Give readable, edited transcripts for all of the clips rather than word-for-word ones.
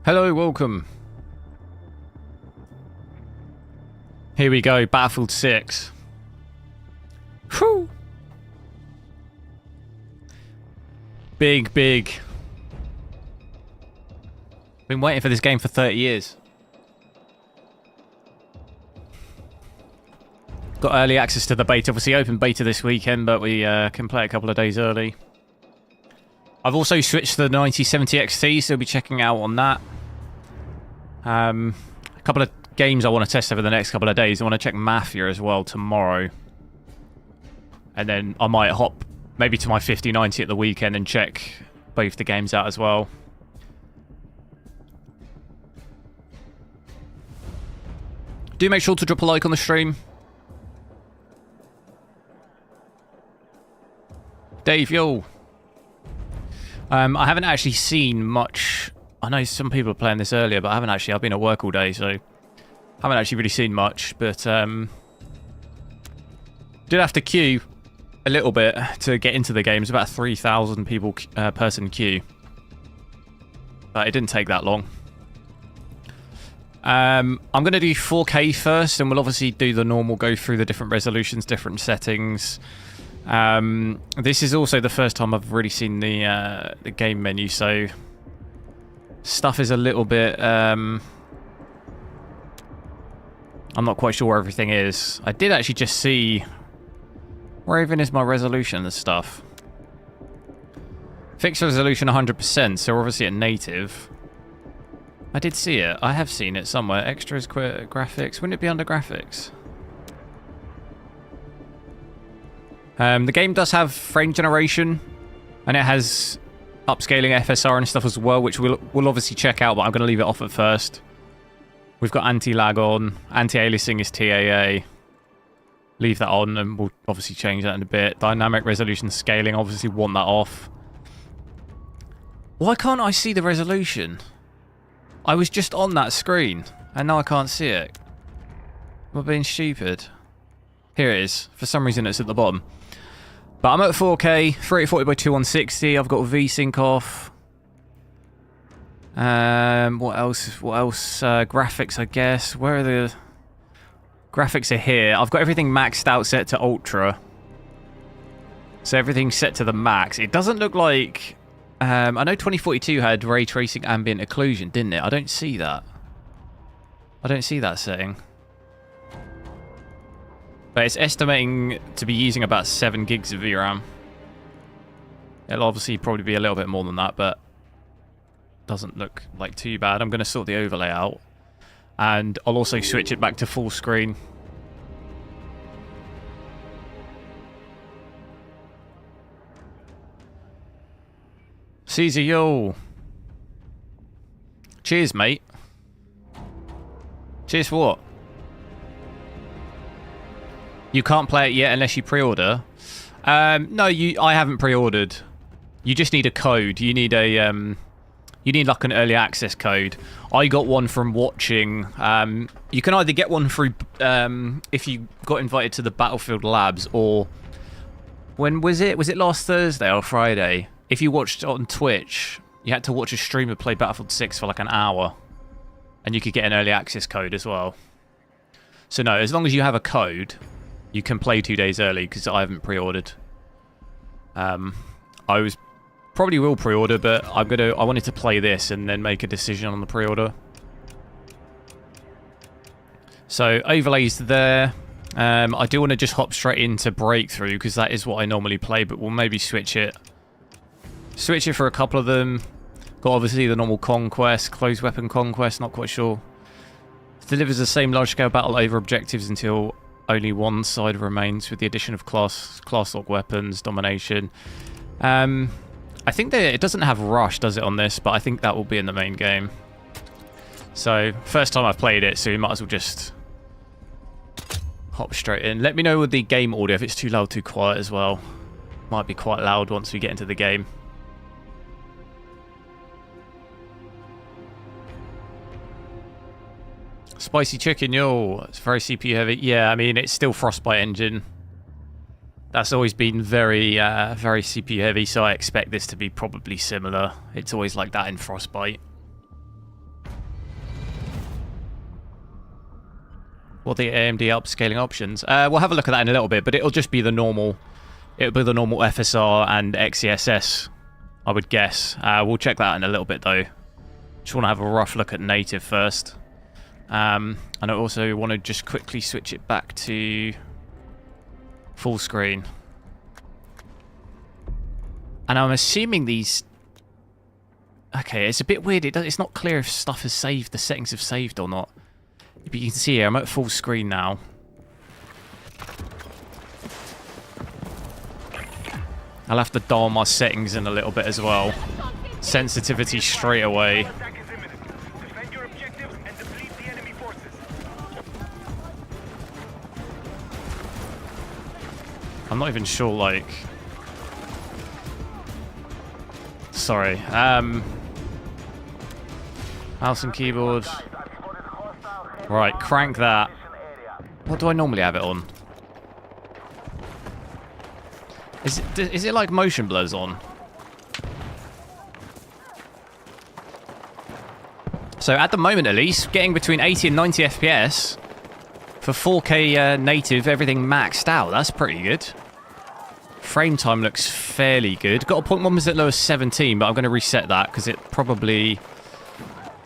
Hello, welcome. Here we go, Battlefield 6. Whew. Big. Been waiting for this game for 30 years. Got early access to the beta. Obviously open beta this weekend, but we can play a couple of days early. I've also switched to the 9070 XT, so we'll be checking out on that. A couple of games I want to test over the next couple of days. I want to check Mafia as well tomorrow. And then I might hop maybe to my 5090 at the weekend and check both the games out as well. Do make sure to drop a like on the stream. Dave, yo. I haven't actually seen much. I know some people are playing this earlier, but I haven't actually. I've been at work all day, so haven't actually really seen much. But did have to queue a little bit to get into the game. It's about a 3,000 people person queue, but it didn't take that long. I'm going to do 4K first, and we'll obviously do the normal, go through the different resolutions, different settings. This is also the first time I've really seen the game menu, so stuff is a little bit I'm not quite sure where everything is. I did actually just see where even is my resolution and stuff. Fixed resolution 100%, so we're obviously at native. I did see it. I have seen it somewhere. Extras, graphics. Wouldn't it be under graphics? The game does have frame generation, and it has upscaling FSR and stuff as well, which we'll obviously check out, but I'm going to leave it off at first. We've got anti-lag on. Anti-aliasing is TAA. Leave that on, and we'll obviously change that in a bit. Dynamic resolution scaling, obviously want that off. Why can't I see the resolution? I was just on that screen, and now I can't see it. Am I being stupid? Here it is. For some reason, it's at the bottom. But I'm at 4K, 3040 by 2160. I've got VSync off. What else? Graphics, I guess. Where are the graphics? Are here. I've got everything maxed out, set to ultra. So everything's set to the max. It doesn't look like. I know 2042 had ray tracing ambient occlusion, didn't it? I don't see that. I don't see that setting. But it's estimating to be using about 7 gigs of VRAM. It'll obviously probably be a little bit more than that, but doesn't look like too bad. I'm going to sort the overlay out, and I'll also switch it back to full screen. Caesar, yo. Cheers, mate. Cheers for what? You can't play it yet unless you pre-order. No, I haven't pre-ordered. You just need a code. You need a you need like an early access code. I got one from watching. You can either get one through if you got invited to the Battlefield Labs, or when was it? Was it last Thursday or Friday? If you watched on Twitch, you had to watch a streamer play Battlefield 6 for like an hour, and you could get an early access code as well. So no, as long as you have a code, you can play 2 days early, because I haven't pre-ordered. I probably will pre-order, but I wanted to play this and then make a decision on the pre-order. So overlays there. I do want to just hop straight into Breakthrough, because that is what I normally play, but we'll maybe switch it. Switch it for a couple of them. Got obviously the normal Conquest, Closed Weapon Conquest, not quite sure. Delivers the same large-scale battle over objectives until only one side remains, with the addition of class-lock weapons, domination. I think that it doesn't have rush, does it, on this? But I think that will be in the main game. So, first time I've played it, so we might as well just hop straight in. Let me know with the game audio if it's too loud, too quiet as well. Might be quite loud once we get into the game. Spicy chicken, yo. It's very CPU heavy. Yeah, I mean, it's still Frostbite engine. That's always been very CPU heavy, so I expect this to be probably similar. It's always like that in Frostbite. What are the AMD upscaling options? We'll have a look at that in a little bit, but it'll just be the normal. It'll be the normal FSR and XeSS, I would guess. We'll check that out in a little bit though. Just want to have a rough look at native first. And I also want to just quickly switch it back to full screen. And I'm assuming these... Okay, it's a bit weird. It's not clear if stuff is saved, the settings have saved or not. But you can see here, I'm at full screen now. I'll have to dial my settings in a little bit as well. Sensitivity straight away. I'm not even sure, like... Sorry. Mouse and keyboard. Right, crank that. What do I normally have it on? Is it like motion blur's on? So at the moment at least, getting between 80 and 90 FPS for 4K native, everything maxed out. That's pretty good. Frame time looks fairly good. Got a 0.1% lower 17, but I'm going to reset that because it probably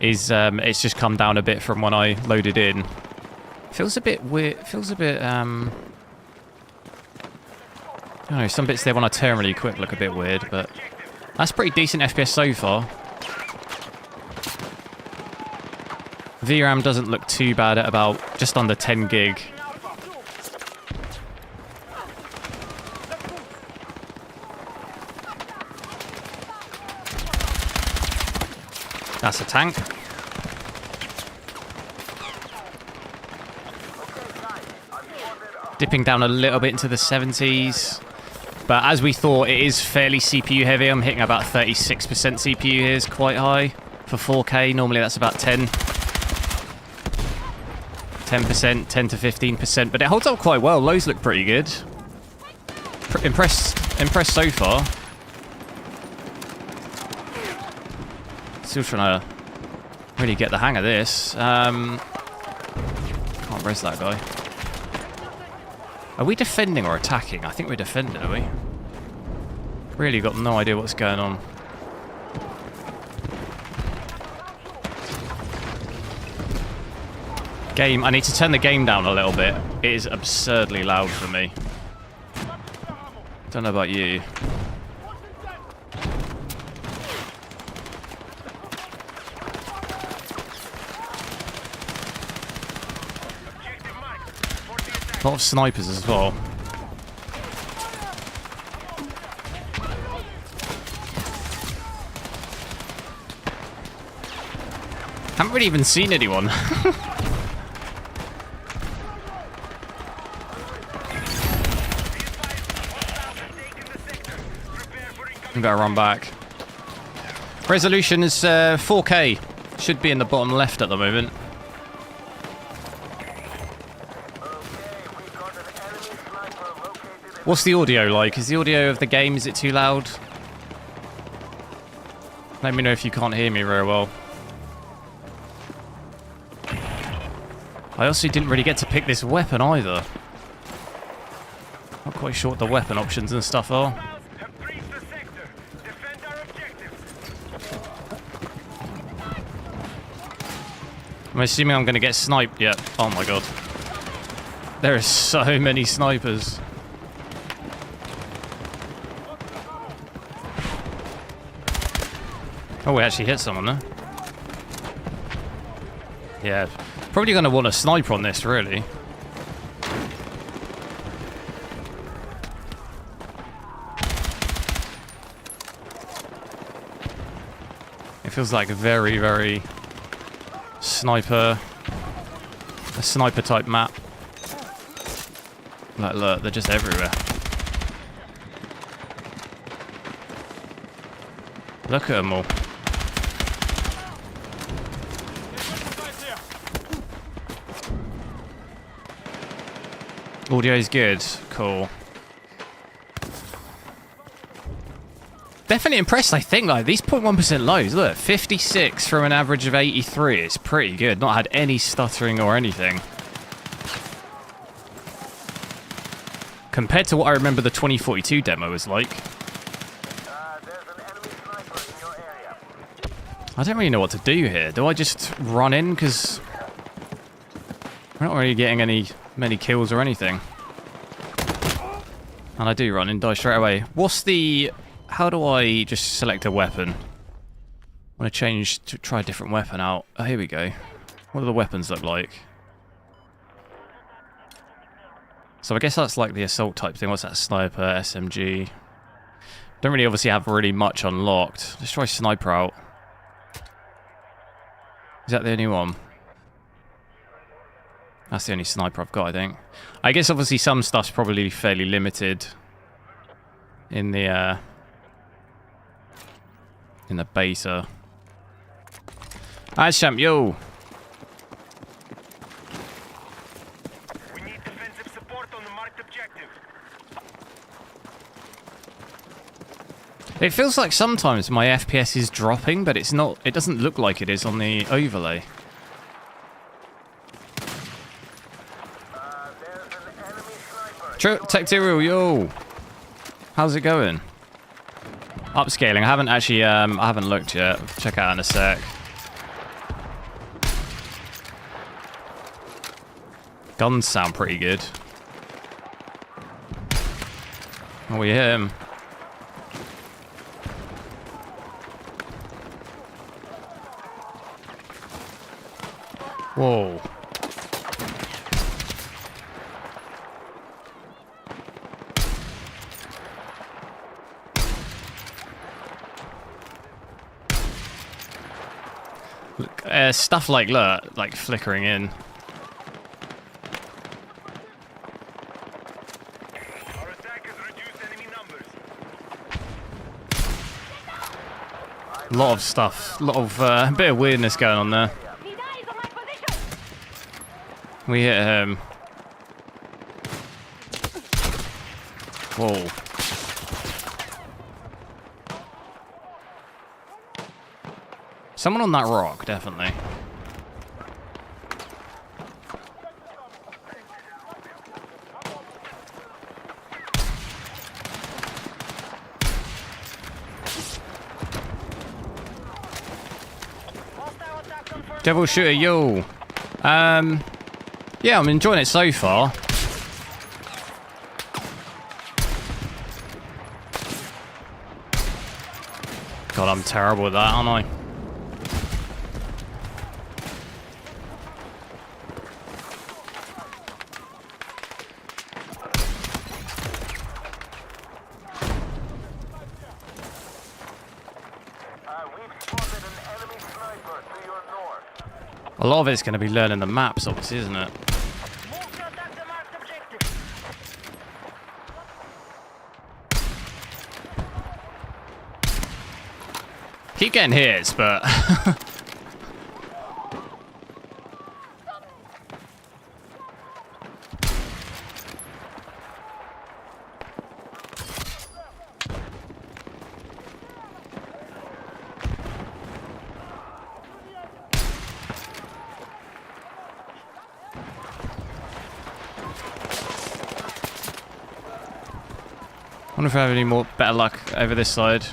is. It's just come down a bit from when I loaded in. Feels a bit weird. Feels a bit. I don't know. Some bits there when I turn really quick look a bit weird, but that's pretty decent FPS so far. VRAM doesn't look too bad at about just under 10 gig. That's a tank. Dipping down a little bit into the 70s. But as we thought, it is fairly CPU heavy. I'm hitting about 36% CPU here, is quite high for 4K. Normally that's about 10%, 10 to 15%, but it holds up quite well. Lows look pretty good. Impressed so far. Still trying to really get the hang of this. Can't res that guy. Are we defending or attacking? I think we're defending, are we? Really got no idea what's going on. Game, I need to turn the game down a little bit. It is absurdly loud for me. Don't know about you. A lot of snipers as well. Haven't really even seen anyone. We better run back. Resolution is 4K. Should be in the bottom left at the moment. What's the audio like? Is the audio of the game, is it too loud? Let me know if you can't hear me very well. I also didn't really get to pick this weapon either. Not quite sure what the weapon options and stuff are. I'm assuming I'm going to get sniped yet. Oh my god. There are so many snipers. Oh, we actually hit someone there. Yeah, probably going to want a sniper on this, really. It feels like a very, very a sniper type map. Like, look, they're just everywhere. Look at them all. Audio is good. Cool. Definitely impressed, I think. Like, these 0.1% lows, look, 56 from an average of 83 is pretty good. Not had any stuttering or anything. compared to what I remember the 2042 demo was like. There's an enemy sniper in your area. I don't really know what to do here. Do I just run in? Because we're not really getting many kills or anything. And I do run in, die straight away. What's the... How do I just select a weapon? I want to change to try a different weapon out. Oh, here we go. What do the weapons look like? So I guess that's like the assault type thing. What's that? Sniper, SMG. Don't really obviously have really much unlocked. Let's try sniper out. Is that the only one? That's the only sniper I've got, I think. I guess obviously some stuff's probably fairly limited in the beta. Hi, champ, yo. We need defensive support on the marked objective. It feels like sometimes my FPS is dropping, but it's not. It doesn't look like it is on the overlay. There's an enemy sniper. Tactical, yo. How's it going? Upscaling. I haven't actually. I haven't looked yet. Check it out in a sec. Guns sound pretty good. Oh, we hit him. Whoa. Look, stuff like that, like flickering in. Our attack has reduced enemy numbers. A lot of stuff, a lot of a bit of weirdness going on there. We hit him. Whoa. Someone on that rock, definitely. Devil shooter, yo. Yeah, I'm enjoying it so far. God, I'm terrible at that, aren't I? We've spotted an enemy sniper to your north. A lot of it's going to be learning the maps, obviously, isn't it? Move to attack the marked objective. Keep getting hits, but... I wonder if I have any more better luck over this side.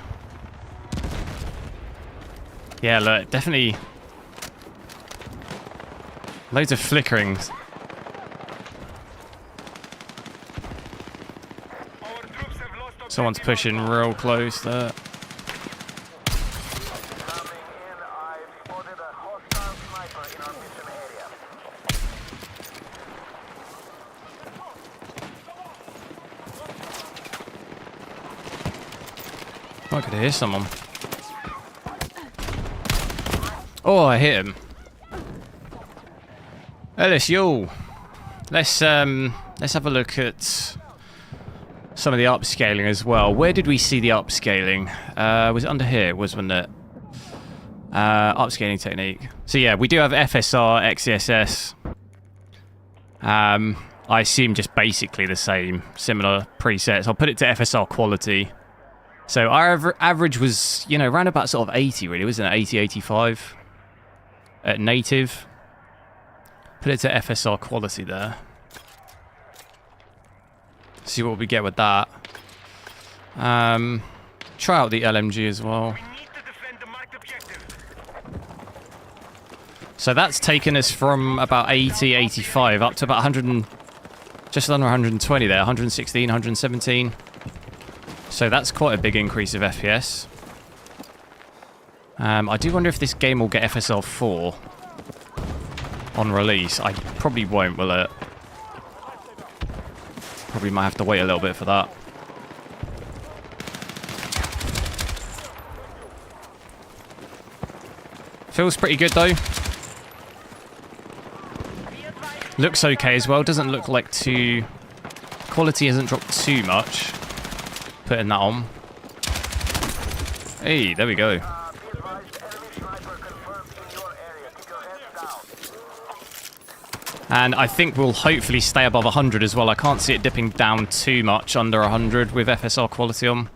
Yeah, look, definitely loads of flickering. Our troops have lost Someone's pushing real close there. Coming in, I've spotted a hostile sniper in our mission area. Oh, I could hear someone. Oh, I hit him. Ellis, yo. Let's have a look at some of the upscaling as well. Where did we see the upscaling? Was it under here? Wasn't it? Upscaling technique. So yeah, we do have FSR, XESS. I assume just basically the same, similar presets. I'll put it to FSR quality. So our average was, you know, around about sort of 80 really, wasn't it? 80, 85 at native. Put it to FSR quality there. See what we get with that. Try out the LMG as well. So that's taken us from about 80, 85 up to about 100 and just under 120 there, 116, 117. So that's quite a big increase of FPS. I do wonder if this game will get FSR 4 on release. I probably won't, will it? Probably might have to wait a little bit for that. Feels pretty good though. Looks okay as well. Doesn't look like too... Quality hasn't dropped too much. Putting that on. Hey, there we go. And I think we'll hopefully stay above 100 as well. I can't see it dipping down too much under 100 with FSR quality on.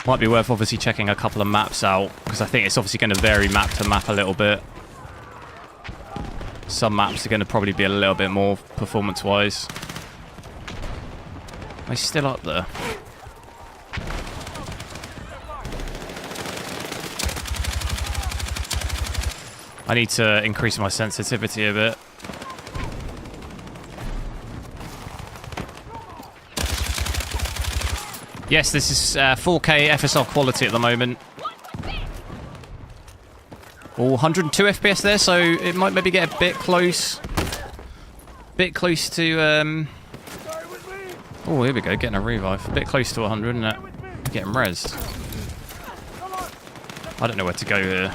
Might be worth obviously checking a couple of maps out, because I think it's obviously going to vary map to map a little bit. Some maps are going to probably be a little bit more performance-wise. Am I still up there? I need to increase my sensitivity a bit. Yes, this is 4K FSR quality at the moment. Oh, 102 FPS there, so it might maybe get a bit close. Bit close to... Oh, here we go, getting a revive. A bit close to 100, isn't it? Getting rezzed. I don't know where to go here.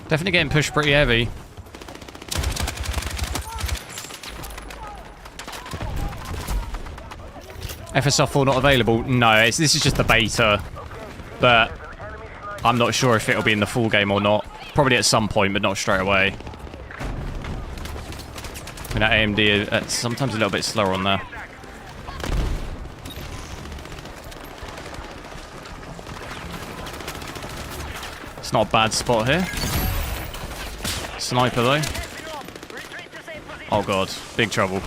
Definitely getting pushed pretty heavy. FSR 4 not available? No, this is just the beta. But I'm not sure if it'll be in the full game or not. Probably at some point, but not straight away. I mean, AMD sometimes a little bit slower on there. It's not a bad spot here. Sniper though. Oh god, big trouble.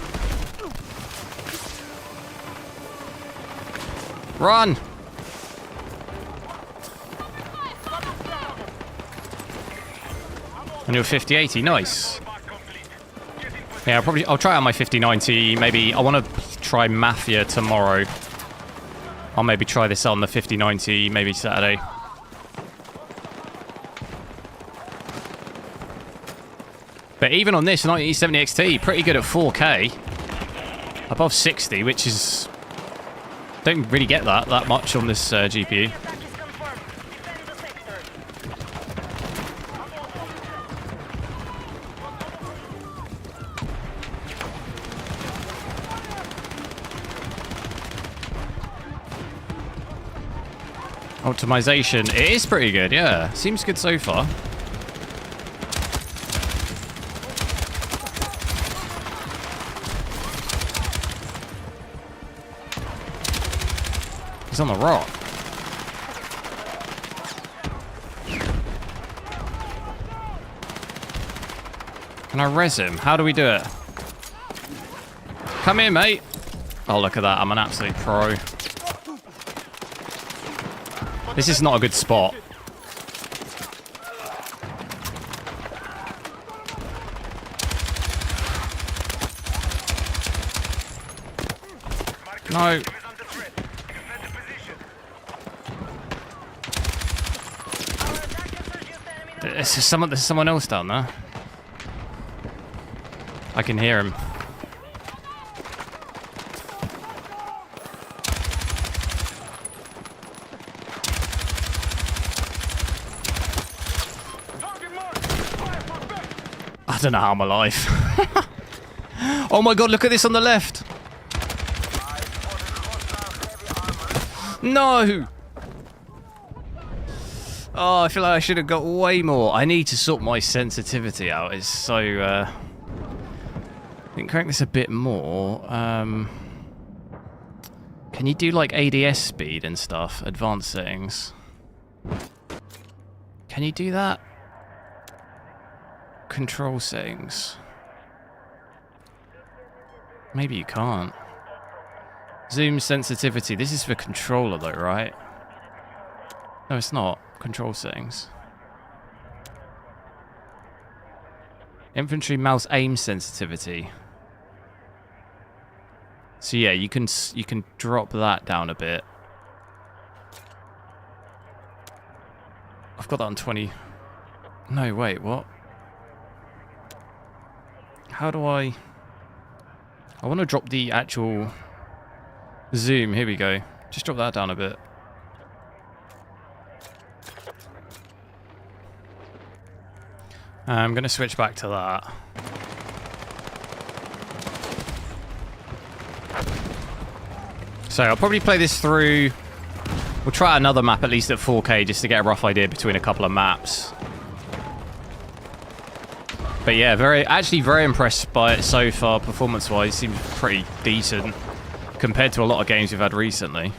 Run! And you're 5080, nice. Yeah, I'll try out my 5090. Maybe I want to try Mafia tomorrow. I'll maybe try this on the 5090, maybe Saturday. But even on this 9070 XT, pretty good at 4K. Above 60, which is... Don't really get that much on this GPU. Optimization, it is pretty good, yeah. Seems good so far. He's on the rock. Can I res him? How do we do it? Come here, mate. Oh, look at that. I'm an absolute pro. This is not a good spot. No. There's someone else down there. I can hear him. I don't know how I'm alive. Oh my god, look at this on the left. No! Oh, I feel like I should have got way more. I need to sort my sensitivity out. It's so... I think crank this a bit more. Can you do like ADS speed and stuff? Advanced settings. Can you do that? Control settings. Maybe you can't. Zoom sensitivity. This is for controller though, right? No, it's not. Control settings. Infantry mouse aim sensitivity. So yeah, you can drop that down a bit. I've got that on 20. No, wait, what? How do I want to drop the actual zoom. Here we go. Just drop that down a bit. I'm going to switch back to that. So I'll probably play this through. We'll try another map at least at 4K just to get a rough idea between a couple of maps. But yeah, actually very impressed by it so far, performance-wise. Seems pretty decent compared to a lot of games we've had recently.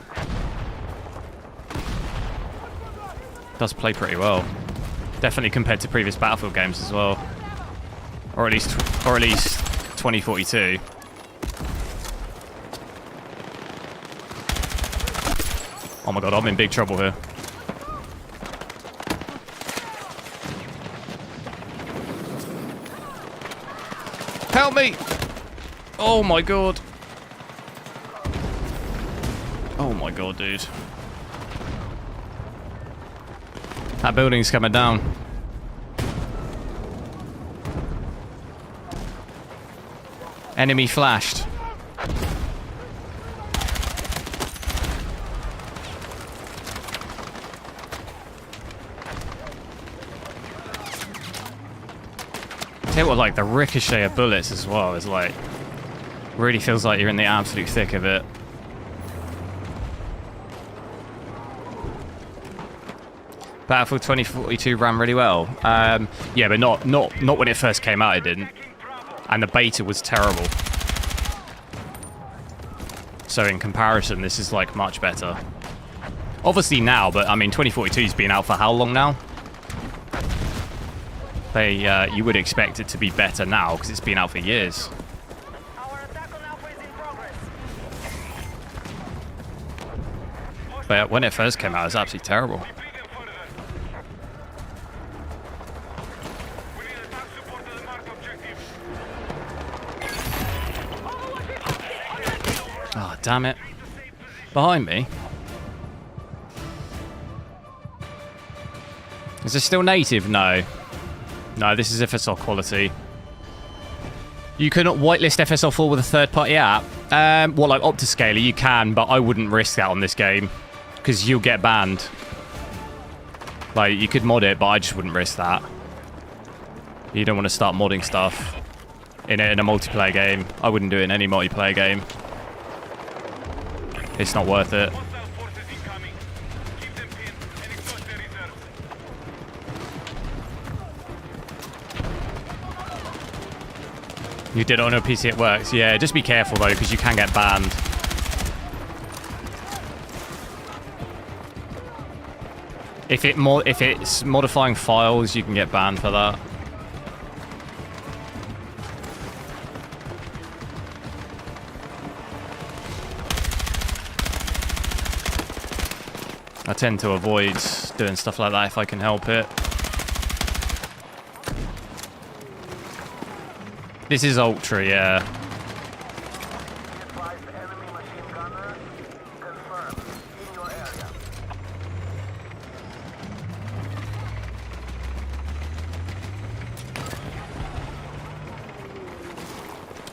Does play pretty well. Definitely compared to previous Battlefield games as well. Or at least 2042. Oh my god, I'm in big trouble here. Help me! Oh my god. Oh my god, dude. That building's coming down. Enemy flashed. Tell you what, like the ricochet of bullets as well is like, really feels like you're in the absolute thick of it. Battlefield 2042 ran really well. Yeah, but not when it first came out. It didn't, and the beta was terrible. So in comparison, this is like much better. Obviously now, but I mean, 2042's been out for how long now? You would expect it to be better now because it's been out for years. But when it first came out, it was absolutely terrible. Oh, damn it. Behind me. Is this still native? No. No, this is FSL quality. You cannot whitelist FSL4 with a third-party app. Well, like Optiscaler, you can, but I wouldn't risk that on this game because you'll get banned. Like, you could mod it, but I just wouldn't risk that. You don't want to start modding stuff in a multiplayer game. I wouldn't do it in any multiplayer game. It's not worth it. You did it on your PC, it works. Yeah, just be careful though, because you can get banned. If it's modifying files, you can get banned for that. I tend to avoid doing stuff like that if I can help it. This is Ultra, yeah.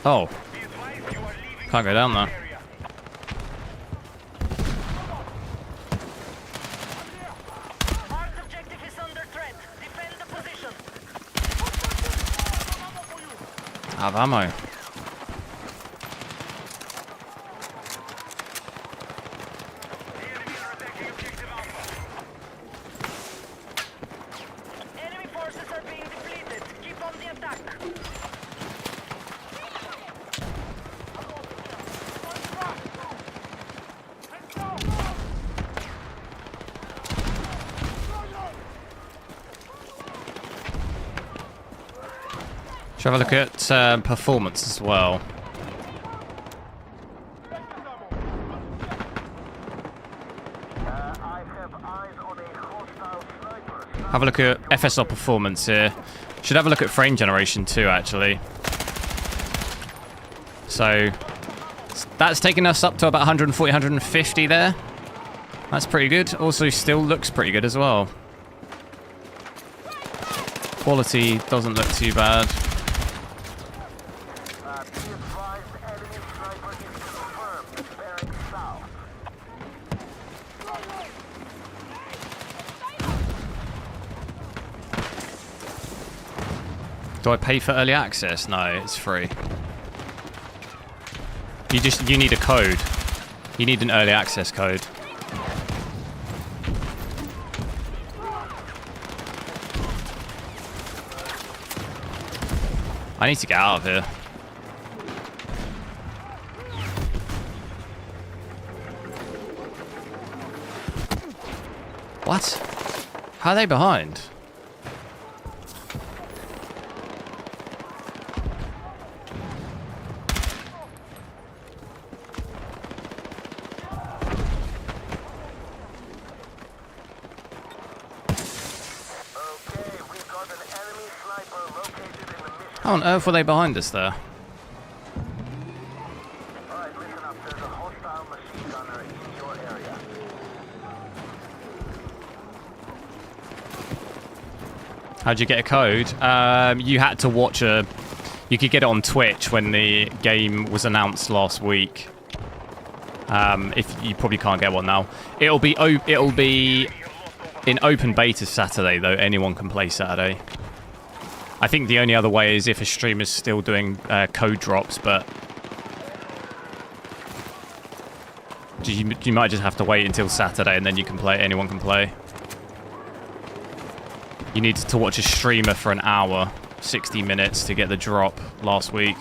Oh. Can't go down there. I have ammo. Enemy forces are being depleted. Keep on the attack. Should have a look at performance as well. I have eyes on a hostile sniper. Have a look at FSR performance here. Should have a look at frame generation too, actually. So that's taken us up to about 140, 150 there. That's pretty good. Also still looks pretty good as well. Quality doesn't look too bad. Be advised, enemy sniper is confirmed. Bearing south. Do I pay for early access? No, it's free. You need a code. You need an early access code. I need to get out of here. What? How are they behind? Okay, we've got an enemy sniper located in the mission. How on earth were they behind us there? Alright, listen up. There's a hostile machine gunner in your area. How'd you get a code? You had to watch a... You could get it on Twitch when the game was announced last week. If you probably can't get one now. It'll be in open beta Saturday, though. Anyone can play Saturday. I think the only other way is if a streamer's still doing code drops, but you might just have to wait until Saturday and then you can play. Anyone can play. You needed to watch a streamer for an hour, 60 minutes to get the drop last week.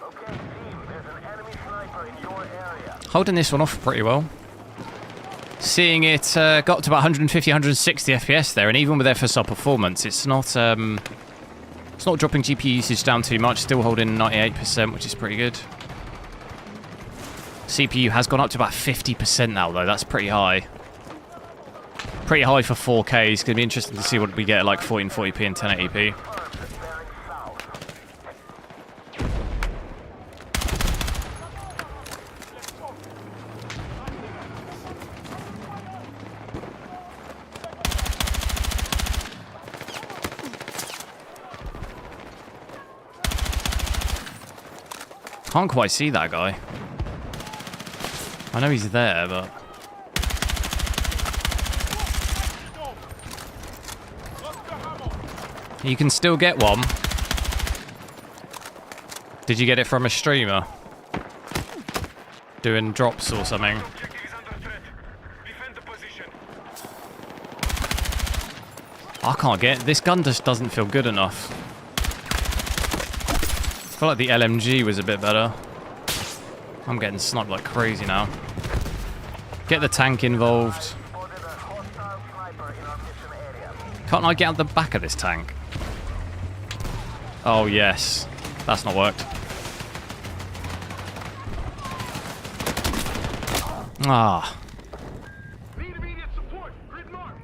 Okay, team, there's an enemy sniper in your area. Holding this one off pretty well. Seeing it got to about 150, 160 FPS there, and even with FSR performance, it's not dropping GPU usage down too much. Still holding 98%, which is pretty good. CPU has gone up to about 50% now, though. That's pretty high. Pretty high for 4K. It's going to be interesting to see what we get at like 1440p and 1080p. Bearing south. Can't quite see that guy. I know he's there, but... You can still get one. Did you get it from a streamer? Doing drops or something? I can't get... This gun just doesn't feel good enough. I feel like the LMG was a bit better. I'm getting sniped like crazy now. Get the tank involved. Spotted a hostile sniper in our mission area. Can't I get out the back of this tank? Oh, yes. That's not worked. Ah. Need immediate support. Grid marked.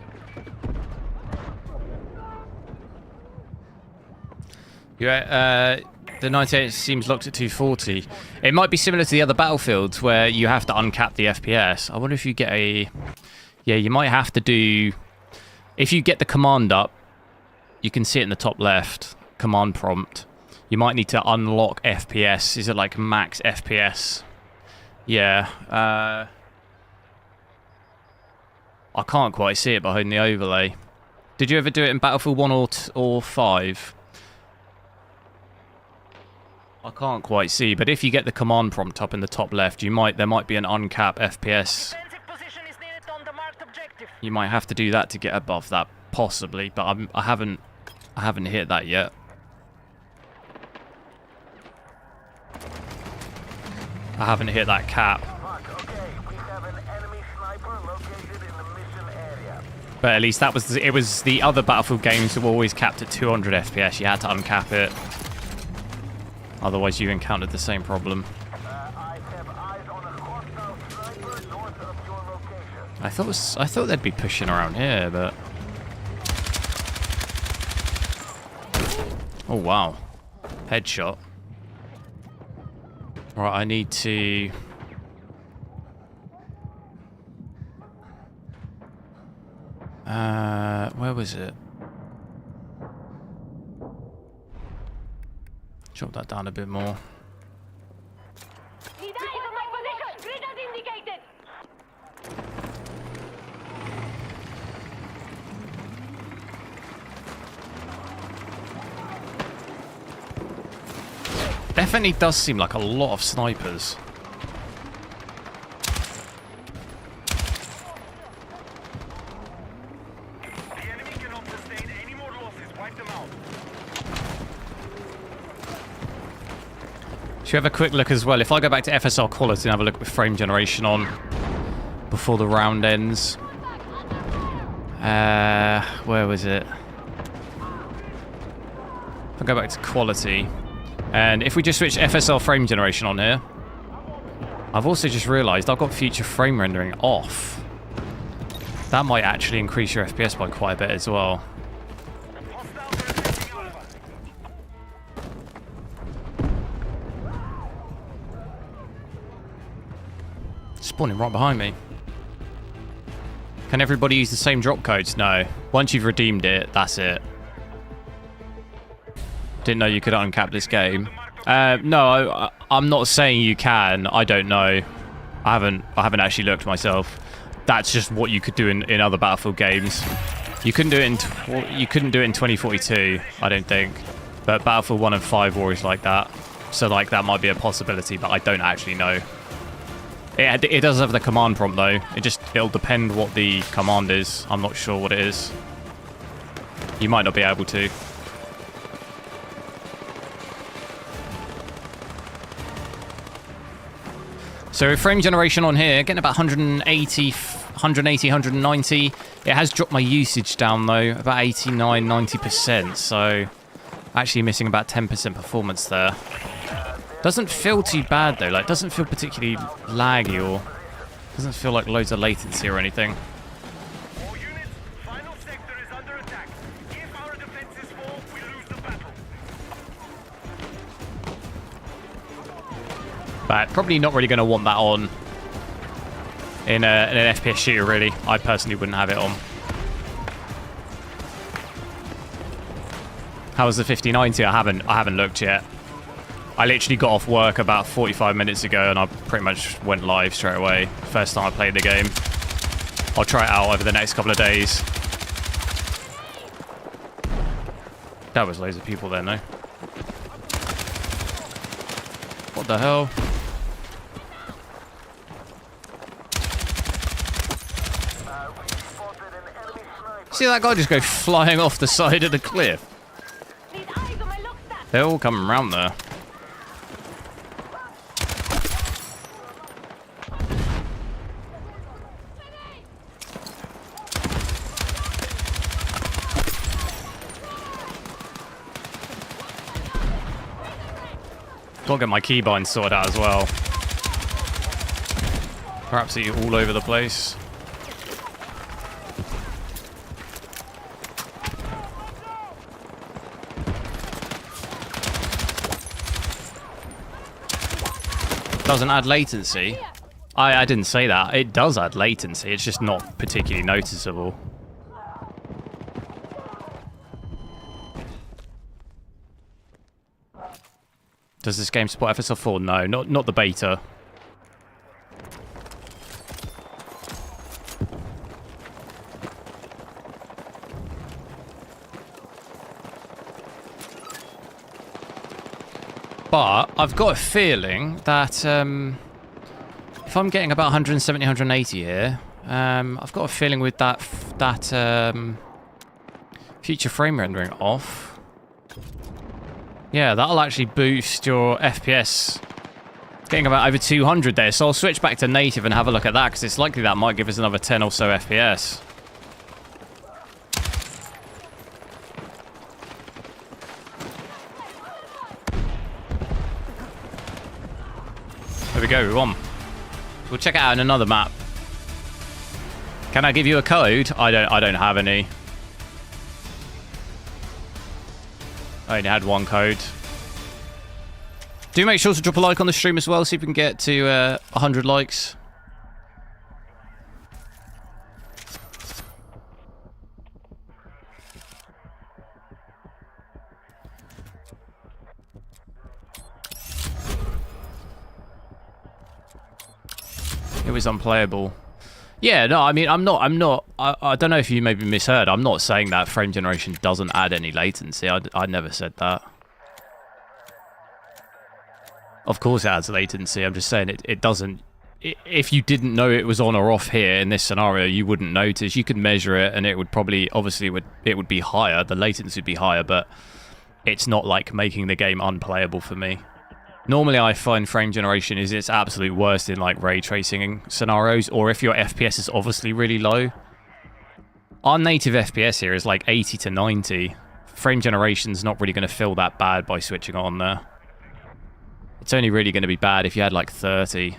Yeah, the 98 seems locked at 240. It might be similar to the other Battlefields where you have to uncap the FPS. I wonder if you get a... Yeah, you might have to do... If you get the command up, you can see it in the top left, command prompt. You might need to unlock FPS. Is it like max FPS? Yeah. I can't quite see it behind the overlay. Did you ever do it in Battlefield 1 or 5? I can't quite see, but if you get the command prompt up in the top left, there might be an uncap FPS. Defensive position is needed on the marked objective. You might have to do that to get above that, possibly, but I haven't hit that yet. I haven't hit that cap. Fuck, okay. We have an enemy sniper located in the mission area. But at least it was the other Battlefield games that were always capped at 200 FPS. You had to uncap it. Otherwise you encountered the same problem. I have eyes on a hostile sniper north of your location. I thought they'd be pushing around here, but... Oh, wow. Headshot. Right, I need to... where was it? Drop that down a bit more. Need eyes on my position! Grenade indicated! Definitely does seem like a lot of snipers. The enemy cannot sustain any more losses. Wipe them out. Should we have a quick look as well? If I go back to FSR quality and have a look with frame generation on before the round ends. Where was it? If I go back to quality. And if we just switch FSR frame generation on here, I've also just realised I've got future frame rendering off. That might actually increase your FPS by quite a bit as well. Spawning right behind me. Can everybody use the same drop codes? No. Once you've redeemed it, that's it. Didn't know you could uncap this game. No, I'm not saying you can. I don't know. I haven't actually looked myself. That's just what you could do in other Battlefield games. You couldn't do it in 2042, I don't think. But Battlefield 1 and 5 were always like that. So like that might be a possibility, but I don't actually know. It does have the command prompt though. It'll depend what the command is. I'm not sure what it is. You might not be able to. So frame generation on here, getting about 180, 190. It has dropped my usage down though, about 89, 90%. So actually missing about 10% performance there. Doesn't feel too bad though, like doesn't feel particularly laggy or doesn't feel like loads of latency or anything. All units, final sector is under attack. If our defenses fall, we lose the battle. But probably not really going to want that on in an FPS shooter really. I personally wouldn't have it on. How's the 5090? I haven't looked yet. I literally got off work about 45 minutes ago and I pretty much went live straight away. First time I played the game. I'll try it out over the next couple of days. That was loads of people there, no? What the hell? See that guy just go flying off the side of the cliff? Need eyes on my lock stack! They're all coming around there. Gotta get my keybind sorted out as well. They're absolutely all over the place. Doesn't add latency. I didn't say that. It does add latency. It's just not particularly noticeable. Does this game support FSR 4? No, not the beta. But I've got a feeling that if I'm getting about 170, 180 here, I've got a feeling with that future frame rendering off, yeah, that'll actually boost your FPS Getting about over 200 there, so I'll switch back to native and have a look at that, because it's likely that might give us another 10 or so FPS. There we go, we won. We'll check it out in another map. Can I give you a code? I don't have any. I only had one code. Do make sure to drop a like on the stream as well, see if we can get to 100 likes. It was unplayable. Yeah, no, I mean, I don't know if you maybe misheard. I'm not saying that frame generation doesn't add any latency. I never said that. Of course it adds latency. I'm just saying it doesn't. If you didn't know it was on or off here in this scenario, you wouldn't notice. You could measure it and it would probably, obviously, it would be higher. The latency would be higher, but it's not like making the game unplayable for me. Normally I find frame generation is its absolute worst in like ray tracing scenarios, or if your FPS is obviously really low. Our native FPS here is like 80 to 90. Frame generation's not really going to feel that bad by switching it on there. It's only really going to be bad if you had like 30.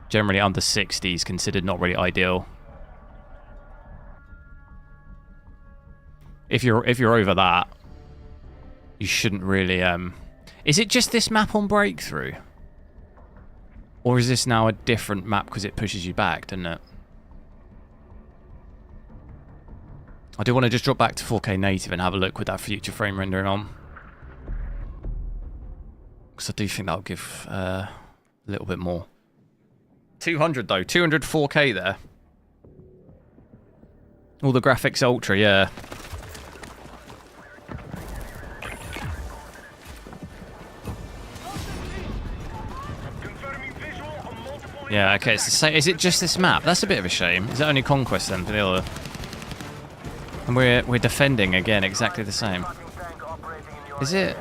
Generally under 60 is considered not really ideal. If you're over that, you shouldn't really Is it just this map on Breakthrough? Or is this now a different map because it pushes you back, doesn't it? I do want to just drop back to 4K native and have a look with that future frame rendering on. Because I do think that'll give a little bit more. 200 though, 200 4K there. All the graphics ultra, yeah. Yeah, okay, it's the same. Is it just this map? That's a bit of a shame. Is it only Conquest then for the other? And we're defending again, exactly the same. Is it?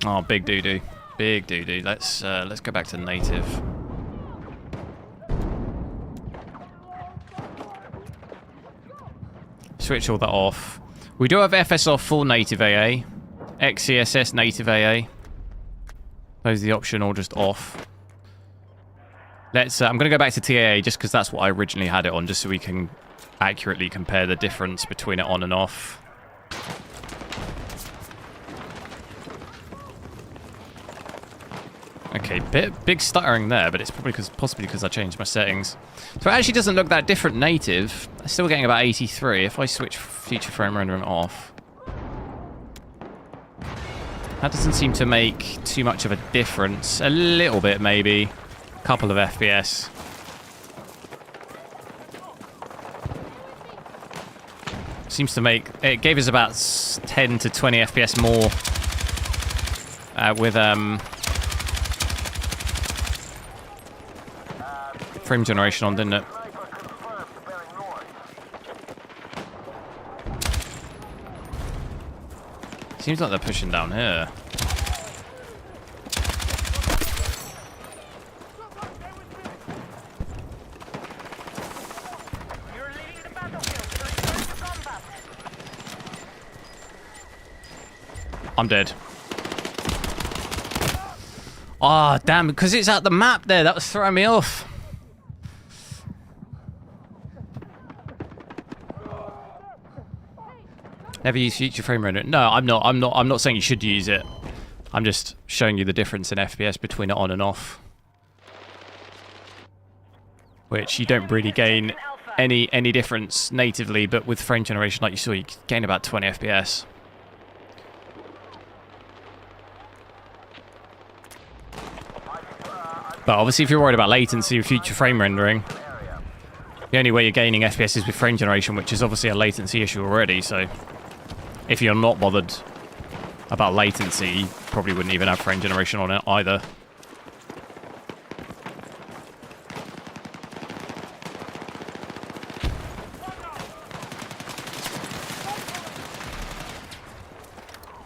Oh, big doo-doo. Big doo-doo. Let's go back to native. Switch all that off. We do have FS off full native AA. XCSS native AA. Those are the optional, just off. Let's. I'm going to go back to TAA just because that's what I originally had it on, just so we can accurately compare the difference between it on and off. Okay, big stuttering there, but it's probably possibly because I changed my settings. So it actually doesn't look that different native. I'm still getting about 83. If I switch future frame rendering off, that doesn't seem to make too much of a difference. A little bit, maybe. A couple of FPS. Seems to make... It gave us about 10 to 20 FPS more with... frame generation on, didn't it? Seems like they're pushing down here. I'm dead. Ah, oh, damn, because it's at the map there. That was throwing me off. Never use future frame render. No, I'm not saying you should use it. I'm just showing you the difference in FPS between it on and off. Which you don't really gain any difference natively, but with frame generation like you saw, you gain about 20 FPS. But obviously if you're worried about latency with future frame rendering, the only way you're gaining FPS is with frame generation, which is obviously a latency issue already, so... If you're not bothered about latency, you probably wouldn't even have frame generation on it either.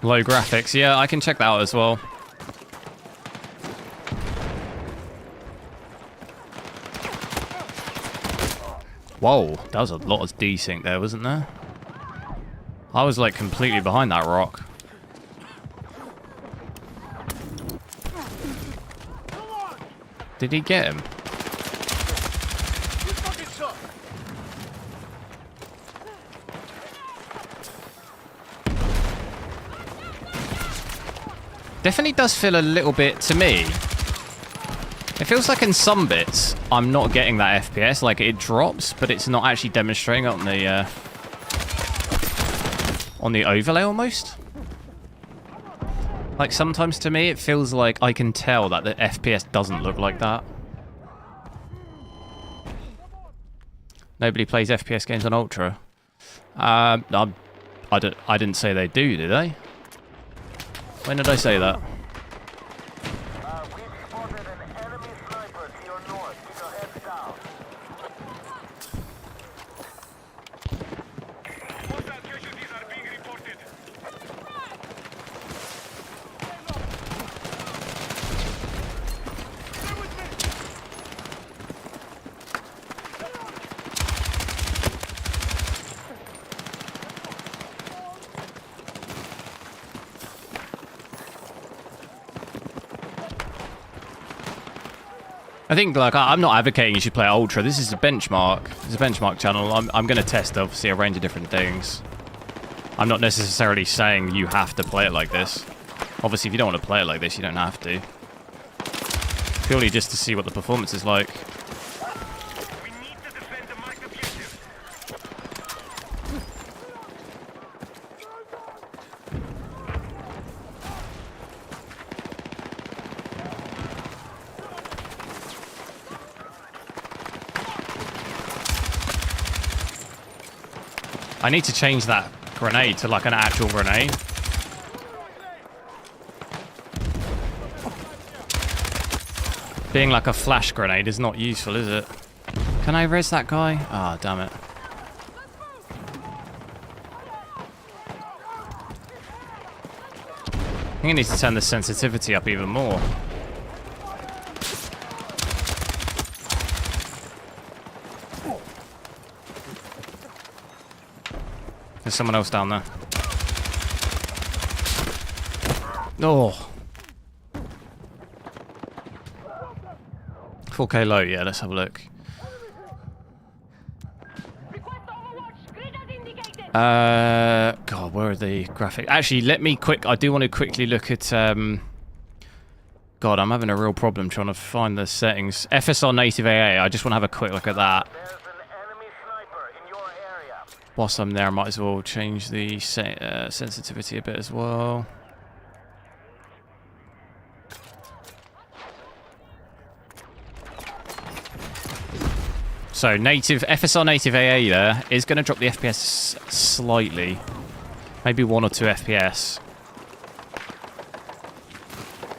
Low graphics. Yeah, I can check that out as well. Whoa, that was a lot of desync there, wasn't there? I was like completely behind that rock. Did he get him? Definitely does feel a little bit, to me, it feels like in some bits I'm not getting that FPS, like it drops, but it's not actually demonstrating on the overlay almost. Like sometimes to me it feels like I can tell that the FPS doesn't look like that. Nobody plays FPS games on Ultra. I didn't say they do, did I? When did I say that? We've spotted an enemy sniper to your north. Keep your heads down. Hostile casualties are being reported. I think, like, I'm not advocating you should play Ultra. This is a benchmark. It's a benchmark channel. I'm going to test, obviously, a range of different things. I'm not necessarily saying you have to play it like this. Obviously, if you don't want to play it like this, you don't have to. Purely just to see what the performance is like. We need to defend the marked objective. I need to change that grenade to, like, an actual grenade. Being like a flash grenade is not useful, is it? Can I res that guy? Ah, oh, damn it. I think I need to turn the sensitivity up even more. There's someone else down there. Oh. 4K low, yeah, let's have a look. Request overwatch. Grid as indicated. God, where are the graphics? Actually, I do want to quickly look at, God, I'm having a real problem trying to find the settings. FSR native AA, I just want to have a quick look at that. There's an enemy sniper in your area. Whilst I'm there, I might as well change the sensitivity a bit as well. So FSR native AA there is going to drop the FPS slightly. Maybe 1 or 2 FPS.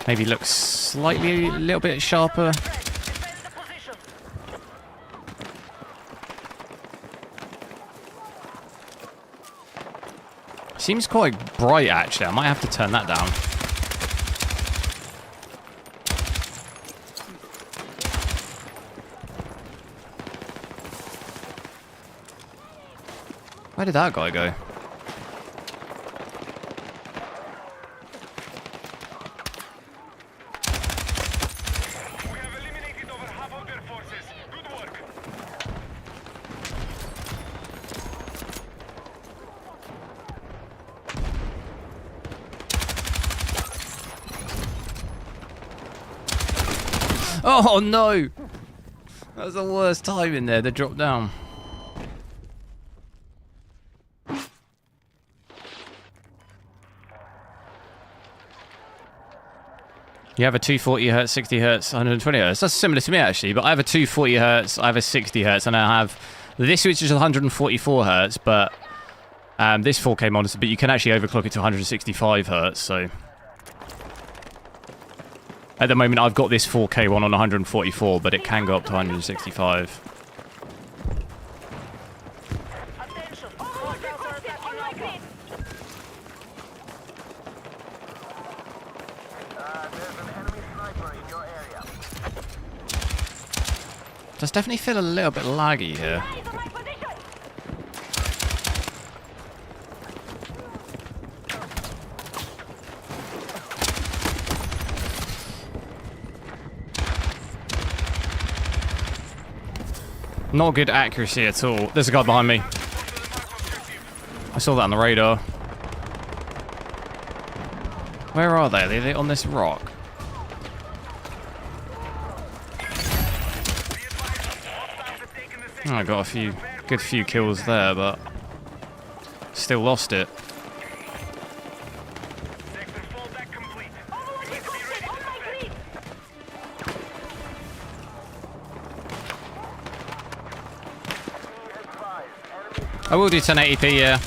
Maybe looks slightly a little bit sharper. Defend the position. Seems quite bright actually. I might have to turn that down. Where did that guy go? We have eliminated over half of their forces. Good work. Oh no! That was the worst time in there to drop down. You have a 240Hz, 60Hz, 120Hz. That's similar to me actually, but I have a 240Hz, I have a 60Hz, and I have this which is 144Hz, but this 4K monitor, but you can actually overclock it to 165Hz, so... At the moment I've got this 4K one on 144, but it can go up to 165. Attention. Overwatch requested on my grid. Does definitely feel a little bit laggy here. Eyes on my position. Not good accuracy at all. There's a guy behind me. I saw that on the radar. Where are they? Are they on this rock? Oh, I got a good few kills there, but still lost it. Sector fallback complete. Overwatch requested on my grid. I will do 1080p, yeah.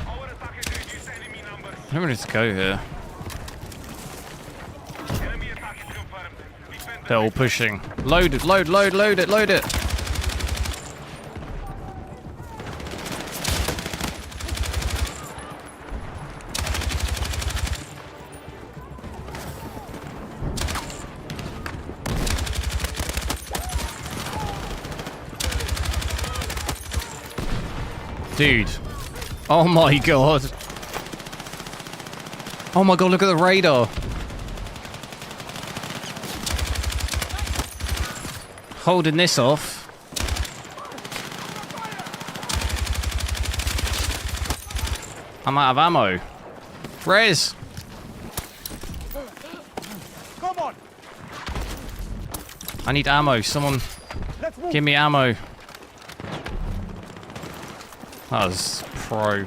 Our attackers reduce enemy numbers. I don't want to go here. Enemy attack is confirmed. Defend They're all pushing. Load it, load it. Dude. Oh my god. Oh my god, look at the radar. Holding this off. I'm out of ammo. Rez. Come on. I need ammo. Someone Let's move. give me ammo. That was pro.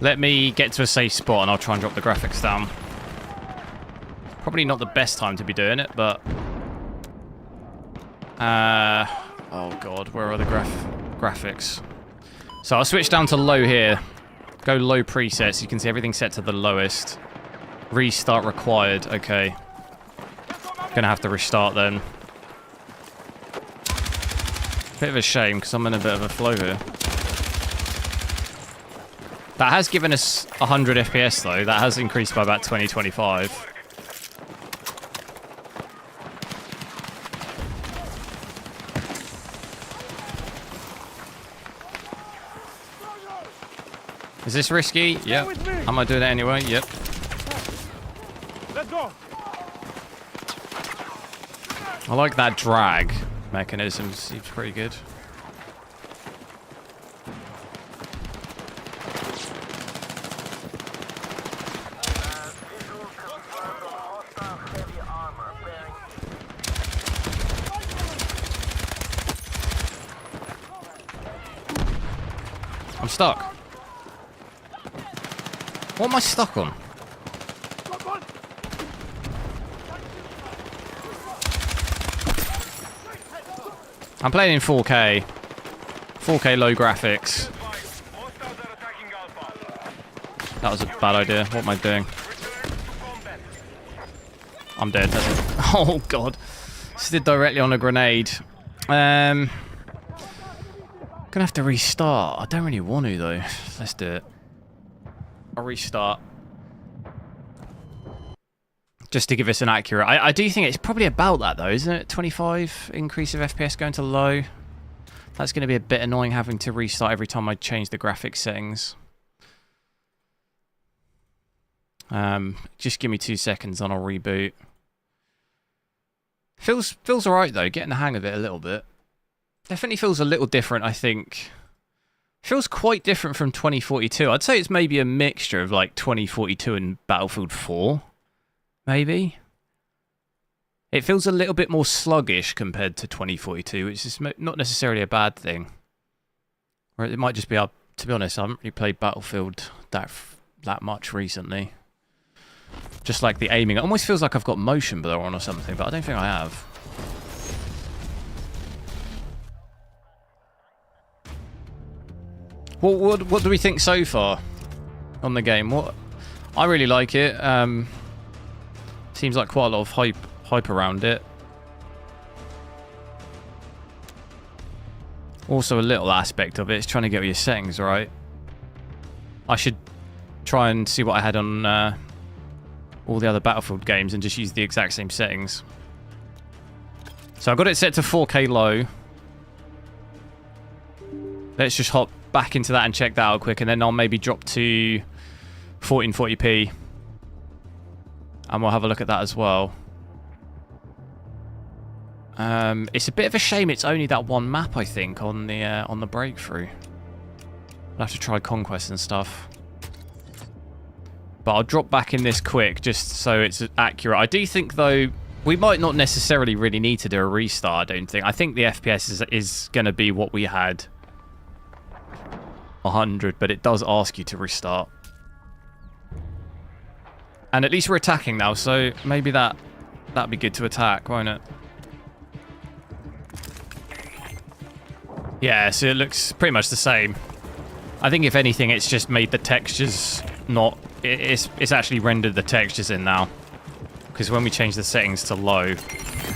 Let me get to a safe spot and I'll try and drop the graphics down. Probably not the best time to be doing it, but... oh god, where are the graphics? So I'll switch down to low here. Go low presets. You can see everything set to the lowest. Restart required. Okay. Gonna have to restart then. Bit of a shame because I'm in a bit of a flow here. That has given us 100 FPS though. That has increased by about 20-25. Is this risky? Yep. Am I doing it anyway? Yep. Let's go. I like that drag mechanism. Seems pretty good. I'm stuck. What am I stuck on? I'm playing in 4K. 4K low graphics. Hostiles are attacking Alpha. That was a bad idea. What am I doing? Return to combat. I'm dead. That's it. Oh god. Slid directly on a grenade. Gonna have to restart. I don't really want to though. Let's do it. I'll restart. Just to give us an accurate... I do think it's probably about that though, isn't it? 25 increase of FPS going to low. That's going to be a bit annoying having to restart every time I change the graphics settings. Just give me 2 seconds and I'll reboot. Feels alright though, getting the hang of it a little bit. Definitely feels a little different, I think. Feels quite different from 2042. I'd say it's maybe a mixture of like 2042 and Battlefield 4. Maybe. It feels a little bit more sluggish compared to 2042, which is not necessarily a bad thing. Or it might just be, to be honest, I haven't really played Battlefield that much recently. Just like the aiming. It almost feels like I've got motion blur on or something, but I don't think I have. What do we think so far? on the game. What I really like it. Seems like quite a lot of hype around it. Also, a little aspect of it is trying to get all your settings right. I should try and see what I had on all the other Battlefield games and just use the exact same settings. So I got it set to 4K low. Let's just hop back into that and check that out quick, and then I'll maybe drop to 1440p. And we'll have a look at that as well. It's a bit of a shame it's only that one map, I think, on the breakthrough. I'll have to try Conquest and stuff. But I'll drop back in this quick just so it's accurate. I do think, though, we might not necessarily really need to do a restart, I don't think. I think the FPS is going to be what we had. 100, but it does ask you to restart. And at least we're attacking now, so maybe that'd be good to attack, won't it? Yeah, so it looks pretty much the same. I think if anything, it's just made the textures not... It's actually rendered the textures in now. Because when we changed the settings to low,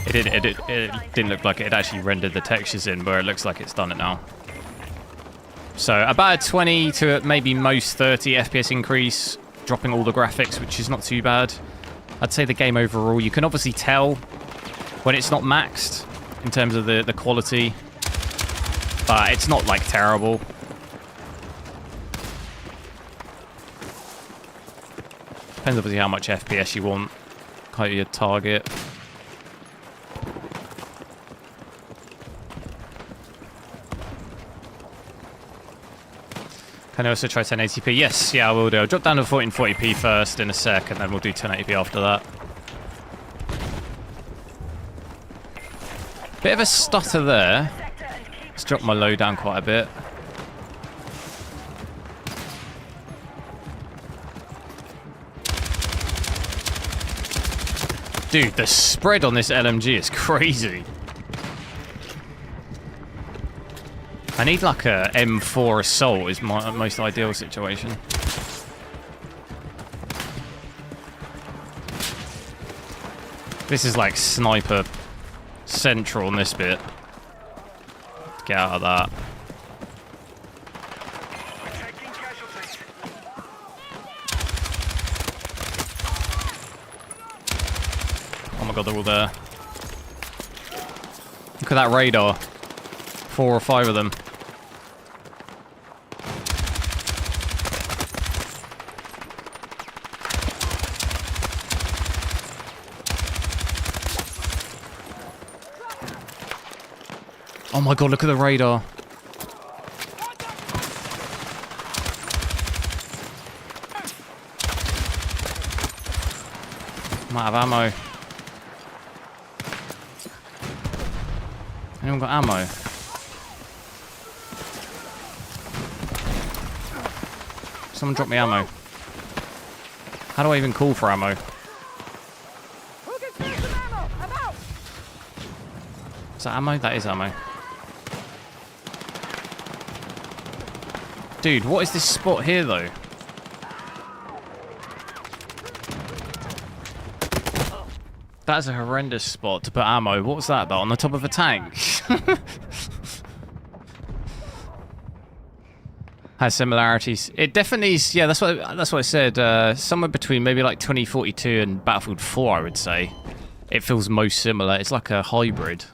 it didn't look like it had actually rendered the textures in, where it looks like it's done it now. So about a 20 to maybe most 30 FPS increase, dropping all the graphics, which is not too bad. I'd say the game overall, you can obviously tell when it's not maxed in terms of the quality. But it's not, like, terrible. Depends obviously how much FPS you want. Kind of your target. Can I also try 1080p? Yes, yeah, I will do. I'll drop down to 1440p first in a sec, and then we'll do 1080p after that. Bit of a stutter there. Let's drop my low down quite a bit. Dude, the spread on this LMG is crazy. I need like a M4 assault is my most ideal situation. This is like sniper central on this bit. Get out of that. Oh my god, they're all there. Look at that radar. 4 or 5 of them. Oh my god, look at the radar. I'm out of ammo. Anyone got ammo? Someone drop me ammo. How do I even call for ammo? Is that ammo? That is ammo. Dude, what is this spot here, though? That is a horrendous spot to put ammo. What was that, though? On the top of a tank? Has similarities. It definitely is, yeah, that's what I said. Somewhere between maybe like 2042 and Battlefield 4, I would say. It feels most similar. It's like a hybrid.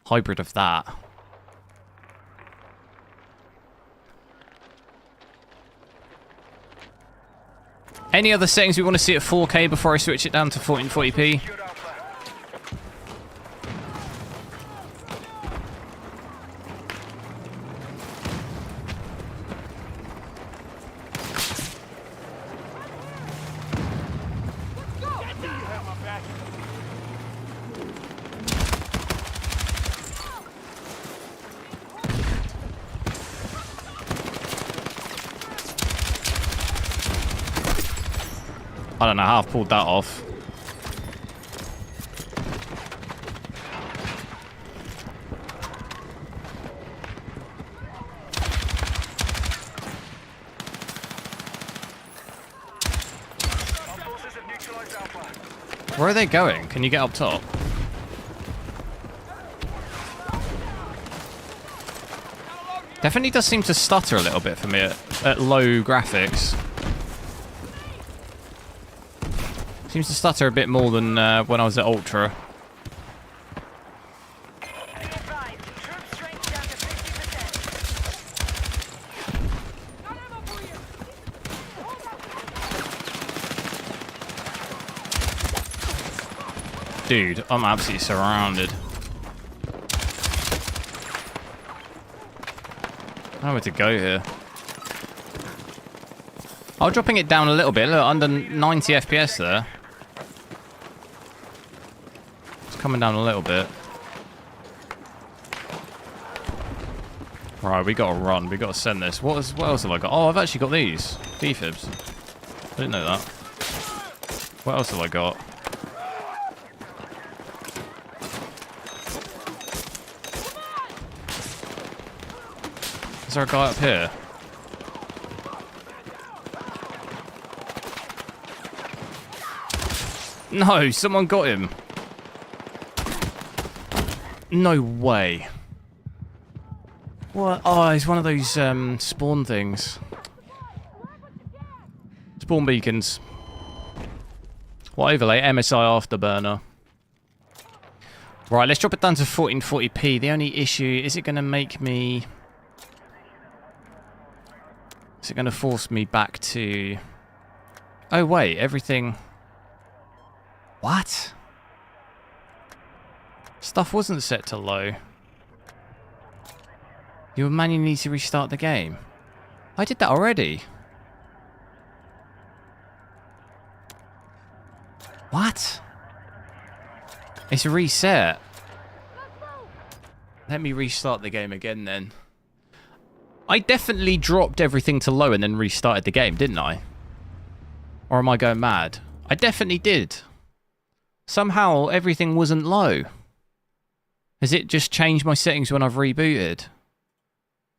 Hybrid of that. Any other settings we want to see at 4K before I switch it down to 1440p? I don't know how I've pulled that off. Where are they going? Can you get up top? Definitely does seem to stutter a little bit for me at low graphics. Seems to stutter a bit more than when I was at Ultra. Be advised, troop strength down to 50%. Dude, I'm absolutely surrounded. I don't know where to go here. Oh, dropping it down a little bit. Look, under 90 FPS there. It's coming down a little bit. Right, we gotta run. We gotta send this. What else have I got? Oh, I've actually got these. Defibs. I didn't know that. What else have I got? Is there a guy up here? No, someone got him. No way. What? Oh, it's one of those spawn things. Spawn beacons. What overlay? MSI Afterburner. Right, let's drop it down to 1440p. The only issue, is it going to make me... Is it going to force me back to... Oh, wait, everything... What? Stuff wasn't set to low. You manually need to restart the game. I did that already. What? It's a reset. Let me restart the game again then. I definitely dropped everything to low and then restarted the game, didn't I? Or am I going mad? I definitely did. Somehow everything wasn't low. Has it just changed my settings when I've rebooted?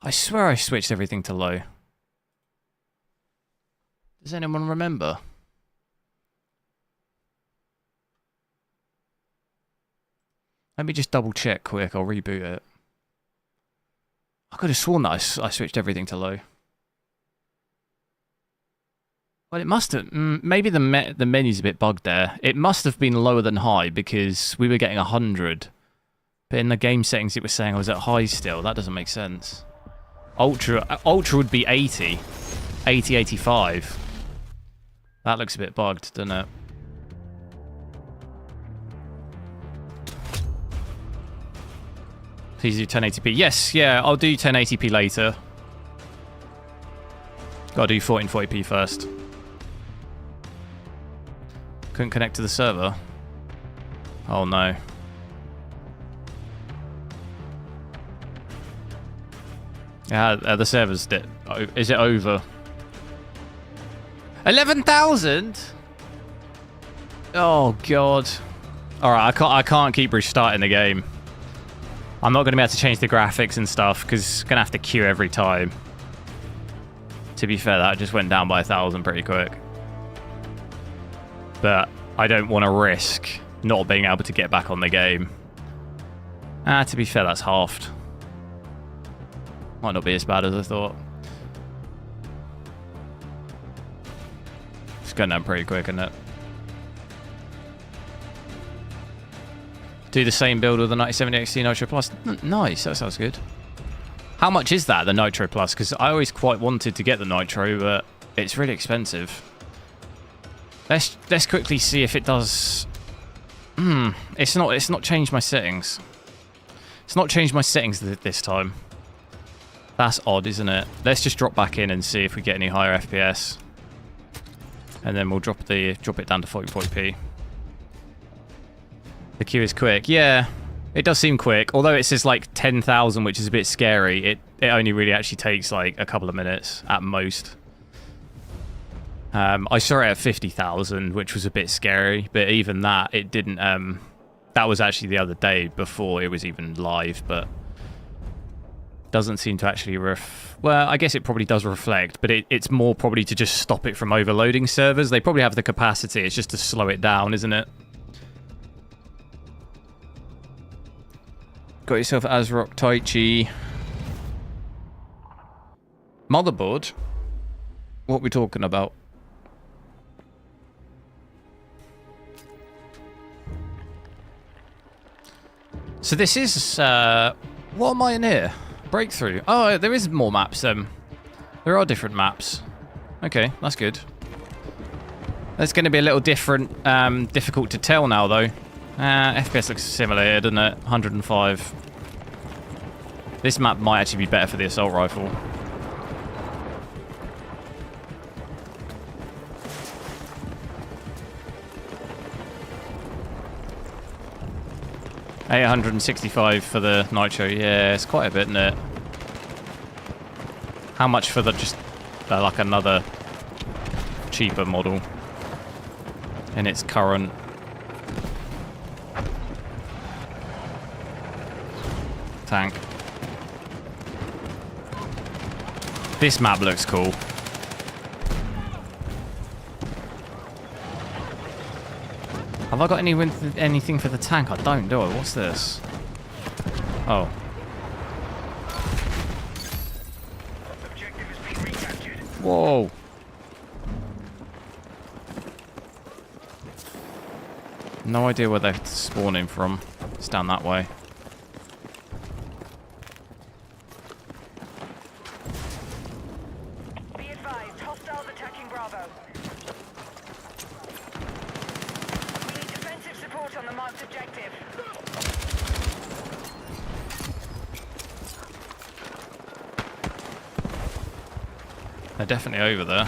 I swear I switched everything to low. Does anyone remember? Let me just double check quick. I'll reboot it. I could have sworn that I switched everything to low. Well, it must have... maybe the menu's a bit bugged there. It must have been lower than high because we were getting 100. But in the game settings it was saying I was at high still. That doesn't make sense. Ultra would be 80. 80, 85. That looks a bit bugged, doesn't it? Please do 1080p. Yes, yeah, I'll do 1080p later. Gotta do 1440p first. Couldn't connect to the server. Oh no. Yeah, the server's dead. Is it over? 11,000? Oh god. Alright, I can't keep restarting the game. I'm not going to be able to change the graphics and stuff because I'm going to have to queue every time. To be fair, that just went down by 1,000 pretty quick. But I don't want to risk not being able to get back on the game. To be fair, that's halved. Might not be as bad as I thought. It's going down pretty quick, isn't it? Do the same build with the 9070 XT Nitro Plus. Nice, that sounds good. How much is that, the Nitro Plus? Because I always quite wanted to get the Nitro, but it's really expensive. Let's quickly see if it does... It's not changed my settings. It's not changed my settings this time. That's odd, isn't it? Let's just drop back in and see if we get any higher FPS. And then we'll drop it down to 1440p. The queue is quick. Yeah, it does seem quick. Although it says like 10,000, which is a bit scary. It only really actually takes like a couple of minutes at most. I saw it at 50,000, which was a bit scary. But even that, it didn't... that was actually the other day before it was even live, but... Doesn't seem to actually well, I guess it probably does reflect, but it's more probably to just stop it from overloading servers. They probably have the capacity. It's just to slow it down, isn't it? Got yourself Azrock Taichi. Motherboard? What are we talking about? So this is, what am I in here? Breakthrough. Oh, there is more maps then. There are different maps. Okay, that's good. That's going to be a little different, difficult to tell now though. FPS looks similar here, doesn't it? 105. This map might actually be better for the assault rifle. $865 for the Nitro. Yeah, it's quite a bit, isn't it? How much for the just like another cheaper model in its current tank? This map looks cool. Have I got anything for the tank? I don't, do I? What's this? Oh. Objective has been recaptured. Whoa. No idea where they're spawning from. It's down that way. Be advised, hostiles attacking Bravo. We need defensive support on the marked objective. They're definitely over there.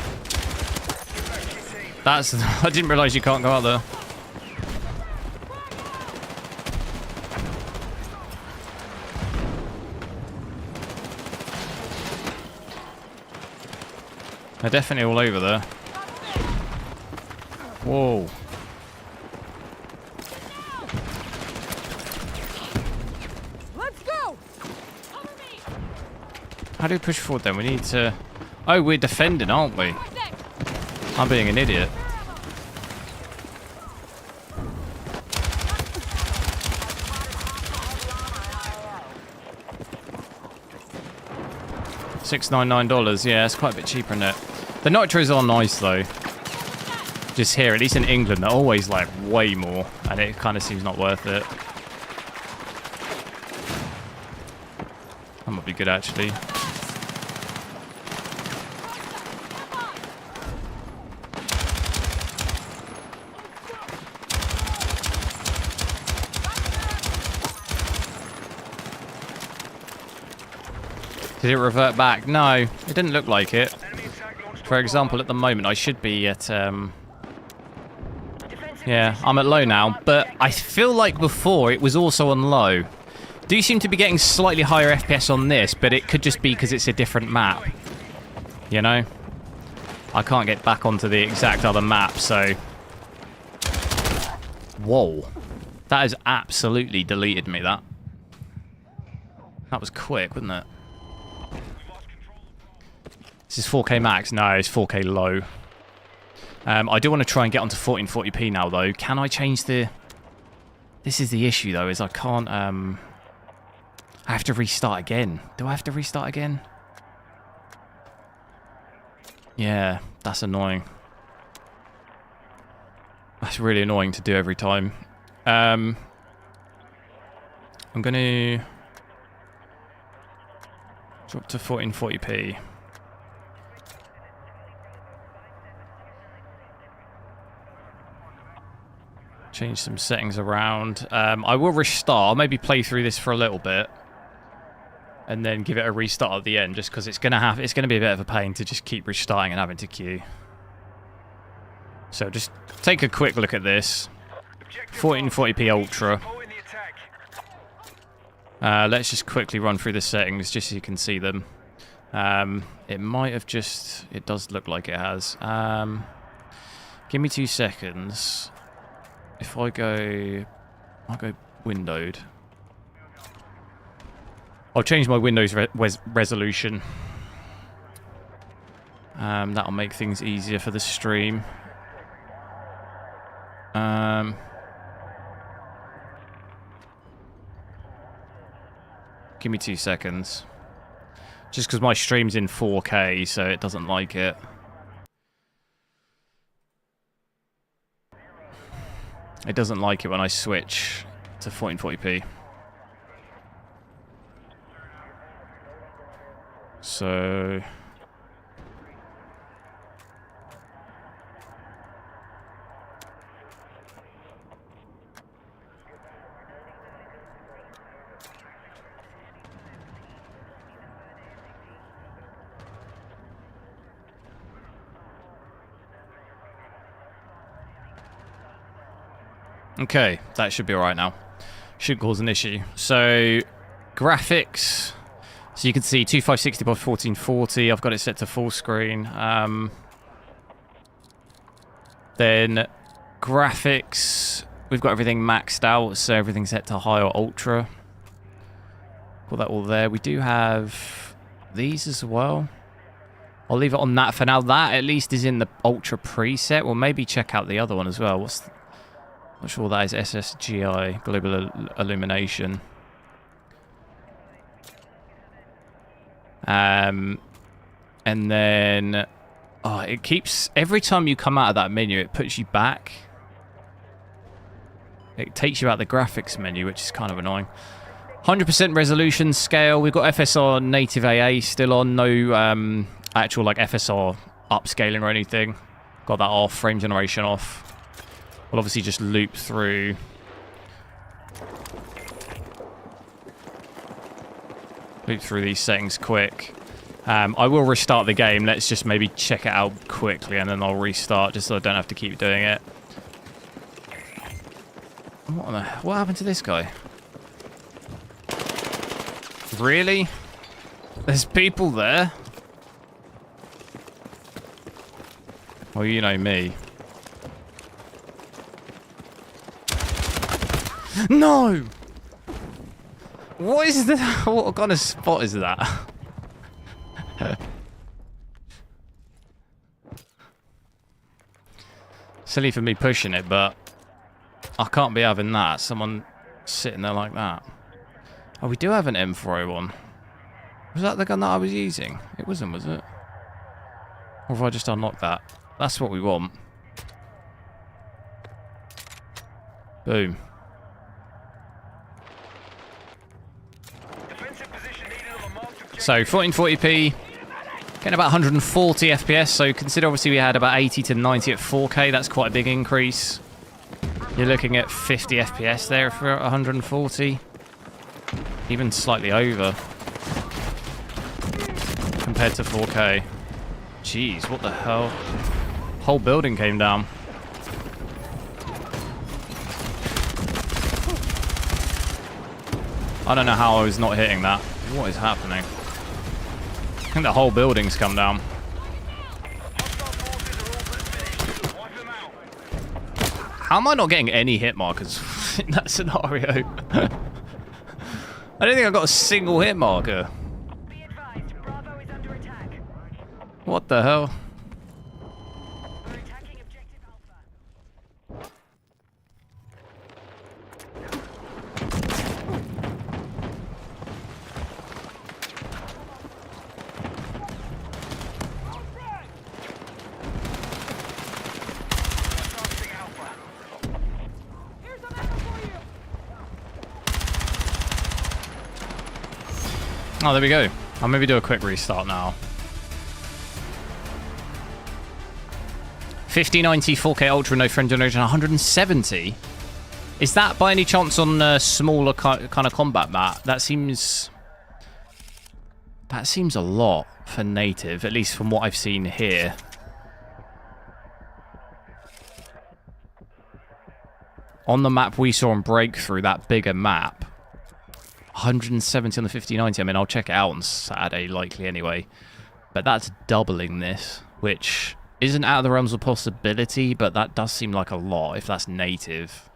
That's... I didn't realise you can't go out there. They're definitely all over there. Whoa. Let's go! How do we push forward then? We need to... Oh, we're defending, aren't we? I'm being an idiot. $699. Yeah, it's quite a bit cheaper, isn't it? The Nitros are nice though. Just here, at least in England, they're always like way more, and it kind of seems not worth it. That might be good actually. Did it revert back? No, it didn't look like it. For example, at the moment, I should be at, yeah, I'm at low now, but I feel like before it was also on low. Do seem to be getting slightly higher FPS on this, but it could just be because it's a different map. You know? I can't get back onto the exact other map, so... Whoa. That has absolutely deleted me, that. That was quick, wasn't it? This is 4K max. No, it's 4K low. I do want to try and get onto 1440p now, though. Can I change the... This is the issue, though, is I can't... I have to restart again. Do I have to restart again? Yeah, that's annoying. That's really annoying to do every time. I'm going to... drop to 1440p. Change some settings around. I will restart. I'll maybe play through this for a little bit, and then give it a restart at the end, just because it's gonna be a bit of a pain to just keep restarting and having to queue. So just take a quick look at this. 1440p Ultra. Let's just quickly run through the settings just so you can see them. It might have just... It does look like it has. Give me 2 seconds. If I'll go windowed. I'll change my Windows resolution. That'll make things easier for the stream. Give me 2 seconds. Just because my stream's in 4K, so it doesn't like it. It doesn't like it when I switch to 1440p. So... Okay, that should be alright now. Shouldn't cause an issue. So, graphics. So you can see 2560 by 1440. I've got it set to full screen. Then graphics. We've got everything maxed out, so everything's set to high or ultra. Put that all there. We do have these as well. I'll leave it on that for now. That at least is in the ultra preset. We'll maybe check out the other one as well. Not sure what that is. SSGI, Global Illumination. And then... Oh, it keeps... Every time you come out of that menu, it puts you back. It takes you out the graphics menu, which is kind of annoying. 100% resolution scale. We've got FSR native AA still on. No actual like FSR upscaling or anything. Got that off. Frame generation off. We'll obviously just loop through. Loop through these settings quick. I will restart the game. Let's just maybe check it out quickly and then I'll restart just so I don't have to keep doing it. What happened to this guy? Really? There's people there? Well, you know me. No! What is that? What kind of spot is that? Silly for me pushing it, but I can't be having that. Someone sitting there like that. Oh, we do have an M401. Was that the gun that I was using? It wasn't, was it? Or have I just unlocked that? That's what we want. Boom. So 1440p, getting about 140 FPS. So consider obviously we had about 80 to 90 at 4K. That's quite a big increase. You're looking at 50 FPS there for 140, even slightly over compared to 4K. Jeez, what the hell? Whole building came down. I don't know how I was not hitting that. What is happening? I think the whole building's come down. How am I not getting any hit markers in that scenario? I don't think I've got a single hit marker. Be advised, Bravo is under attack. What the hell? We're attacking objective Alpha. Oh, there we go. I'll maybe do a quick restart now. 5090 4K Ultra, no frame generation, 170. Is that by any chance on a smaller kind of combat map? That seems a lot for native, at least from what I've seen here. On the map we saw on Breakthrough, that bigger map, 170 on the 5090. I mean, I'll check it out on Saturday, likely anyway. But that's doubling this, which isn't out of the realms of possibility, but that does seem like a lot if that's native.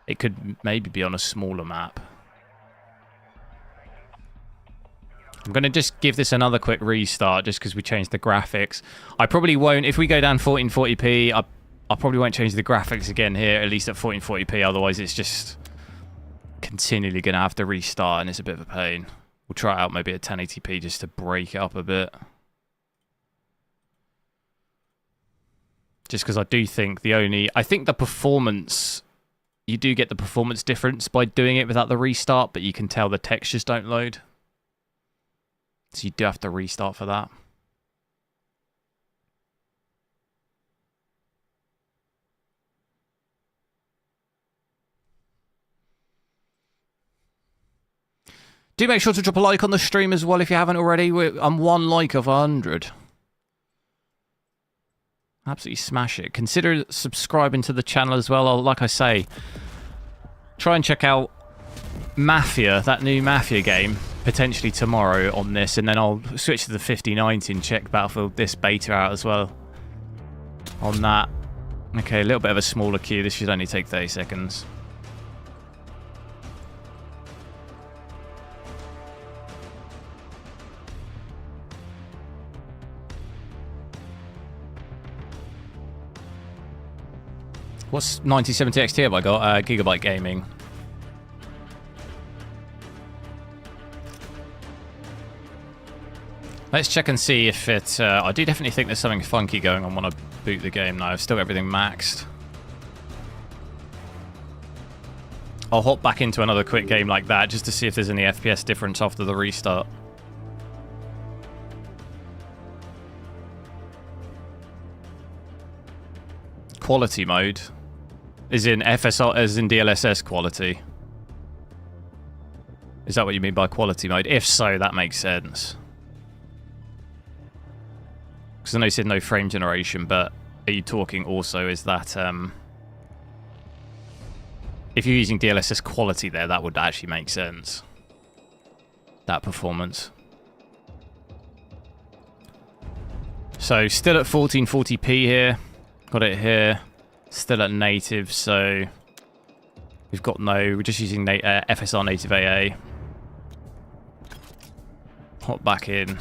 It could maybe be on a smaller map. I'm going to just give this another quick restart just because we changed the graphics. I probably won't, if we go down 1440p, I probably won't change the graphics again here, at least at 1440p, otherwise it's just continually going to have to restart, and it's a bit of a pain. We'll try it out maybe at 1080p just to break it up a bit. Just because I do think I think the performance, you do get the performance difference by doing it without the restart, but you can tell the textures don't load. So you do have to restart for that. Do make sure to drop a like on the stream as well if you haven't already. I'm 1 like of 100. Absolutely smash it. Consider subscribing to the channel as well. Like I say, try and check out Mafia, that new Mafia game, potentially tomorrow on this, and then I'll switch to the 5090 and check Battlefield this beta out as well on that. Okay, a little bit of a smaller queue. This should only take 30 seconds. What's 9070 XT have I got? Gigabyte Gaming. Let's check and see if it... I do definitely think there's something funky going on when I boot the game now. I've still got everything maxed. I'll hop back into another quick game like that just to see if there's any FPS difference after the restart. Quality mode. Is in FSR, as in DLSS quality. Is that what you mean by quality mode? If so, that makes sense. Because I know you said no frame generation, but are you talking also, is that... if you're using DLSS quality there, that would actually make sense. That performance. So, still at 1440p here. Got it here. Still at native, so... we've got we're just using FSR native AA. Hop back in.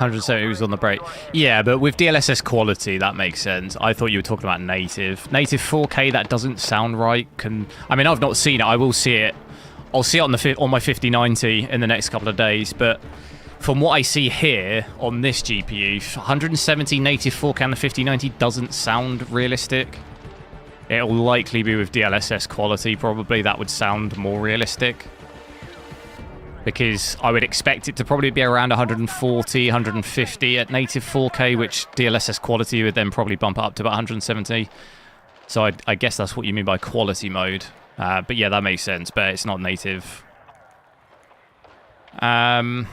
$170 was on the break. Yeah, but with DLSS quality, that makes sense. I thought you were talking about native. Native 4K, that doesn't sound right. I mean, I've not seen it. I will see it. I'll see it on my 5090 in the next couple of days. But from what I see here on this GPU, 170 native 4K on the 5090 doesn't sound realistic. It'll likely be with DLSS quality, probably. That would sound more realistic. Because I would expect it to probably be around 140, 150 at native 4K, which DLSS quality would then probably bump it up to about 170. So I guess that's what you mean by quality mode. But yeah, that makes sense, but it's not native. Are we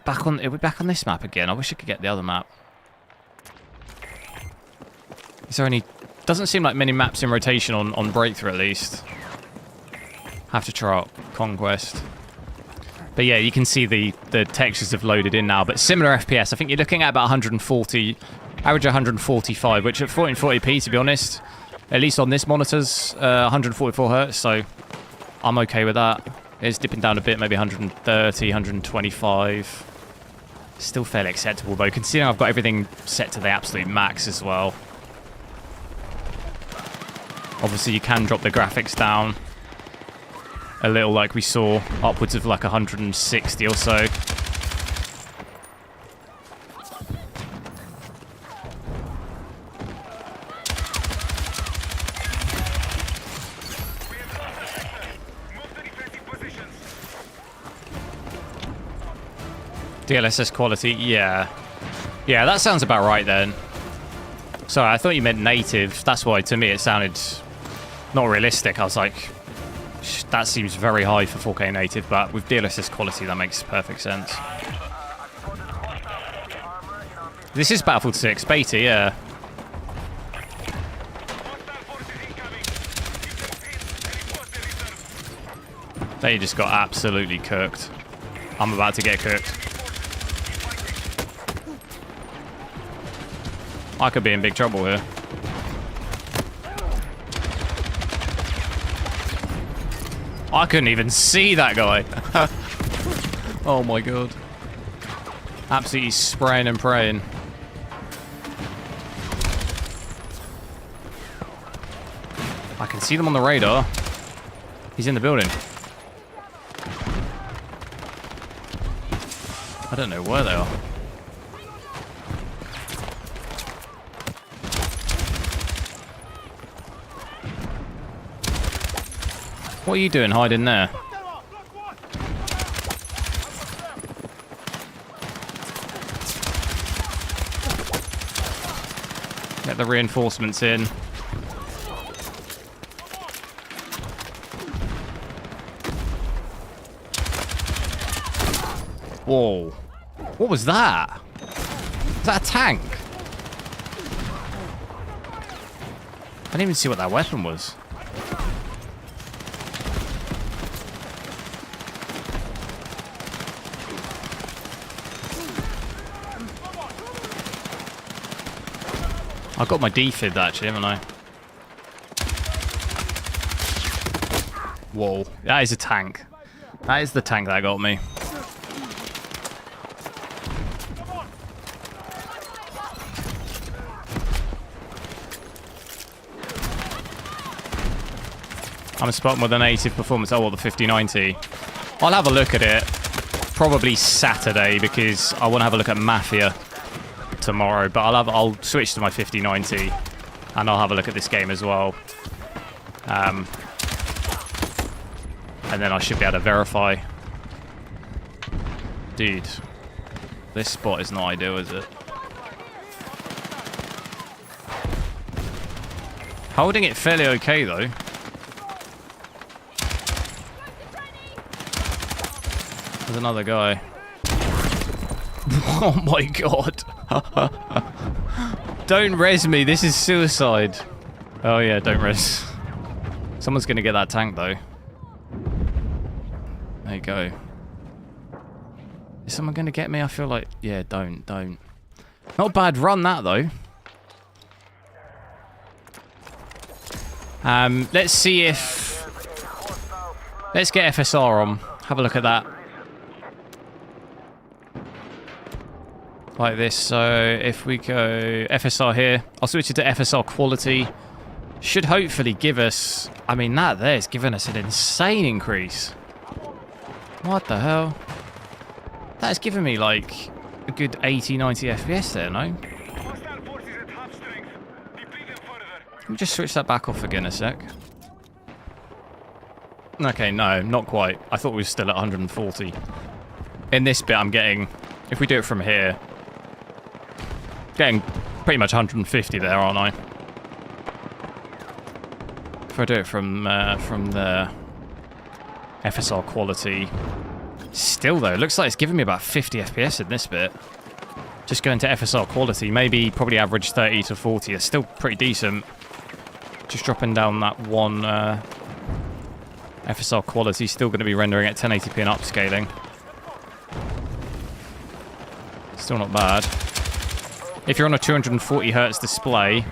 back on this map again? I wish I could get the other map. Is there any... doesn't seem like many maps in rotation on Breakthrough, at least. Have to try out Conquest. But yeah, you can see the textures have loaded in now. But similar FPS. I think you're looking at about 140, average 145, which at 1440p, to be honest, at least on this monitor's 144 Hz. So I'm okay with that. It's dipping down a bit, maybe 130, 125. Still fairly acceptable, though, considering I've got everything set to the absolute max as well. Obviously, you can drop the graphics down a little, like we saw, upwards of like 160 or so. DLSS quality, yeah. Yeah, that sounds about right then. Sorry, I thought you meant native. That's why, to me, it sounded not realistic. I was like, that seems very high for 4K native, but with DLSS quality, that makes perfect sense. This is Battlefield 6 beta, yeah. They just got absolutely cooked. I'm about to get cooked. I could be in big trouble here. I couldn't even see that guy. Oh my god. Absolutely spraying and praying. I can see them on the radar. He's in the building. I don't know where they are. What are you doing hiding there? Get the reinforcements in. Whoa. What was that? Was that a tank? I didn't even see what that weapon was. I got my defib actually, haven't I? Whoa. That is a tank. That is the tank that got me. I'm spotting with a native performance. Oh, well, the 5090. I'll have a look at it. Probably Saturday because I want to have a look at Mafia tomorrow. But I'll switch to my 5090 and I'll have a look at this game as well. And then I should be able to verify. Dude, this spot is not ideal, is it? Holding it fairly okay though. There's another guy. Oh my god. Don't res me, this is suicide. Oh yeah, don't res. Someone's gonna get that tank though. There you go. Is someone gonna get me? I feel like, yeah, don't. Not a bad run that though. Let's see if... Let's get FSR on. Have a look at that. Like this, so if we go FSR here, I'll switch it to FSR quality. Should hopefully give us, I mean that there's given us an insane increase. What the hell? That's given me like a good 80, 90 FPS there, no? Let me just switch that back off again a sec. Okay, no, not quite. I thought we were still at 140. In this bit I'm getting, if we do it from here, getting pretty much 150 there, aren't I? If I do it from the FSR quality, still though, it looks like it's giving me about 50 FPS in this bit. Just going to FSR quality, maybe probably average 30 to 40 is still pretty decent. Just dropping down that one FSR quality, still going to be rendering at 1080p and upscaling. Still not bad. If you're on a 240 Hz display,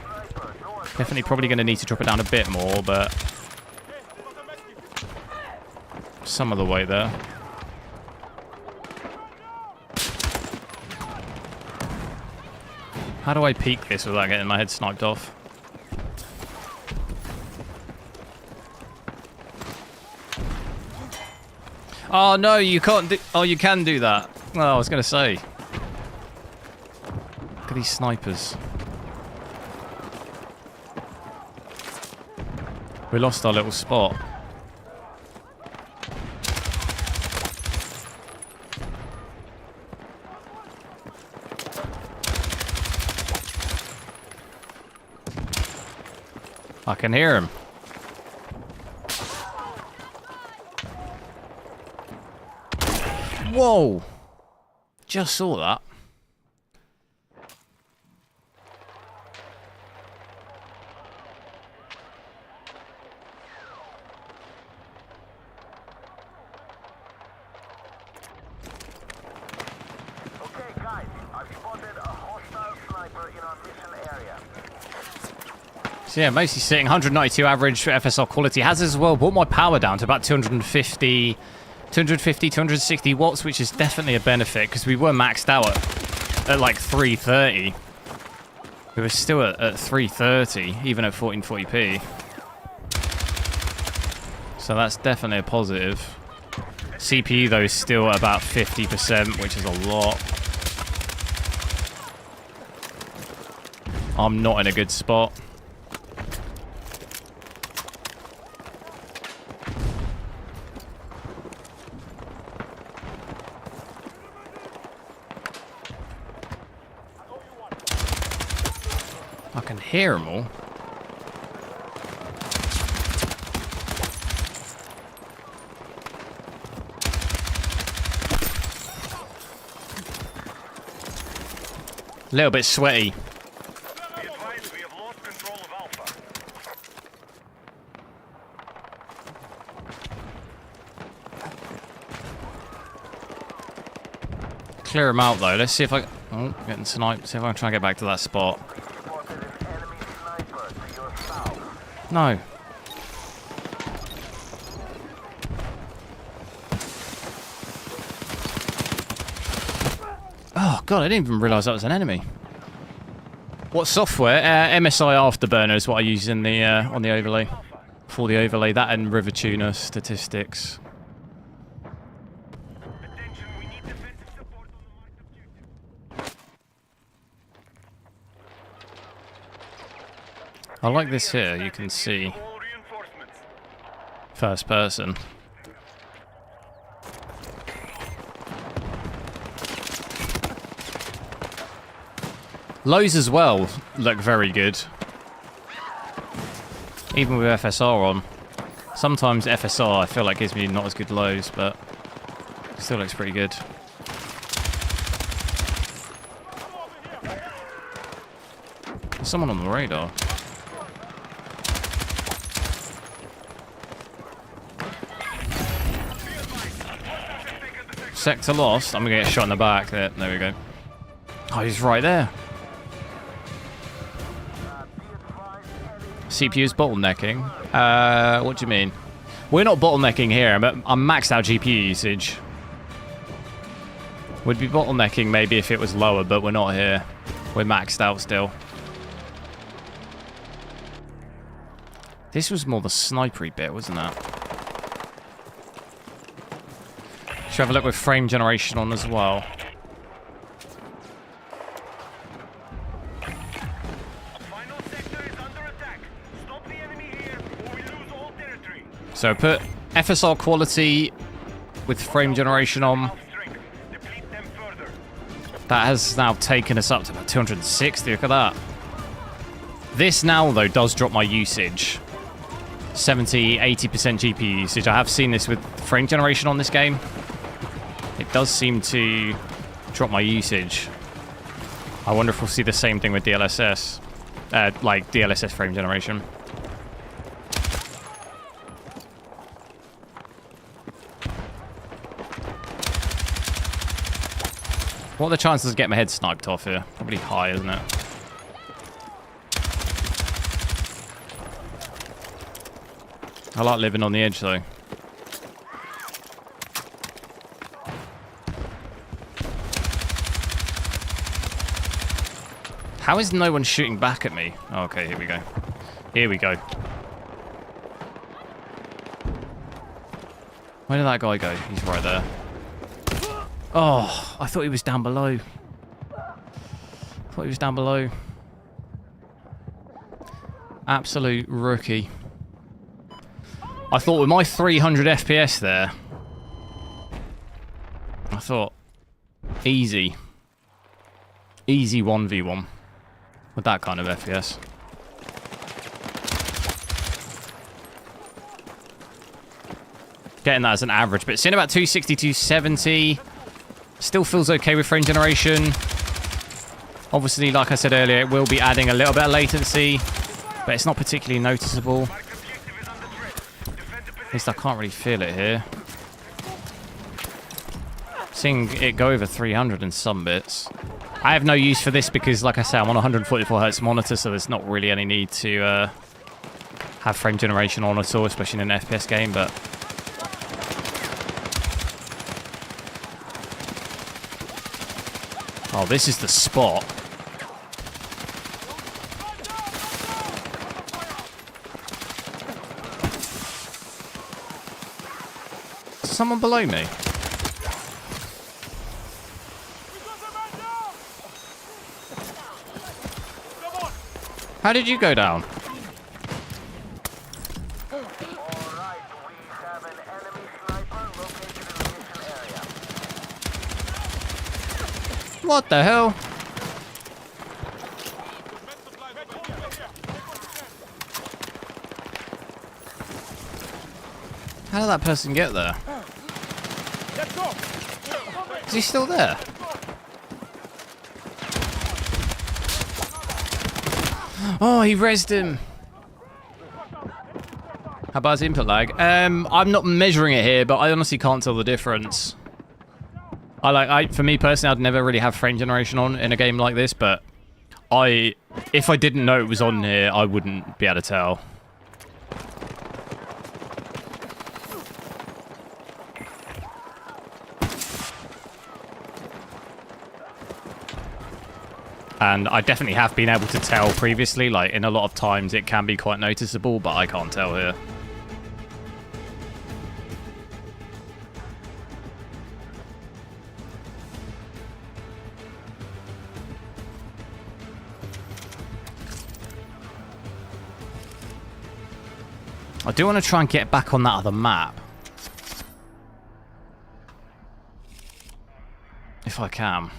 definitely probably going to need to drop it down a bit more, but some of the way there. How do I peek this without getting my head sniped off? Oh no, you can't do... Oh, you can do that. Oh, I was going to say. Look at these snipers. We lost our little spot. I can hear him. Whoa! Just saw that. Okay, guys, I've spotted a hostile sniper in our mission area. So yeah, mostly sitting 192 average for FSR quality. Has as well brought my power down to about 260 watts, which is definitely a benefit because we were maxed out at like 330. We were still at 330, even at 1440p. So that's definitely a positive. CPU though is still at about 50%, which is a lot. I'm not in a good spot. I can hear them all. A little bit sweaty. Be advised, we have lost control of Alpha. Clear them out though. Let's see if I... Oh, getting sniped. See if I can try and get back to that spot. No. Oh god, I didn't even realise that was an enemy. What software? MSI Afterburner is what I use in the on the overlay. For the overlay, that and River Tuner statistics. Attention, we need defensive support on the marked objective. I like this here, you can see All reinforcements. first person. Lows as well look very good. Even with FSR on. Sometimes FSR I feel like gives me not as good lows, but it still looks pretty good. There's someone on the radar. Sector lost. I'm gonna get a shot in the back. There we go. Oh, he's right there. CPU's bottlenecking. What do you mean? We're not bottlenecking here. I'm maxed out GPU usage. Would be bottlenecking maybe if it was lower, but we're not here. We're maxed out still. This was more the snipery bit, wasn't it? Should have a look with frame generation on as well. Final sector is under attack. Stop the enemy here, or we lose all territory. So put FSR quality with frame generation on. Strength. Deplete them further. That has now taken us up to about 260. Look at that. This now, though, does drop my usage. 70, 80% GPU usage. I have seen this with frame generation on this game. It does seem to drop my usage. I wonder if we'll see the same thing with DLSS. Like DLSS frame generation. What are the chances of getting my head sniped off here? Probably high, isn't it? I like living on the edge, though. How is no one shooting back at me? Oh, okay, here we go. Here we go. Where did that guy go? He's right there. Oh, I thought he was down below. Thought he was down below. Absolute rookie. I thought with my 300 FPS there, I thought easy. Easy 1v1 with that kind of FPS. Getting that as an average, but seeing about 260, 270. Still feels okay with frame generation. Obviously, like I said earlier, it will be adding a little bit of latency, but it's not particularly noticeable. At least I can't really feel it here. Seeing it go over 300 in some bits. I have no use for this because, like I say, I'm on a 144Hz monitor, so there's not really any need to have frame generation on at all, especially in an FPS game, but... Oh, this is the spot. Is someone below me? How did you go down? What the hell? How did that person get there? Is he still there? Oh, he rezzed him. How about his input lag? I'm not measuring it here, but I honestly can't tell the difference. For me personally, I'd never really have frame generation on in a game like this, but if I didn't know it was on here, I wouldn't be able to tell. And I definitely have been able to tell previously, like in a lot of times it can be quite noticeable, but I can't tell here. I do want to try and get back on that other map. If I can.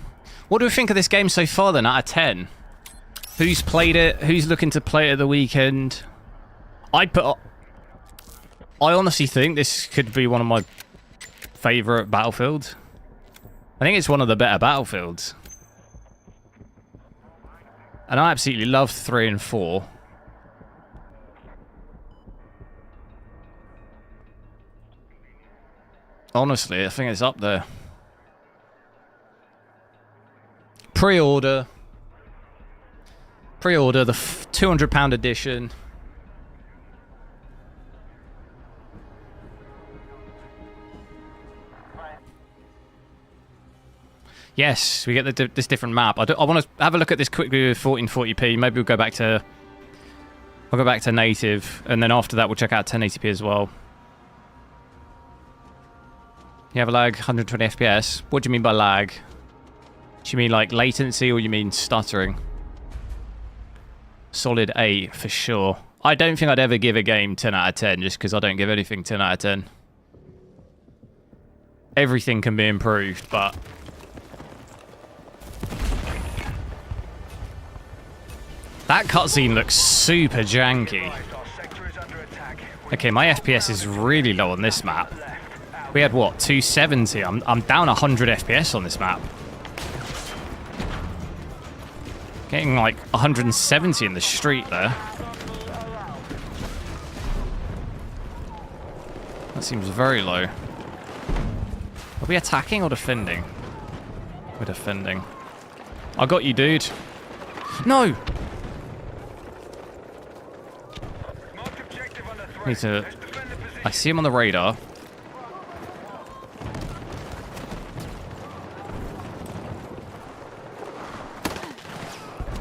What do we think of this game so far then, out of 10? Who's played it? Who's looking to play it at the weekend? I honestly think this could be one of my favourite Battlefields. I think it's one of the better Battlefields. And I absolutely love 3 and 4. Honestly, I think it's up there. Pre-order. Pre-order the £200 edition. Yes, we get this different map. I want to have a look at this quickly with 1440p. Maybe we'll go back to... I'll go back to native, and then after that we'll check out 1080p as well. You have a lag, 120 FPS. What do you mean by lag? Do you mean like latency or you mean stuttering? Solid 8 for sure. I don't think I'd ever give a game 10 out of 10 just because I don't give anything 10 out of 10. Everything can be improved, but... That cutscene looks super janky. Okay, my FPS is really low on this map. We had what, 270? I'm down 100 FPS on this map. Getting like 170 in the street there. That seems very low. Are we attacking or defending? We're defending. I got you, dude. No! Need to... I see him on the radar.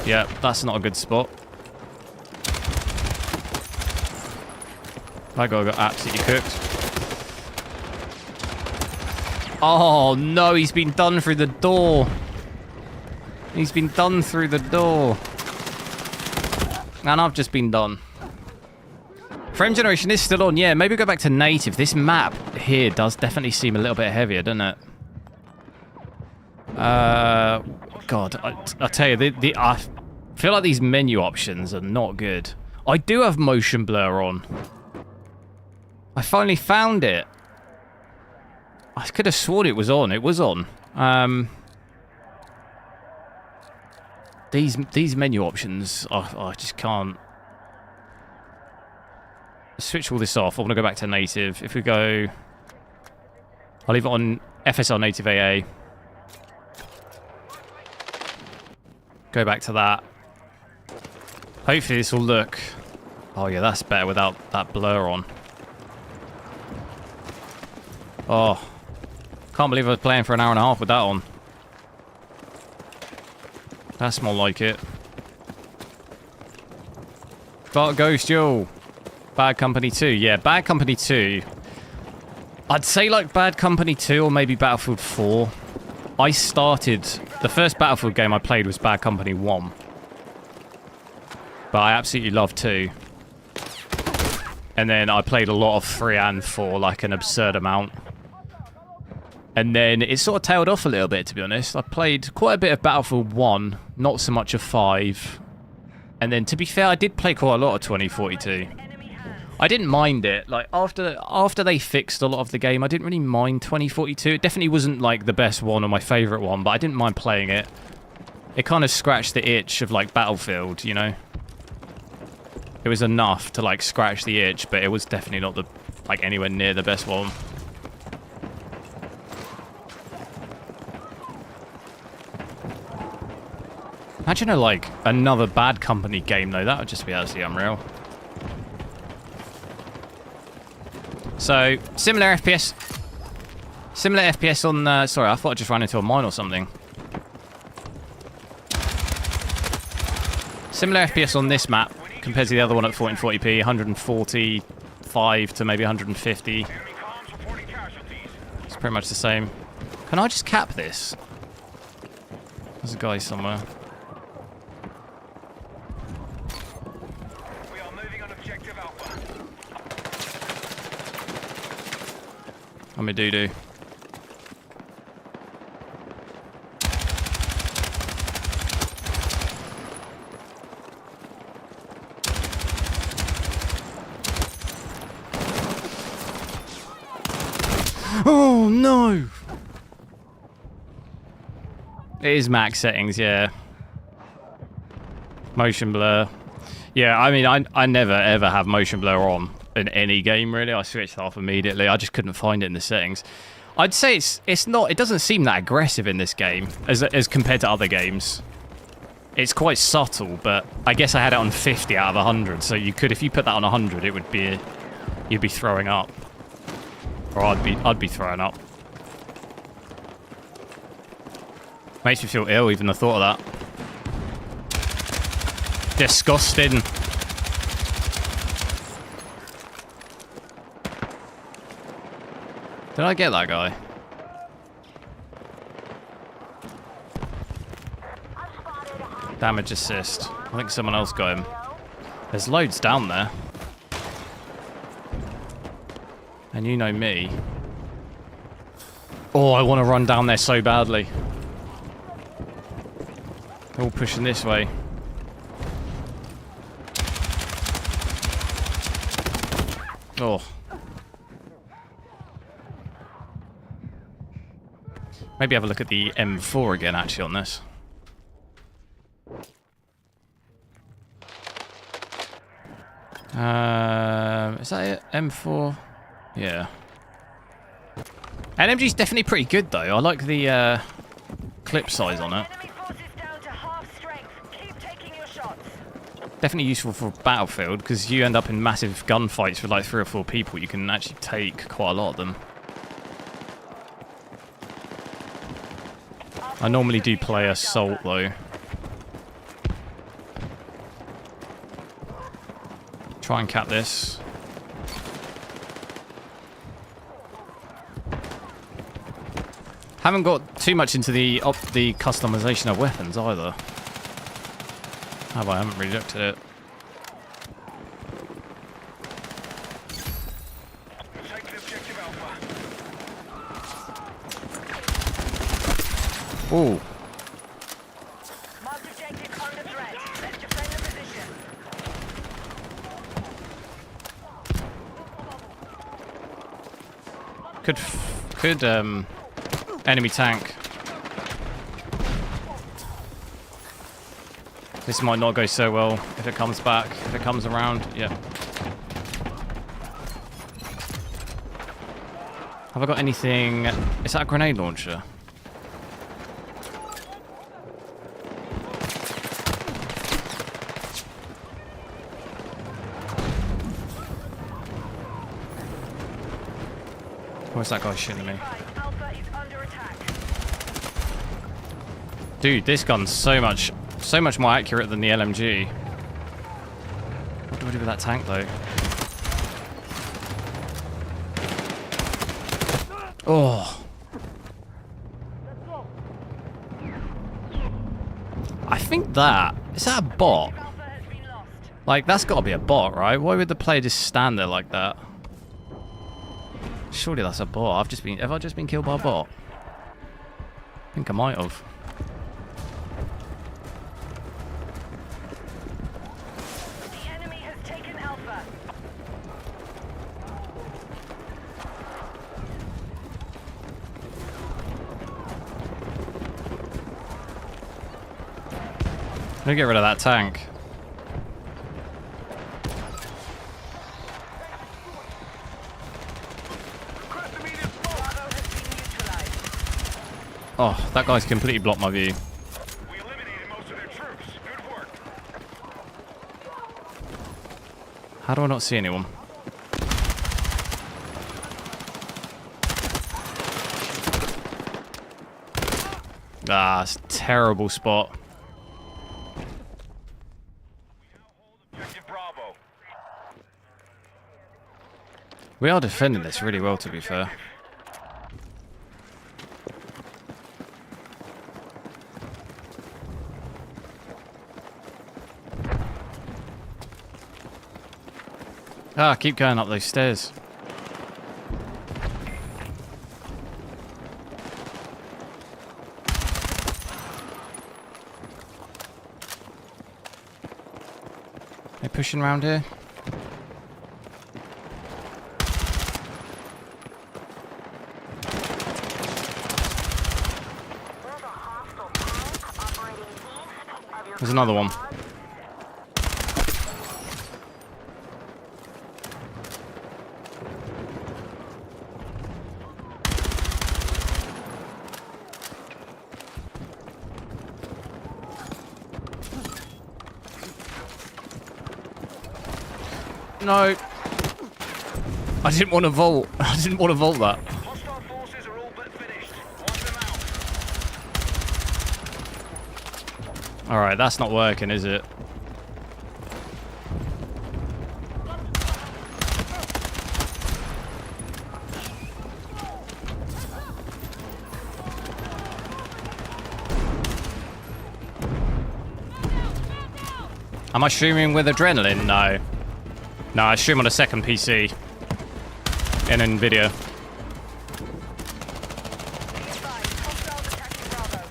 Yeah, that's not a good spot. That guy got absolutely cooked. Oh no, he's been done through the door. He's been done through the door. And I've just been done. Frame generation is still on. Yeah, maybe go back to native. This map here does definitely seem a little bit heavier, doesn't it? God, I tell you, I feel like these menu options are not good. I do have motion blur on. I finally found it. I could have sworn it was on. It was on. These menu options, I just can't. Switch all this off. I want to go back to native. If we go... I'll leave it on FSR native AA. Go back to that. Hopefully this will look... Oh yeah, that's better without that blur on. Oh. Can't believe I was playing for an hour and a half with that on. That's more like it. Dark Ghost, yo. Bad Company 2. Yeah, Bad Company 2. I'd say like Bad Company 2 or maybe Battlefield 4. I started... The first Battlefield game I played was Bad Company 1. But I absolutely love 2. And then I played a lot of 3 and 4, like an absurd amount. And then it sort of tailed off a little bit, to be honest. I played quite a bit of Battlefield 1, not so much of 5. And then, to be fair, I did play quite a lot of 2042. I didn't mind it. Like, after they fixed a lot of the game, I didn't really mind 2042. It definitely wasn't, like, the best one or my favourite one, but I didn't mind playing it. It kind of scratched the itch of, like, Battlefield, you know? It was enough to, like, scratch the itch, but it was definitely not, the like, anywhere near the best one. Imagine like another Bad Company game though, that would just be absolutely unreal. So, similar FPS. Similar FPS on, sorry, I thought I just ran into a mine or something. Similar FPS on this map compared to the other one at 1440p, 145 to maybe 150. It's pretty much the same. Can I just cap this? There's a guy somewhere. I'm a doo-doo. Oh no! It is max settings, yeah. Motion blur. Yeah, I mean, I never ever have motion blur on in any game really. I switched off immediately. I just couldn't find it in the settings. I'd say it's not. It doesn't seem that aggressive in this game as compared to other games. It's quite subtle, but I guess I had it on 50 out of 100. So you could, if you put that on 100, it would be, you'd be throwing up, or I'd be throwing up. Makes me feel ill even the thought of that. Disgusting. Did I get that guy? Damage assist. I think someone else got him. There's loads down there. And you know me. Oh, I want to run down there so badly. They're all pushing this way. Oh. Maybe have a look at the M4 again, actually, on this. Is that it? M4? Yeah. NMG's definitely pretty good, though. I like the clip size on it. Definitely useful for Battlefield, because you end up in massive gunfights with like 3 or 4 people. You can actually take quite a lot of them. I normally do play Assault, though. Try and cap this. Haven't got too much into the customization of weapons either. Have I? I haven't really looked at it. Ooh. Could enemy tank. This might not go so well if it comes back, if it comes around. Yeah. Have I got anything? Is that a grenade launcher? Where's that guy shooting at me? Alpha is under attack. Dude, this gun's so much more accurate than the LMG. What do I do with that tank, though? Oh. I think that... Is that a bot? Alpha has been lost. Like, that's got to be a bot, right? Why would the player just stand there like that? Surely that's a bot. Have I just been killed by a bot? I think I might have. The enemy has taken Alpha. Let me get rid of that tank. Bravo has been neutralized. Oh, that guy's completely blocked my view. We eliminated most of their troops. Good work. How do I not see anyone? Ah, it's a terrible spot. Objective Bravo. We are defending this really well, to be fair. Ah, keep going up those stairs. They pushing around here? There's another one. No. I didn't want to vault. I didn't want to vault that. Hostile forces are all but finished. Wipe them out. Alright, that's not working, is it? Am I streaming with adrenaline? No. No, I stream on a second PC. In NVIDIA. Be advised, hostiles attacking Bravo.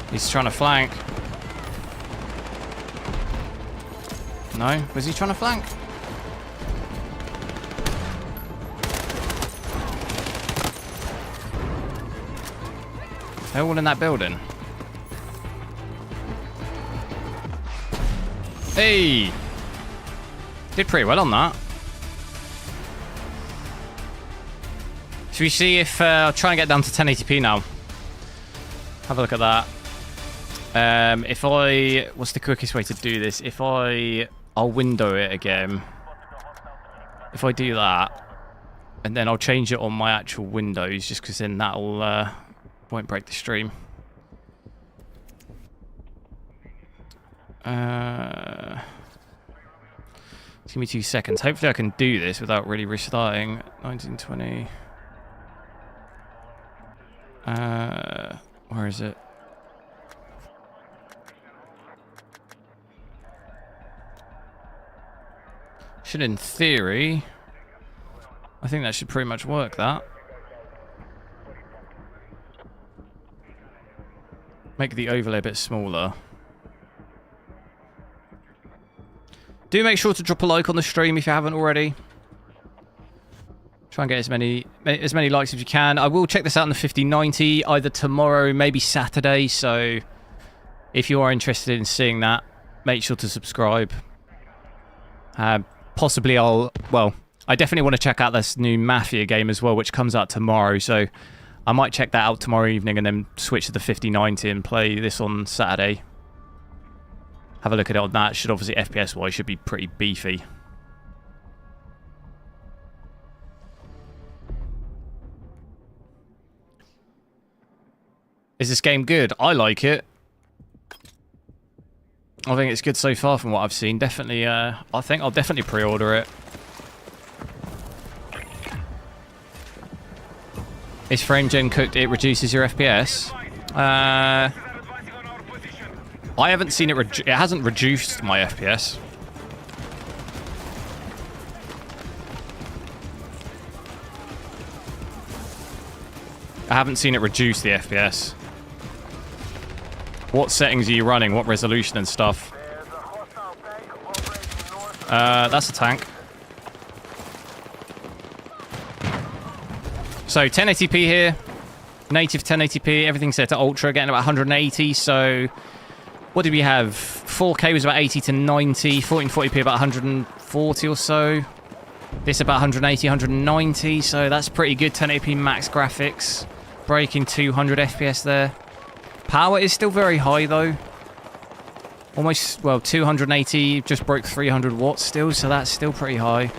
He's trying to flank. No? Was he trying to flank? They're all in that building. Hey! Did pretty well on that. Should we see if... I'll try and get down to 1080p now. Have a look at that. If I... What's the quickest way to do this? If I'll window it again. If I do that, and then I'll change it on my actual windows, just because then that'll... won't break the stream. Just give me 2 seconds. Hopefully I can do this without really restarting. 1920. Where is it? Should, in theory, I think that should pretty much work, that. Make the overlay a bit smaller. Do make sure to drop a like on the stream if you haven't already. Try and get as many likes as you can. I will check this out in the 5090 either tomorrow, maybe Saturday. So if you are interested in seeing that, make sure to subscribe. Possibly I definitely want to check out this new Mafia game as well, which comes out tomorrow. So I might check that out tomorrow evening and then switch to the 5090 and play this on Saturday. have a look at it on that. Should obviously FPS wise should be pretty beefy. Is this game good? I like it. I think it's good so far from what I've seen. Definitely, I think I'll definitely pre-order it. Is frame gen cooked? It reduces your FPS. I haven't seen it. It hasn't reduced my FPS. I haven't seen it reduce the FPS. What settings are you running? What resolution and stuff? That's a tank. So 1080p here. Native 1080p. Everything's set to ultra. Getting about 180. So what did we have? 4K was about 80 to 90. 1440p about 140 or so. This about 180, 190. So that's pretty good. 1080p max graphics. Breaking 200 FPS there. Power is still very high though. Almost, well, 280, just broke 300 watts still, so that's still pretty high.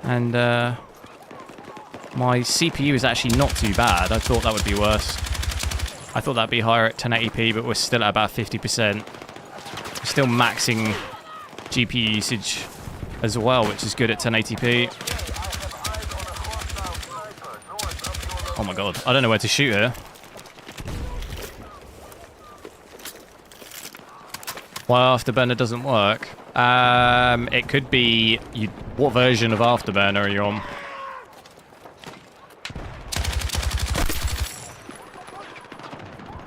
And my CPU is actually not too bad. I thought that would be worse. I thought that'd be higher at 1080p, but we're still at about 50%. Still maxing GPU usage as well, which is good at 1080p. Oh my god, I don't know where to shoot here. Why Afterburner doesn't work? It could be... what version of Afterburner are you on?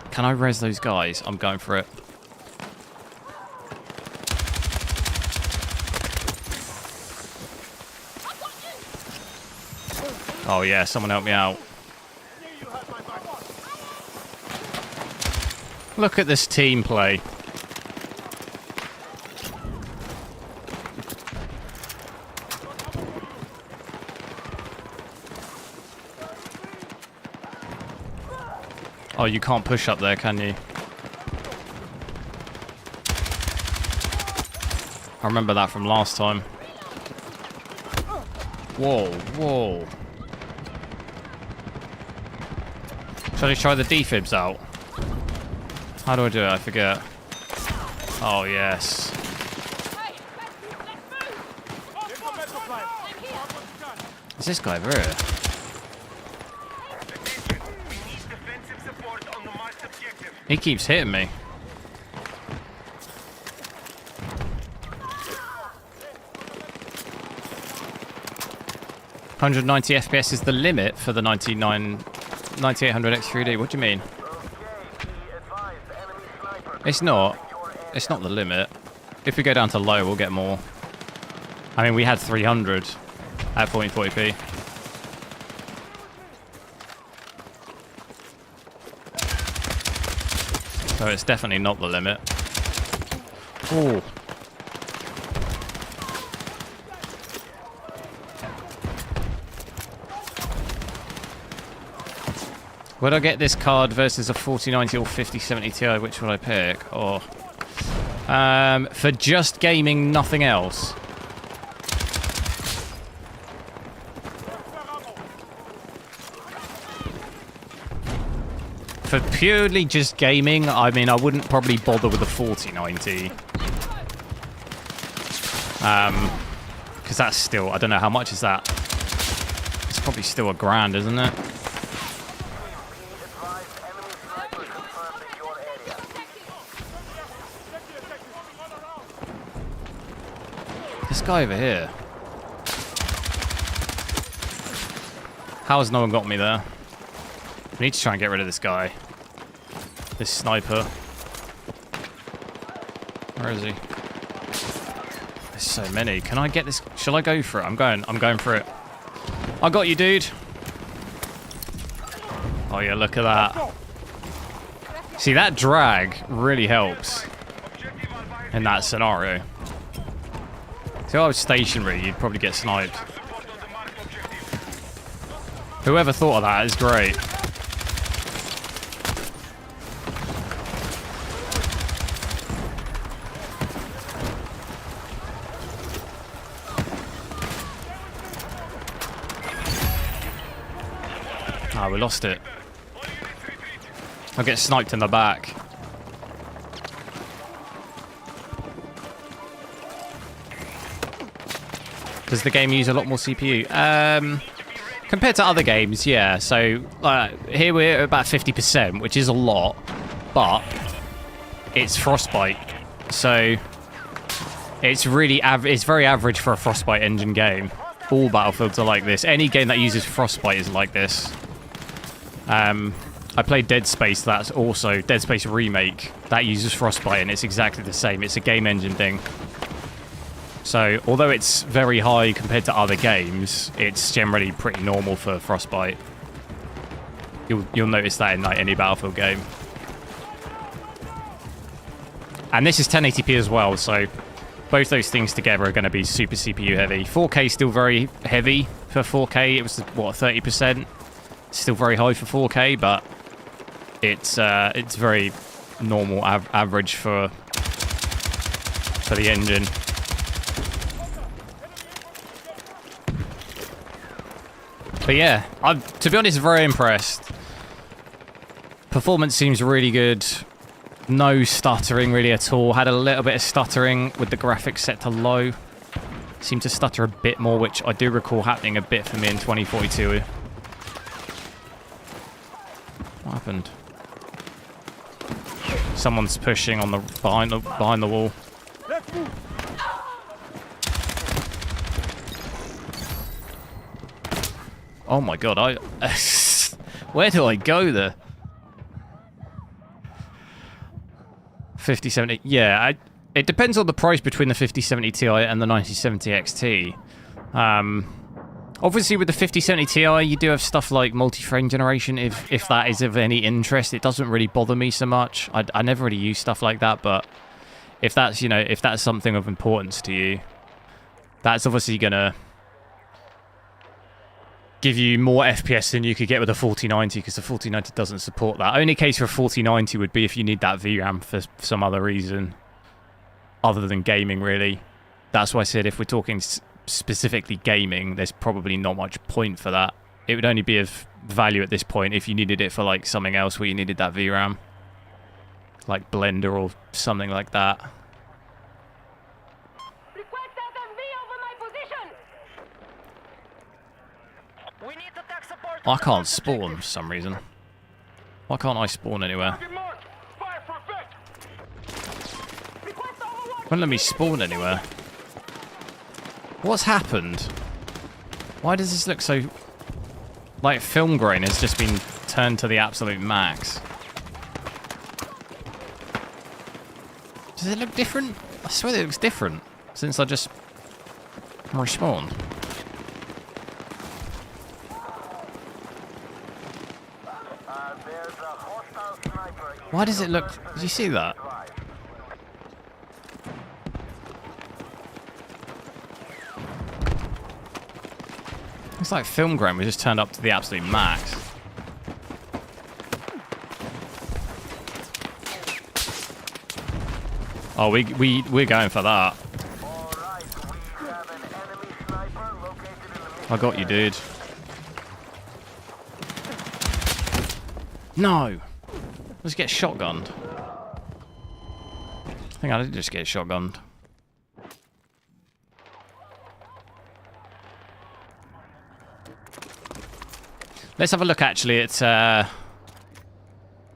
Can I res those guys? I'm going for it. Oh yeah, someone help me out. Look at this team play. Oh, you can't push up there, can you? I remember that from last time. Whoa, whoa. Shall I try the defibs out? How do I do it? I forget. Oh, yes. Is this guy over here? He keeps hitting me. (190 FPS is the limit for the 9800 X3D. What do you mean? It's not. It's not the limit. If we go down to low, we'll get more. I mean, we had 300 at 1440p. So it's definitely not the limit. Oh. Would I get this card versus a 4090 or 5070 Ti? Which would I pick? Oh. For just gaming, nothing else. For purely just gaming, I mean, I wouldn't probably bother with a 4090. Because that's still, I don't know, how much is that? It's probably still $1,000, isn't it? This guy over here. How has no one got me there? I need to try and get rid of this guy. This sniper. Where is he? There's so many. Can I get this? Shall I go for it? I'm going for it. I got you, dude. Oh yeah, look at that. See, that drag really helps in that scenario. If I was stationary, you'd probably get sniped. Whoever thought of that is great. Ah, we lost it. I'll get sniped in the back. Does the game use a lot more CPU? Compared to other games, yeah. So here we're at about 50%, which is a lot, but it's Frostbite, so it's really it's very average for a Frostbite engine game. All Battlefields are like this. Any game that uses Frostbite is like this. I played Dead Space. That's also Dead Space Remake. That uses Frostbite, and it's exactly the same. It's a game engine thing. So, although it's very high compared to other games, it's generally pretty normal for Frostbite. You'll notice that in like any Battlefield game. And this is 1080p as well, so both those things together are going to be super CPU heavy. 4K is still very heavy for 4K. It was, what, 30%? Still very high for 4K, but it's very normal average for the engine. But yeah, I'm, to be honest, very impressed. Performance seems really good. No stuttering really at all. Had a little bit of stuttering with the graphics set to low. Seemed to stutter a bit more, which I do recall happening a bit for me in 2042. What happened? Someone's pushing on the behind the wall. Let's move. Oh my god, where do I go there? 5070, yeah, it depends on the price between the 5070 Ti and the 9070 XT. Obviously with the 5070 Ti, you do have stuff like multi-frame generation, if that is of any interest. It doesn't really bother me so much. I never really use stuff like that, but if that's, you know, if that's something of importance to you, that's obviously gonna give you more FPS than you could get with a 4090, because the 4090 doesn't support that. Only case for a 4090 would be if you need that VRAM for some other reason other than gaming, really. That's why I said if we're talking specifically gaming, there's probably not much point for that. It would only be of value at this point if you needed it for like something else where you needed that VRAM, like Blender or something like that. I can't spawn for some reason. Why can't I spawn anywhere? Won't let me spawn anywhere. What's happened? Why does this look so... like film grain has just been turned to the absolute max. Does it look different? I swear it looks different since I just respawned. Why does it look... Did you see that? It's like film grain was just turned up to the absolute max. Oh, we're going for that. I got you, dude. No! Let's get shotgunned. I think I did just get shotgunned. Let's have a look actually at...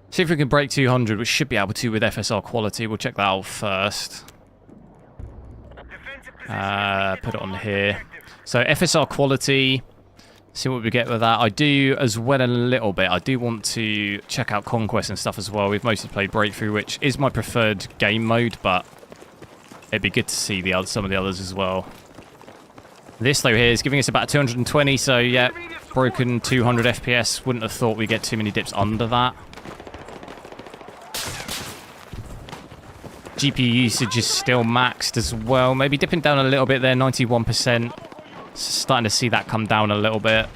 see if we can break 200, which should be able to with FSR quality. We'll check that out first. Put it on here. So FSR quality... See what we get with that. I do as well a little bit. I do want to check out Conquest and stuff as well. We've mostly played Breakthrough, which is my preferred game mode, but it'd be good to see some of the others as well. This though here is giving us about 220, so yeah, broken 200 FPS. Wouldn't have thought we'd get too many dips under that. GPU usage is still maxed as well. Maybe dipping down a little bit there, 91%. Starting to see that come down a little bit.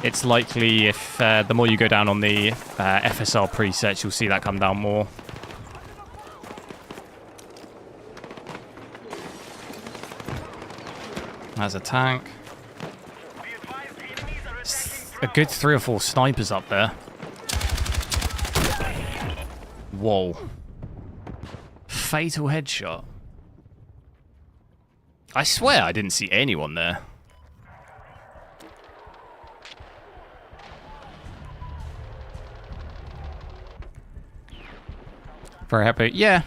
It's likely if the more you go down on the FSR presets, you'll see that come down more. There's a tank. a good 3 or 4 snipers up there. Whoa. Fatal headshot. I swear I didn't see anyone there. Very happy. Yeah.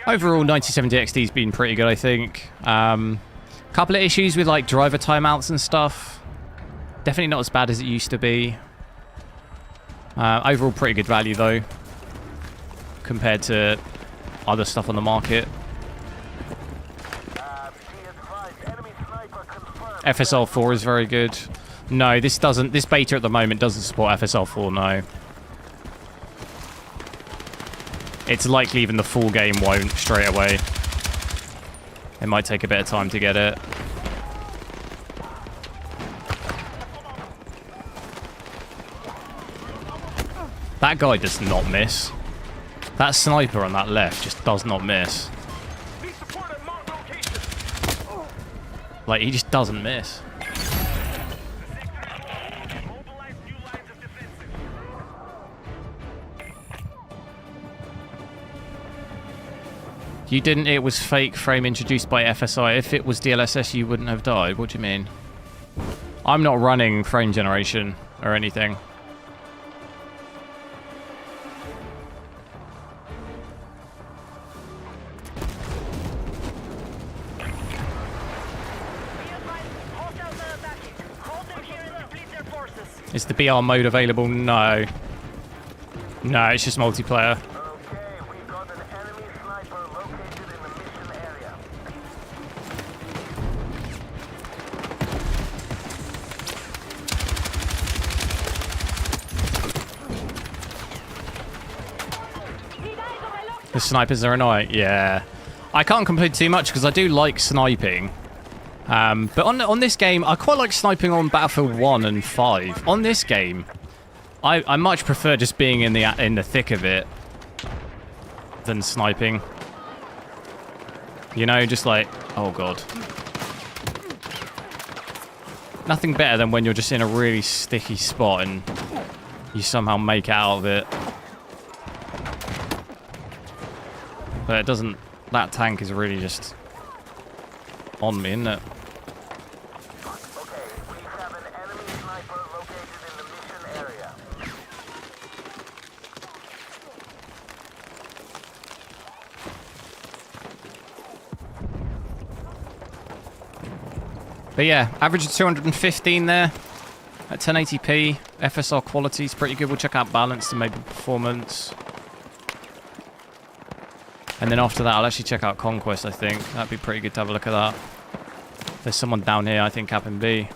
Overall, 9070 XD's been pretty good, I think. Couple of issues with like driver timeouts and stuff. Definitely not as bad as it used to be. Overall, pretty good value though, compared to other stuff on the market. FSL4 is very good. No, this doesn't. This beta at the moment doesn't support FSL4. No. It's likely even the full game won't straight away. It might take a bit of time to get it. That guy does not miss. That sniper on that left just does not miss. Like, he just doesn't miss. You didn't, it was fake frame introduced by FSI. If it was DLSS, you wouldn't have died. What do you mean? I'm not running frame generation or anything. Is the BR mode available? No. No, it's just multiplayer. The snipers are annoying. Yeah. I can't complain too much because I do like sniping. But on this game, I quite like sniping on Battlefield 1 and 5. On this game, I much prefer just being in the thick of it than sniping. You know, just like, oh god. Nothing better than when you're just in a really sticky spot and you somehow make it out of it. But it doesn't... That tank is really just on me, isn't it? Okay, we have an enemy sniper located in the mission area. But yeah, average of 215 there at 1080p. FSR quality is pretty good. We'll check out balance and maybe performance. And then after that, I'll actually check out Conquest, I think. That'd be pretty good to have a look at that. There's someone down here, I think, capping B.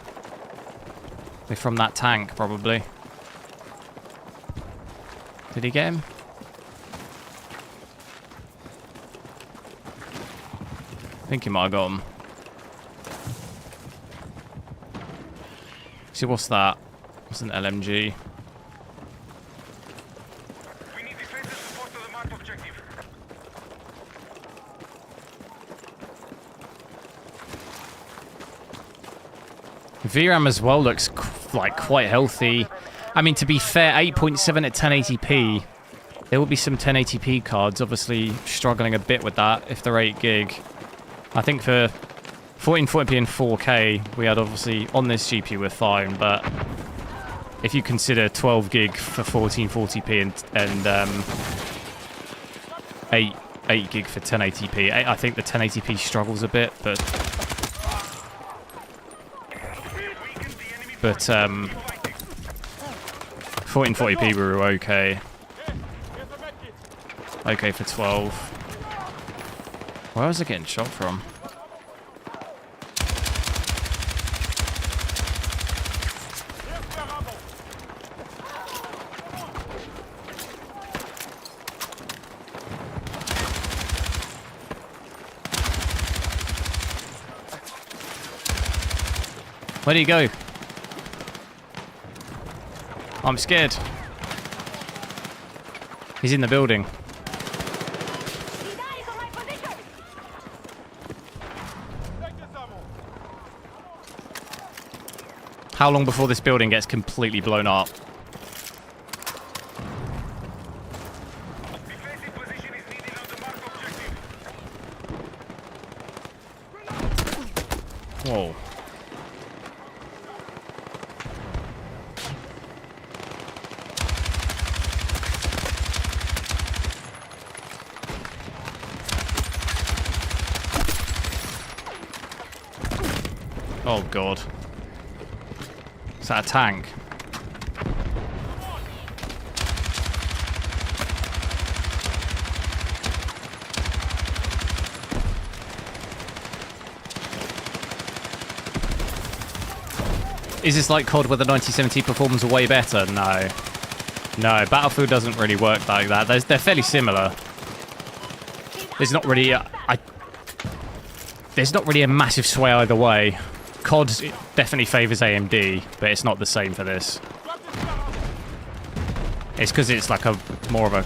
They're from that tank, probably. Did he get him? I think he might have got him. See, what's that? What's an LMG? We need defensive support to the marked objective. VRAM as well looks like quite healthy. I mean, to be fair, 8.7 at 1080p. There will be some 1080p cards, obviously struggling a bit with that if they're 8 gig. I think for 1440p and 4K, we had obviously on this GPU we're fine, but if you consider 12 gig for 1440p and 8 gig for 1080p, I think the 1080p struggles a bit, but 1440p we were okay. Okay for 12. Where was I getting shot from? Where do you go? I'm scared. He's in the building. How long before this building gets completely blown up? Defensive position is needed on the marked objective. Whoa. Oh god. Is that a tank? Is this like COD where the 1970 performance are way better? No. No, Battlefield doesn't really work like that. They're fairly similar. There's not really there's not really a massive sway either way. COD definitely favours AMD, but it's not the same for this. It's because it's like a more of a...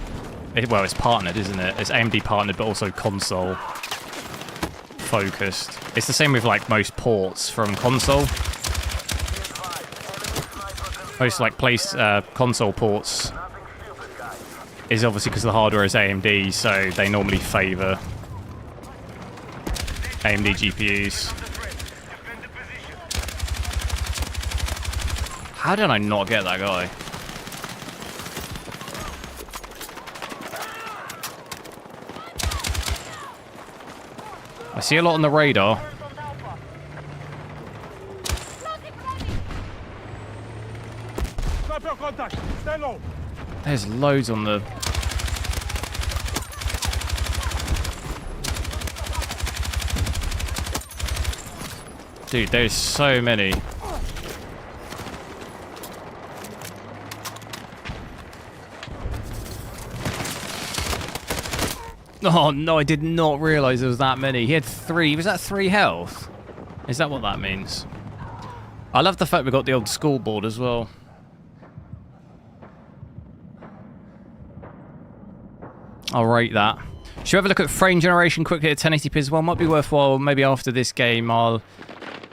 well, it's partnered, isn't it? It's AMD partnered, but also console focused. It's the same with like most ports from console. Most like console ports is obviously because the hardware is AMD, so they normally favour AMD GPUs. How did I not get that guy? I see a lot on the radar. There's loads on the... Dude, there's so many. Oh no, I did not realise there was that many. He had 3. Was that 3 health? Is that what that means? I love the fact we got the old school board as well. I'll rate that. Should we have a look at frame generation quickly at 1080p as well? Might be worthwhile. Maybe after this game I'll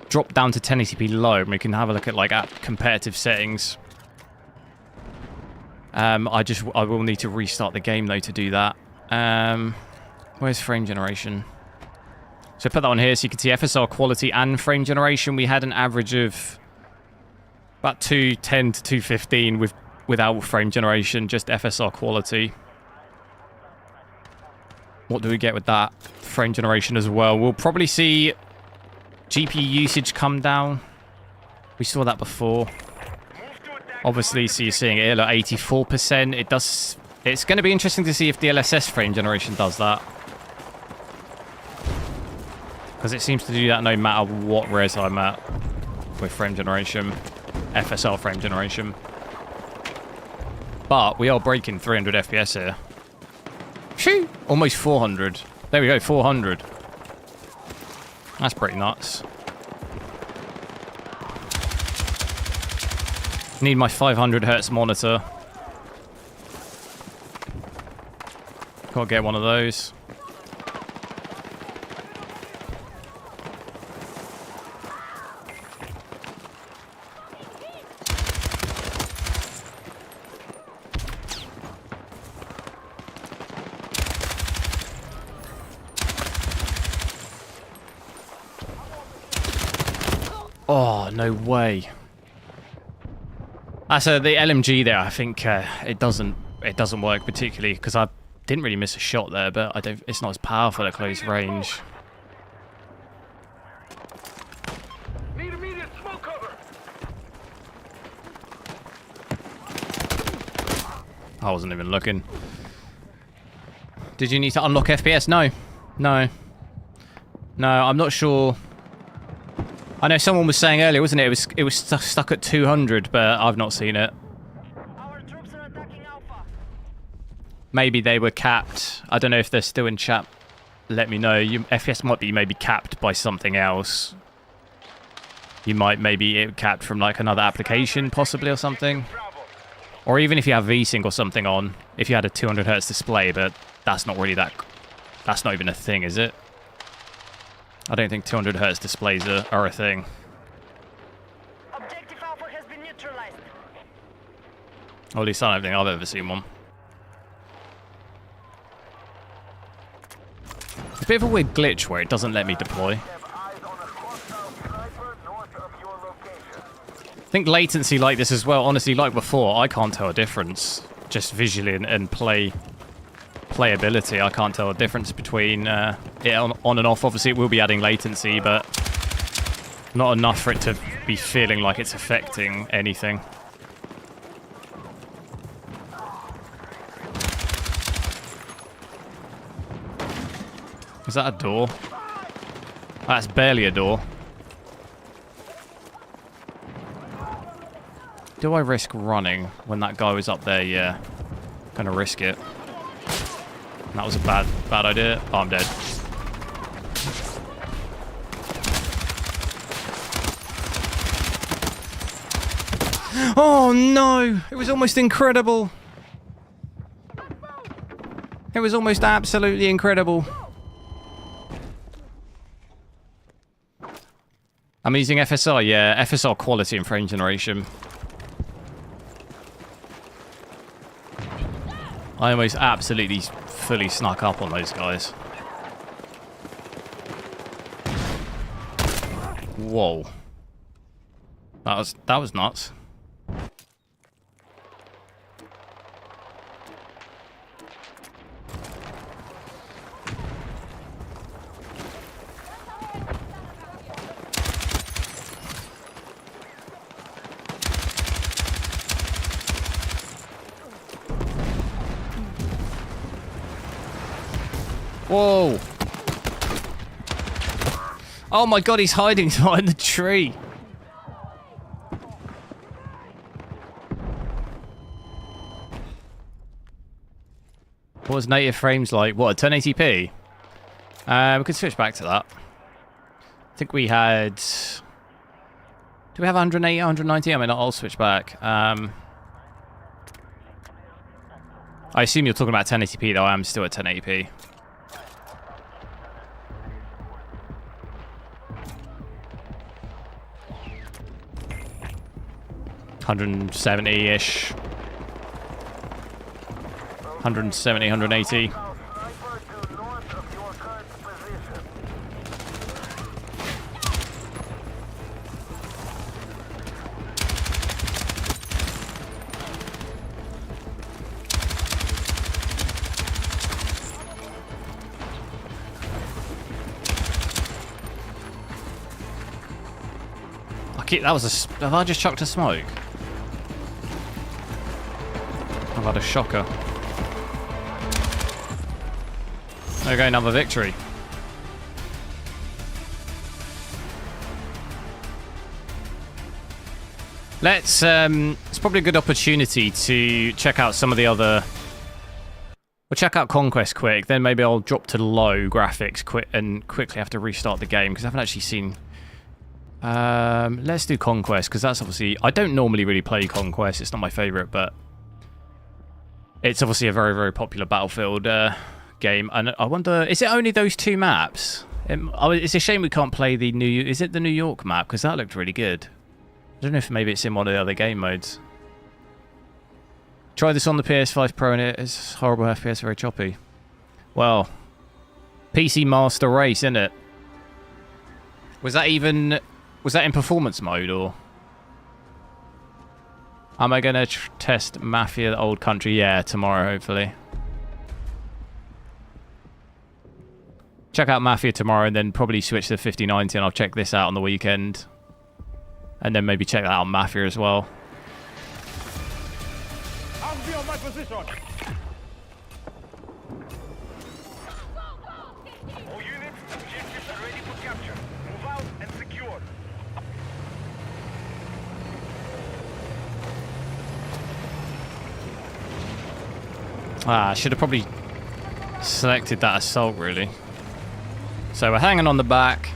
drop down to 1080p low and we can have a look at like comparative settings. I will need to restart the game though to do that. Where's frame generation? So I put that on here so you can see FSR quality and frame generation. We had an average of about 210 to 215 without frame generation, just FSR quality. What do we get with that? Frame generation as well. We'll probably see GPU usage come down. We saw that before. Obviously, so you're seeing it at 84%. It's going to be interesting to see if the LSS frame generation does that. Because it seems to do that no matter what res I'm at with frame generation. FSR frame generation. But we are breaking 300 FPS here. Shoo! Almost 400. There we go, 400. That's pretty nuts. Need my 500 Hz monitor. Gotta get one of those. Oh, no way. That's the LMG there. I think it doesn't work particularly because I didn't really miss a shot there, but it's not as powerful at close range. Need immediate smoke cover. I wasn't even looking. Did you need to unlock FPS? No. No. No, I'm not sure. I know someone was saying earlier, wasn't it? It was stuck at 200, but I've not seen it. Our troops are attacking Alpha. Maybe they were capped. I don't know if they're still in chat. Let me know. FPS might be maybe capped by something else. You might maybe it capped from like another application possibly or something. Or even if you have VSync or something on, if you had a 200 Hz display, but that's not really that's not even a thing, is it? I don't think 200 Hz displays are a thing. Objective Alpha has been neutralized. Or at least I don't think I've ever seen one. A bit of a weird glitch where it doesn't let me deploy. I think latency like this as well. Honestly, like before, I can't tell a difference. Just visually and playability, I can't tell a difference between it on and off. Obviously, it will be adding latency, but not enough for it to be feeling like it's affecting anything. Is that a door? That's barely a door. Do I risk running when that guy was up there? Yeah. Gonna risk it. That was a bad idea. Oh, I'm dead. Oh no! It was almost incredible. It was almost absolutely incredible. I'm using FSR, yeah. FSR quality and frame generation. I almost absolutely fully snuck up on those guys. Whoa. That was nuts. Whoa. Oh my god, he's hiding behind the tree. What was native frames like? What, 1080p? We could switch back to that. I think we had... Do we have 180, 190? I mean, I'll switch back. I assume you're talking about 1080p, though. I am still at 1080p. 170-ish. 170, 180. That was a... Have I just chucked a smoke? I've had a shocker. There we go, another victory. Let's... it's probably a good opportunity to check out some of the other... We'll check out Conquest quick, then maybe I'll drop to low graphics quick and quickly have to restart the game, because I haven't actually seen... let's do Conquest, because that's obviously... I don't normally really play Conquest, it's not my favourite, but... It's obviously a very, very popular Battlefield game, and I wonder, is it only those two maps? It's a shame we can't play the New... Is it the New York map? Because that looked really good. I don't know if maybe it's in one of the other game modes. Try this on the PS5 Pro and it's horrible FPS, very choppy. Well, PC Master Race, isn't it? Was that even... Was that in performance mode, or... Am I going to test Mafia Old Country? Yeah, tomorrow, hopefully. Check out Mafia tomorrow, and then probably switch to 5090, and I'll check this out on the weekend. And then maybe check that out on Mafia as well. I'll be on my position. All units, objectives are ready for capture. Move out and secure. I should have probably selected that assault, really. So we're hanging on the back.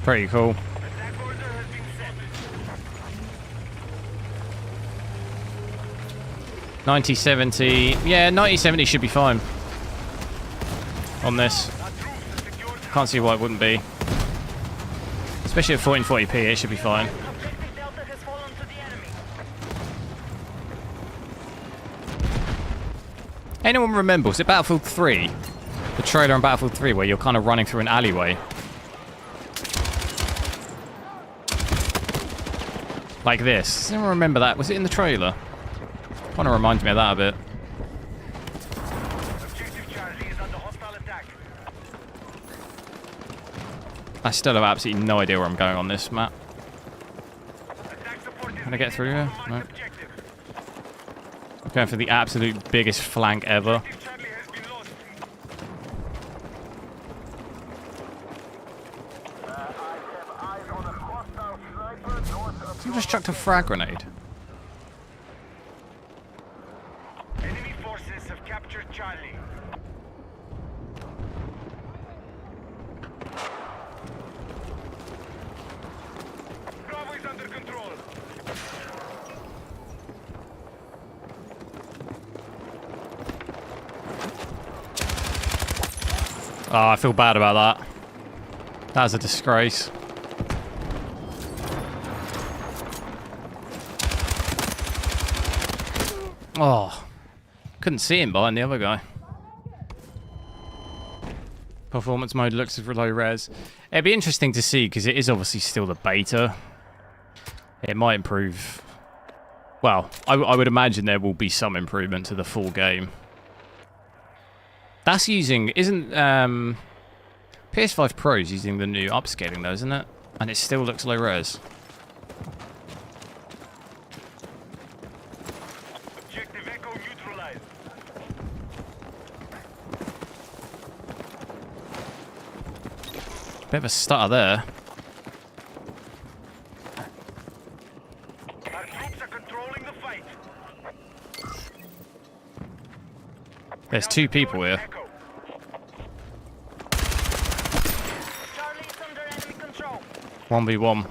Pretty cool. Attack order has been set. 9070. Yeah, 9070 should be fine. On this. Can't see why it wouldn't be. Especially at 1440p, it should be fine. Objective Delta has fallen to the enemy. Anyone remember, was it Battlefield 3? The trailer on Battlefield 3 where you're kind of running through an alleyway? Like this. Does anyone remember that? Was it in the trailer? Kind of reminds me of that a bit. Objective Charlie is under hostile attack. I still have absolutely no idea where I'm going on this map. Attack support is Can I get through needed here? on the No. marked objective. I'm going for the absolute biggest flank ever. Objective Charlie has been lost. Someone just chucked a frag grenade. Enemy forces have captured Charlie. Bravo is under control. Oh, I feel bad about that. That was a disgrace. Oh, couldn't see him behind the other guy. Performance mode looks low res. It'd be interesting to see because it is obviously still the beta. It might improve. Well, I would imagine there will be some improvement to the full game. That's using, isn't PS5 Pro's using the new upscaling though, isn't it? And it still looks low res. Objective Echo neutralized. Bit of a stutter there. Our troops are controlling the fight. There's two people here. Echo. Charlie is under enemy control. 1v1.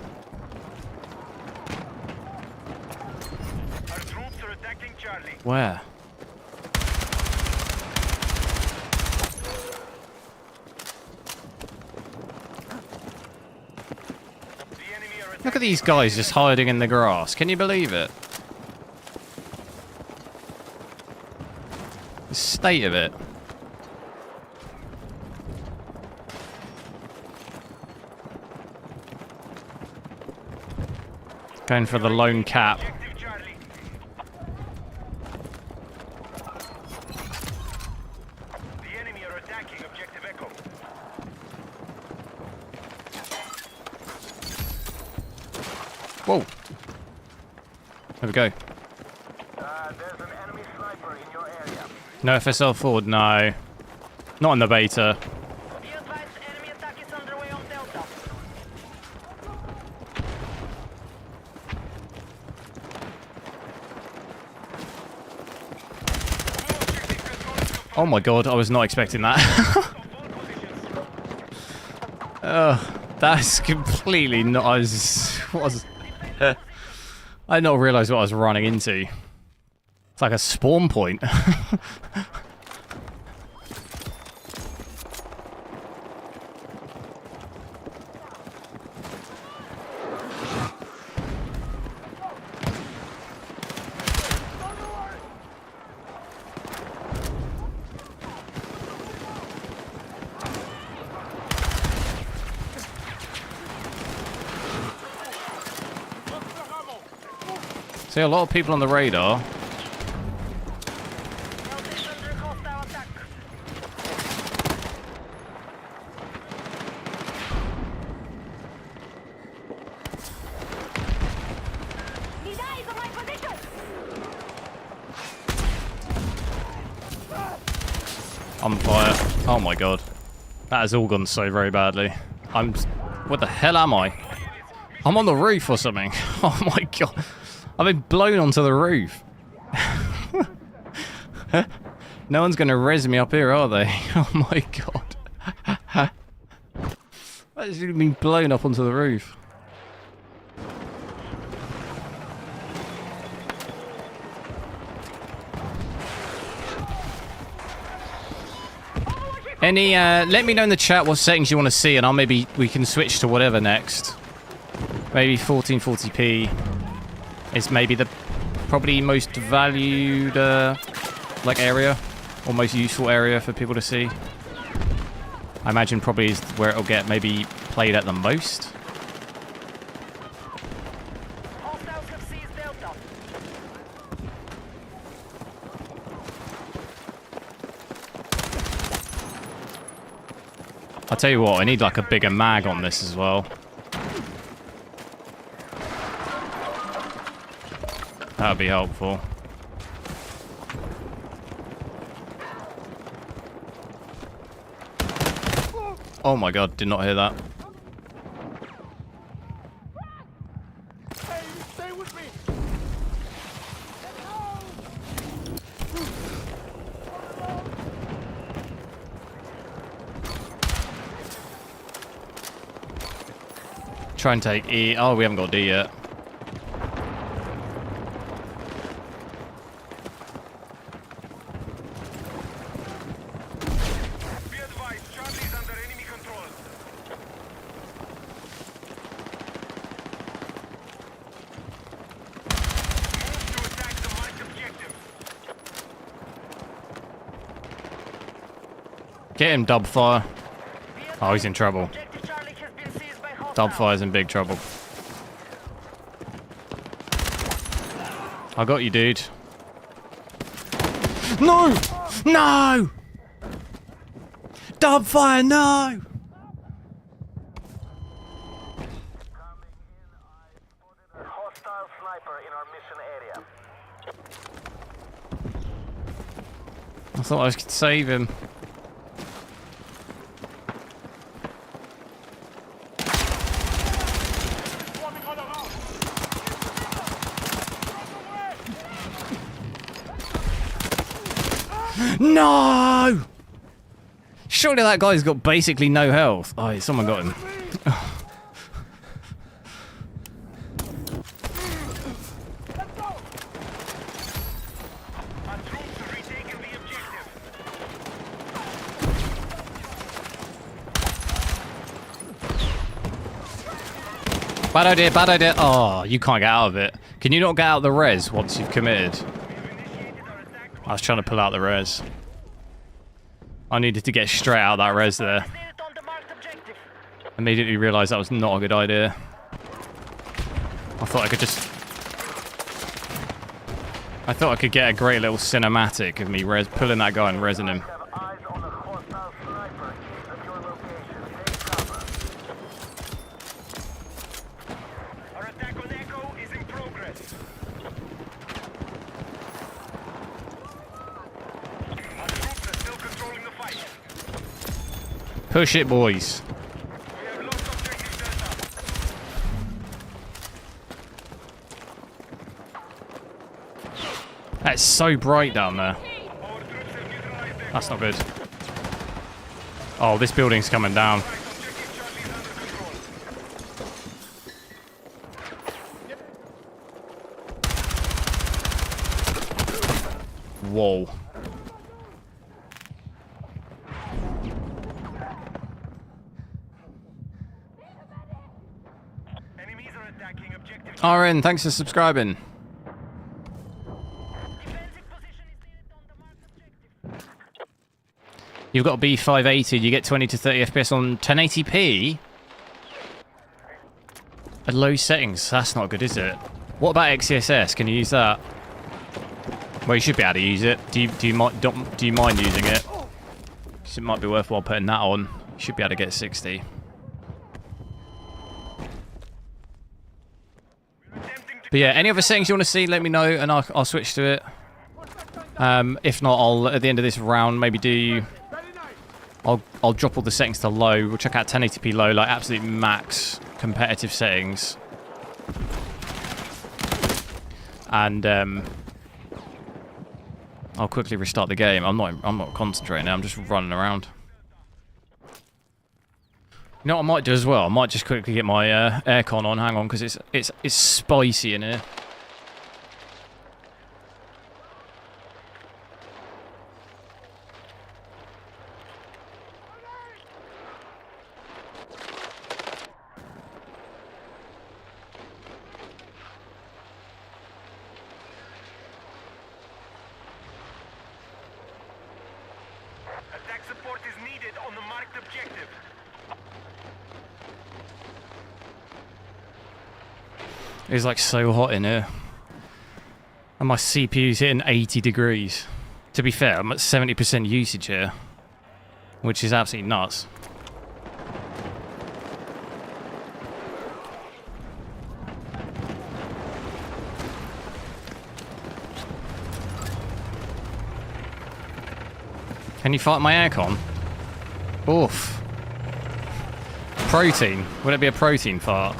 Our troops are attacking Charlie. Where? The enemy are Look at these guys just hiding in the grass. Can you believe it? The state of it. Going for the lone cap. Objective Charlie. The enemy are attacking Objective Echo. Whoa. There we go. There's an enemy sniper in your area. No FSL forward, no. Not in the beta. Be advised, enemy attack is underway on Delta. Oh my god, I was not expecting that. That's completely not. I did not realise what I was running into. It's like a spawn point. See a lot of people on the radar. Delta is under hostile attack. Need eyes on my position. On fire. Oh my god. That has all gone so very badly. What the hell am I? I'm on the roof or something. Oh my god. I've been blown onto the roof. No one's going to res me up here, are they? Oh my god. I've just been blown up onto the roof. Let me know in the chat what settings you want to see, and we can switch to whatever next. maybe 1440p is maybe the probably most valued like area, or most useful area for people to see. I imagine probably is where it'll get maybe played at the most. Hostiles have seized Delta. I'll tell you what, I need like a bigger mag on this as well. That would be helpful. Oh my god, did not hear that. Hey, stay with me. Try and take E. Oh, we haven't got D yet. Be advised, Charlie's under enemy control. Move to attack the marked objective. Get him, Dubfire. Oh, he's in trouble. Objective Charlie has been seized by hostiles. Dubfire's in big trouble. I got you, dude. No! No! Dubfire, no! Hostile sniper in our mission area. I thought I could save him. No! Surely that guy's got basically no health. Oh, someone got him. Our troops have retaken the objective. Bad idea, bad idea. Oh, you can't get out of it. Can you not get out of the res once you've committed? We have initiated our attack. I was trying to pull out the res. I needed to get straight out of that res there. Needed on the marked objective. Immediately realised that was not a good idea. I thought I could just... I thought I could get a great little cinematic of me pulling that guy and rezzing him. Have eyes on a hostile sniper east of your location. Take cover. Our attack on Echo is in progress. Our troops are still controlling the fight. Push it, boys. We have lost objective Delta. That's so bright down there. Our troops have neutralized Echo. That's not good. Oh, this building's coming down. Right, objective Charlie is under control. Whoa. Enemies are attacking objective. RN, thanks for subscribing. Defensive position is needed on the marked objective. You've got a B580, you get 20 to 30 FPS on 1080p? At low settings, that's not good, is it? What about XCSS? Can you use that? Well, you should be able to use it. Do you mind using it? 'Cause it might be worthwhile putting that on. You should be able to get 60. But yeah, any other settings you want to see, let me know, and I'll switch to it. If not, I'll at the end of this round maybe do. I'll drop all the settings to low. We'll check out 1080p low, like absolute max competitive settings, and I'll quickly restart the game. I'm not concentrating now. I'm just running around. You know what I might do as well? I might just quickly get my aircon on. Hang on, because it's spicy in here. objective. It's like so hot in here. And my CPU's hitting 80 degrees. To be fair, I'm at 70% usage here, which is absolutely nuts. Can you fight my aircon? Oof. Protein. Would it be a protein fart?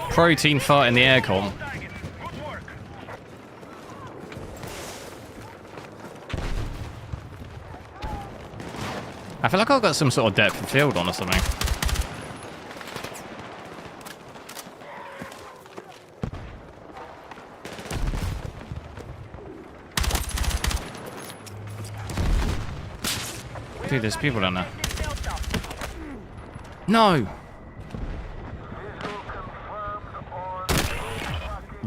Protein fart in the aircon. Good work. I feel like I've got some sort of depth of field on or something. Dude, there's people down there. No!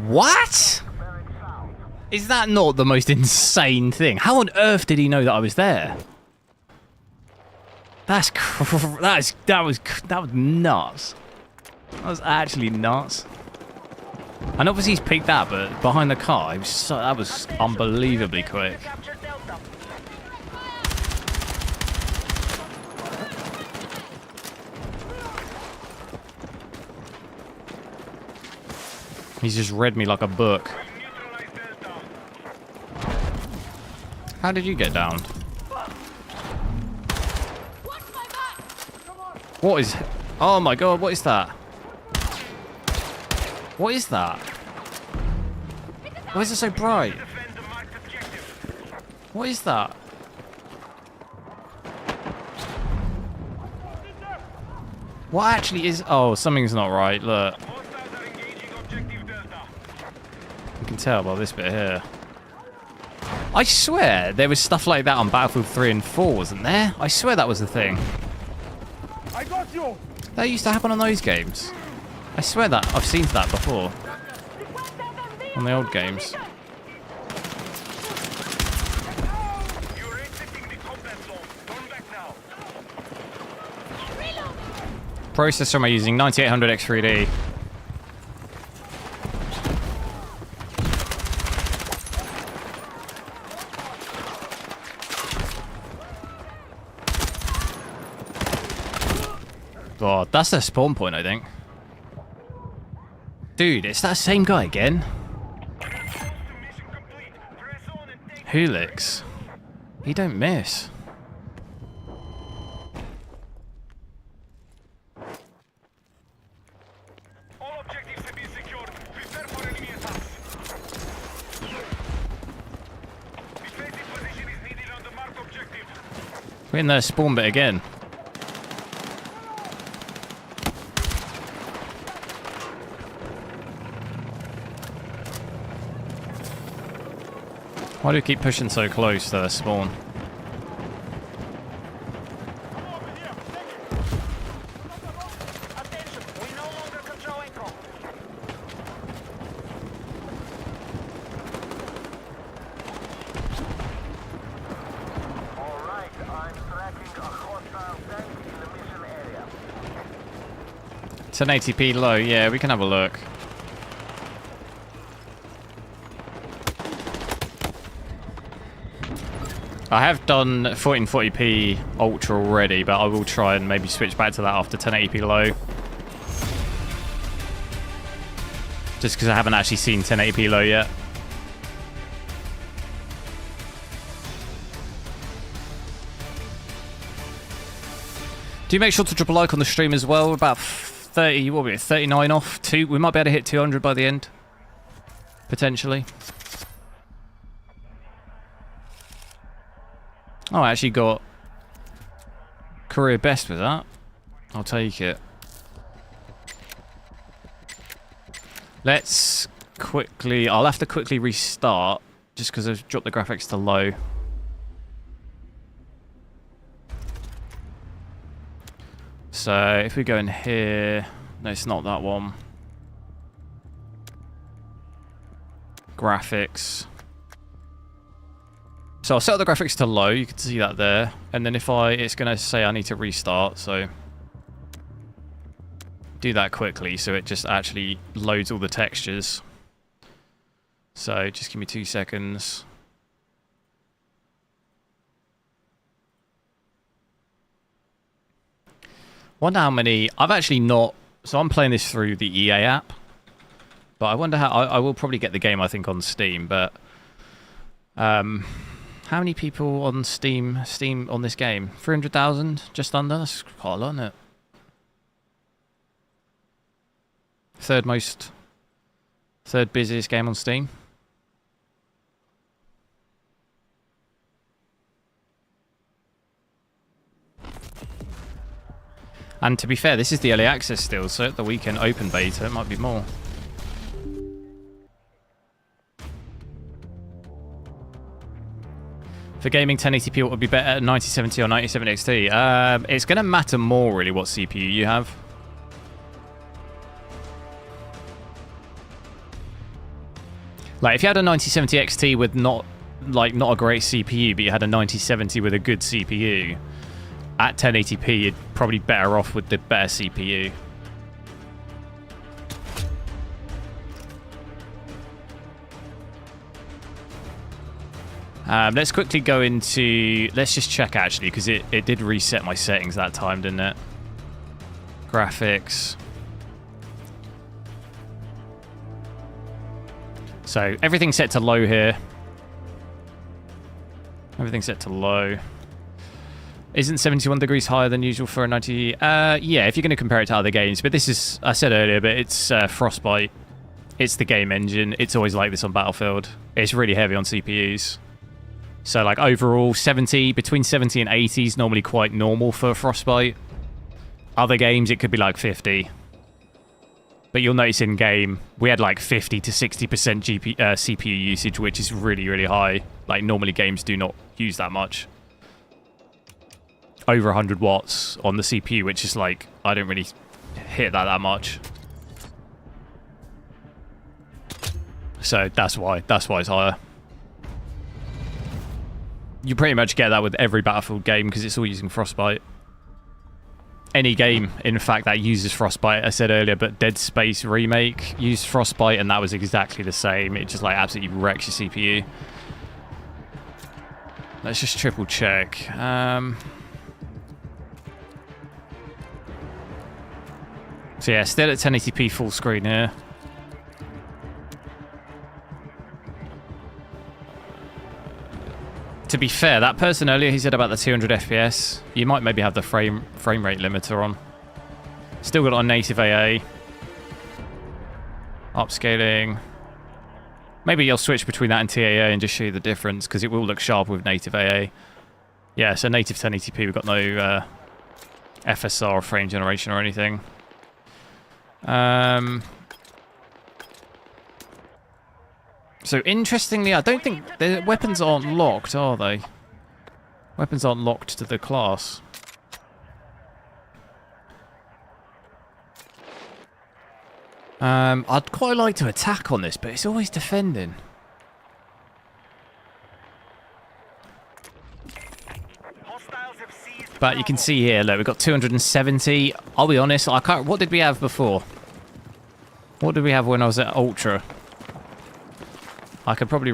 What? Is that not the most insane thing? How on earth did he know that I was there? That was nuts. That was actually nuts. And obviously he's peeked that, but behind the car, that was unbelievably quick. He's just read me like a book. How did you get down? What is... Oh my god, what is that? What is that? Why is it so bright? What is that? What actually is... Oh, something's not right, look. You can tell by this bit here. I swear there was stuff like that on Battlefield 3 and 4, wasn't there? I swear that was the thing. I got you. That used to happen on those games. I swear that I've seen that before. On the old games. You're exiting the combat zone. Turn back now. Processor am I using? 9800 X3D. God, that's their spawn point, I think. Dude, it's that same guy again. Helix. He don't miss. All objectives have been secured. Prepare for enemy attacks. Defensive position is needed on the marked objective. We're in their spawn bit again. Why do we keep pushing so close to their spawn? Attention, we no longer control Echo. All right, I'm tracking a hostile tank in the mission area. 1080p low, yeah, we can have a look. I have done 1440p ultra already, but I will try and maybe switch back to that after 1080p low. Just because I haven't actually seen 1080p low yet. Do make sure to drop a like on the stream as well. We're about 30, what were we, 39 off. We might be able to hit 200 by the end. Potentially. Oh, I actually got career best with that. I'll take it. Let's quickly... I'll have to quickly restart just because I've dropped the graphics to low. So if we go in here, no, it's not that one. Graphics. So I'll set the graphics to low, you can see that there. And then if it's going to say I need to restart, so do that quickly so it just actually loads all the textures. So just give me 2 seconds. Wonder how many... I've actually not... So I'm playing this through the EA app. But I wonder how... I will probably get the game, I think, on Steam. But how many people on Steam on this game? 300,000? Just under? That's quite a lot, isn't it? Third busiest game on Steam. And to be fair, this is the early access still, so at the weekend open beta, it might be more. For gaming, 1080p what would be better, 9070 or 9070 XT? It's going to matter more, really, what CPU you have. Like, if you had a 9070 XT with not a great CPU, but you had a 9070 with a good CPU, at 1080p, you're probably better off with the better CPU. Let's quickly go into... Let's just check, actually, because it did reset my settings that time, didn't it? Graphics. So, everything's set to low here. Everything's set to low. Isn't 71 degrees higher than usual for a 90? Yeah, if you're going to compare it to other games. But this is, I said earlier, but it's Frostbite. It's the game engine. It's always like this on Battlefield. It's really heavy on CPUs. So, like, overall, between 70 and 80 is normally quite normal for Frostbite. Other games, it could be like 50. But you'll notice in game, we had like 50 to 60% CPU usage, which is really, really high. Like, normally games do not use that much. Over 100 watts on the CPU, which is like, I don't really hit that much. So that's why it's higher. You pretty much get that with every Battlefield game because it's all using Frostbite. Any game, in fact, that uses Frostbite, I said earlier, but Dead Space Remake used Frostbite and that was exactly the same. It just like absolutely wrecks your CPU. Let's just triple check. So yeah, still at 1080p full screen here. To be fair, that person earlier, he said about the 200 FPS. You might maybe have the frame rate limiter on. Still got it on native AA. Upscaling. Maybe you'll switch between that and TAA and just show you the difference, because it will look sharp with native AA. Yeah, so native 1080p, we've got no FSR or frame generation or anything. So interestingly, I don't think the weapons aren't locked, are they? Weapons aren't locked to the class. I'd quite like to attack on this, but it's always defending. But you can see here, look, we've got 270. I'll be honest, I can't. What did we have before? What did we have when I was at Ultra? I could probably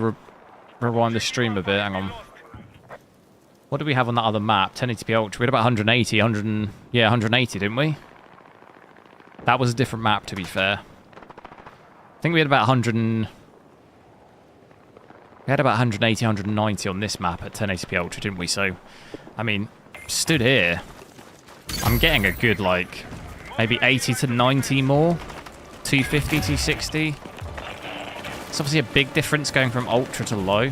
rewind the stream a bit. Hang on. What did we have on that other map? 1080p Ultra. We had about 180, 180, didn't we? That was a different map, to be fair. I think we had about 180, 190 on this map at 1080p Ultra, didn't we? So, I mean, stood here. I'm getting a good, like, maybe 80 to 90 more. 250, 260. It's obviously a big difference going from Ultra to low.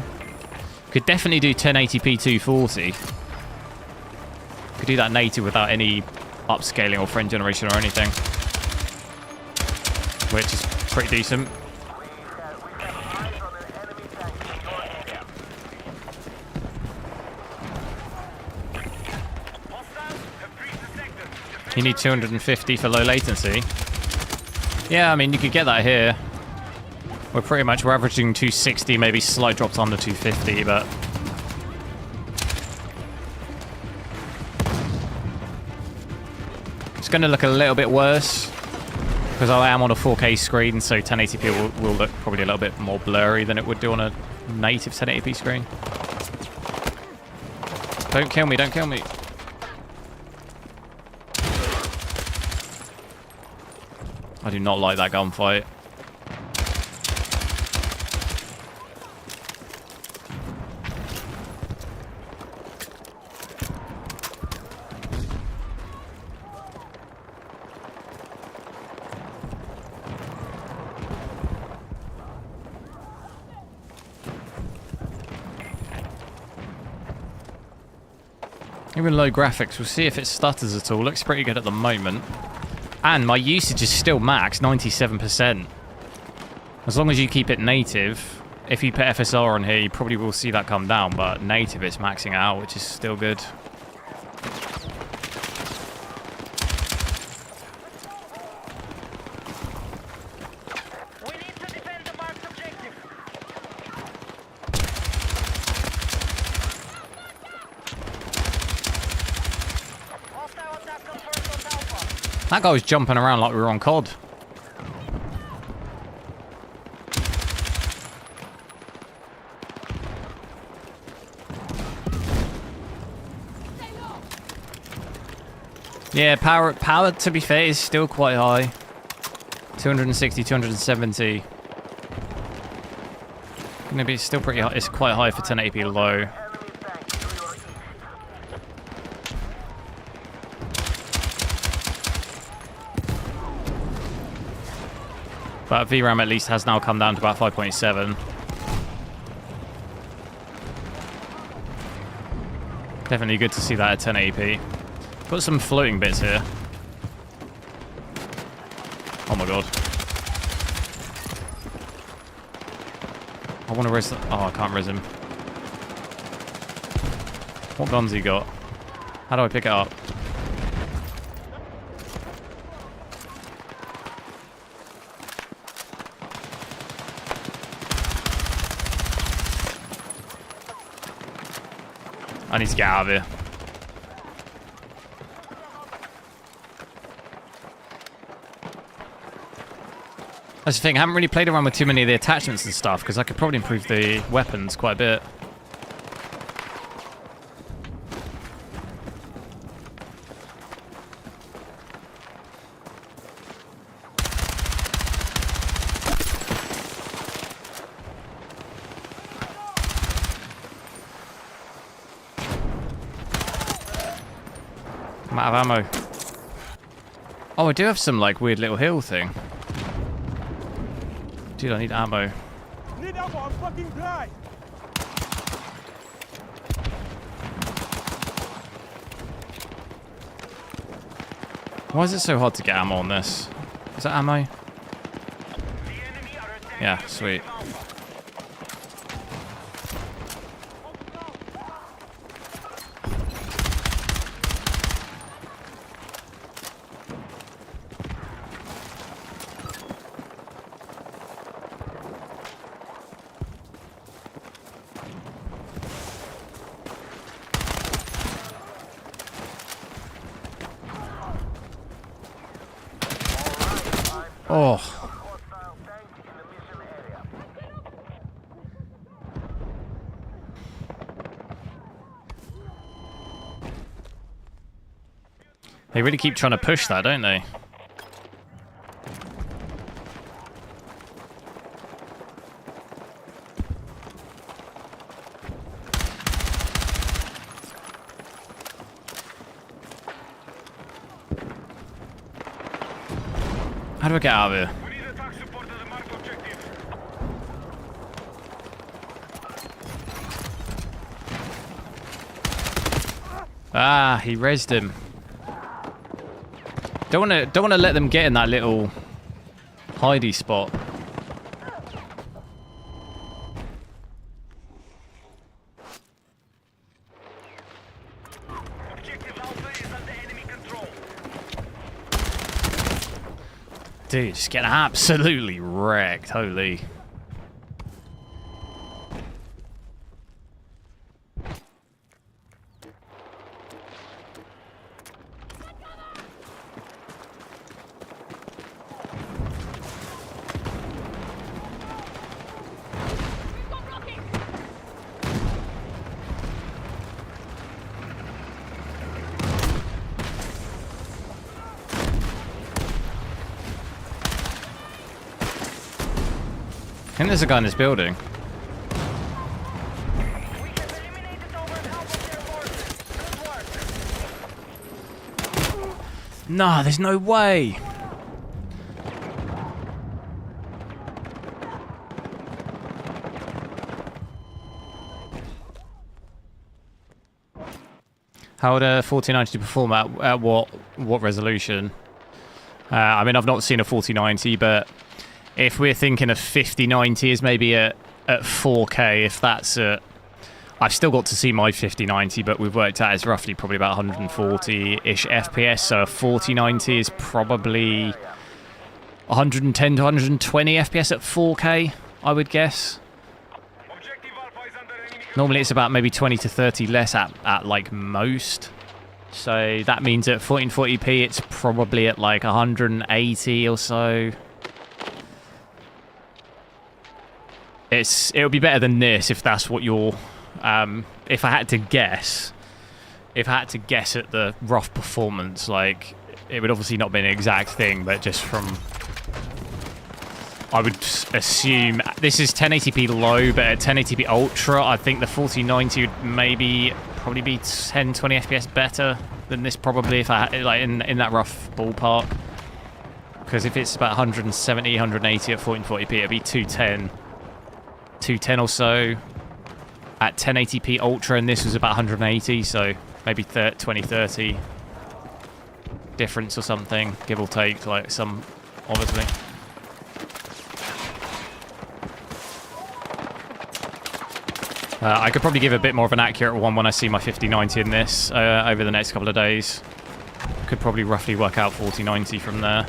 Could definitely do 1080p 240. Could do that native without any upscaling or frame generation or anything. Which is pretty decent. You need 250 for low latency. Yeah, I mean, you could get that here. We're averaging 260, maybe slight drops under 250, but... It's going to look a little bit worse, because I am on a 4K screen, so 1080p will look probably a little bit more blurry than it would do on a native 1080p screen. Don't kill me, don't kill me. I do not like that gunfight. Even low graphics, we'll see if it stutters at all. Looks pretty good at the moment. And my usage is still max, 97%. As long as you keep it native, if you put FSR on here, you probably will see that come down, but native it's maxing out, which is still good. We need to defend the marked objective. Hostile attack confirmed on Alpha. That guy was jumping around like we were on COD. Yeah, power to be fair is still quite high. 260, 270. Maybe it's still pretty high. It's quite high for 1080p low. But VRAM at least has now come down to about 5.7. Definitely good to see that at 1080p. Put some floating bits here. Oh my god. I want to res... Oh, I can't res him. What guns he got? How do I pick it up? I need to get out of here. That's the thing, I haven't really played around with too many of the attachments and stuff, because I could probably improve the weapons quite a bit. I'm out of ammo. Oh, I do have some, like, weird little hill thing. Dude, I need ammo. Need ammo, I'm fucking dry. Why is it so hard to get ammo on this? Is that ammo? Yeah, sweet. Oh. They really keep trying to push that, don't they? How do I get out of here? We need attack support to the marked objective. Ah, he rezzed him. Don't wanna let them get in that little hidey spot. Objective Alpha is under enemy control. Dude, just getting absolutely wrecked. Holy. I think there's a guy in this building. We have eliminated over half of their forces. Good work. Nah, there's no way. How would a 4090 perform at what resolution? I mean, I've not seen a 4090, but if we're thinking of 5090 is maybe at 4K, if that's at... I've still got to see my 5090, but we've worked out it's roughly probably about 140-ish FPS, so a 4090 is probably 110 to 120 FPS at 4K, I would guess. Objective Alpha is under enemy Normally it's about maybe 20 to 30 less at like most. So that means at 1440p it's probably at like 180 or so. It'll be better than this if that's what you're... if I had to guess at the rough performance, like, it would obviously not be an exact thing, but just from... I would assume... This is 1080p low, but at 1080p ultra, I think the 4090 would probably be 10, 20 FPS better than this, probably, if I had, like, in that rough ballpark. Because if it's about 170, 180 at 1440p, it'd be 210 or so at 1080p ultra, and this was about 180, so maybe 20, 30 difference or something, give or take, like some, obviously. I could probably give a bit more of an accurate one when I see my 5090 in this over the next couple of days. Could probably roughly work out 4090 from there.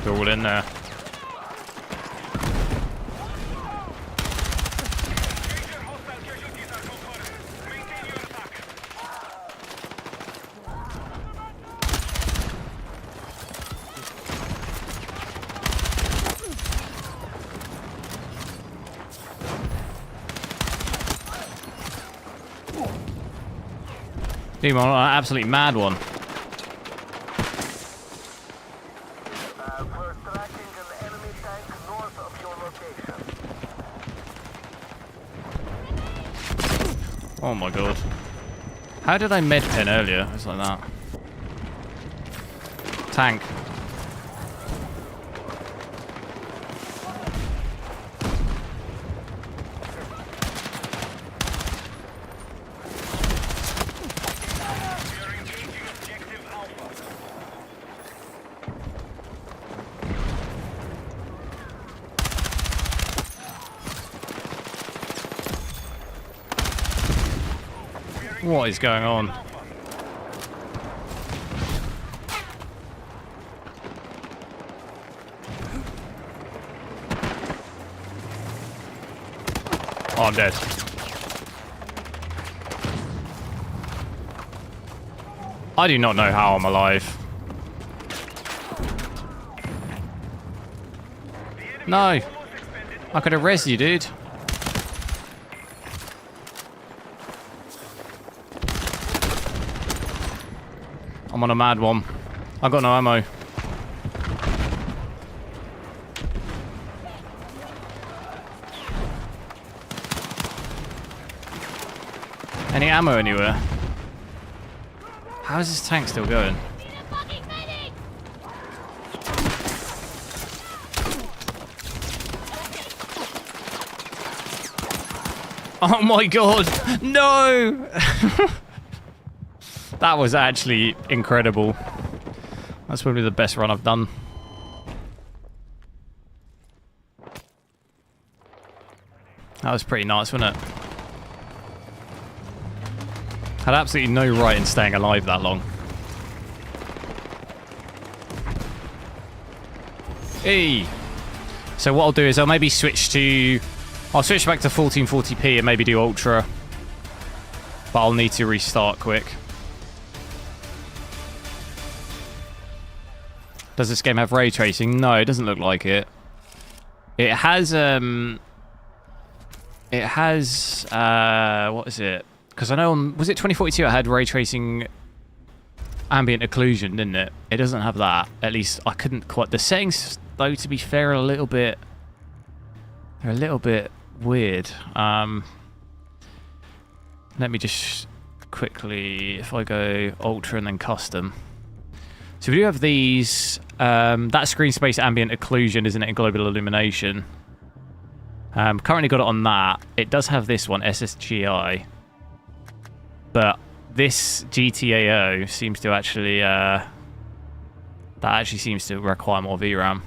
They're all in there. major hostile casualties are confirmed. Maintain your attack. Dude, I'm an absolutely mad one. We're tracking an enemy tank north of your location. Oh my god. How did I medpen earlier? It's like that. Tank. We are engaging objective Alpha. What is going on? Oh, I'm dead. I do not know how I'm alive. No. I could have rezzed you, dude. I'm on a mad one. I got no ammo. Any ammo anywhere? How is this tank still going? Oh my god! No! That was actually incredible. That's probably the best run I've done. That was pretty nice, wasn't it? Had absolutely no right in staying alive that long. Hey! So what I'll do is I'll maybe switch to... I'll switch back to 1440p and maybe do Ultra. But I'll need to restart quick. Does this game have ray tracing? No, it doesn't look like it. It has, what is it? Because I know on, was it 2042 it had ray tracing ambient occlusion, didn't it? It doesn't have that. At least I couldn't quite... The settings, though, to be fair, are a little bit... They're a little bit weird. Let me just quickly... If I go Ultra and then Custom... So we do have these, that screen space ambient occlusion, isn't it, in global illumination. Currently got it on that. It does have this one, SSGI. But this GTAO seems to actually, that actually seems to require more VRAM.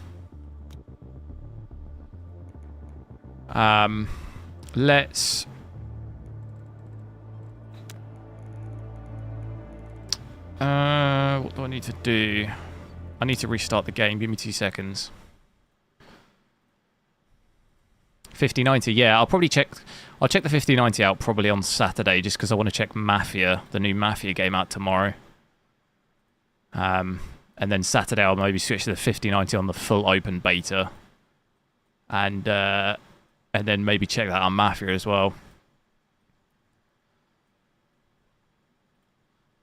Let's... what do I need to do? I need to restart the game. Give me 2 seconds. 5090, yeah, I'll probably check... I'll check the 5090 out probably on Saturday, just because I want to check Mafia, the new Mafia game out tomorrow. And then Saturday I'll maybe switch to the 5090 on the full open beta. And then maybe check that on Mafia as well.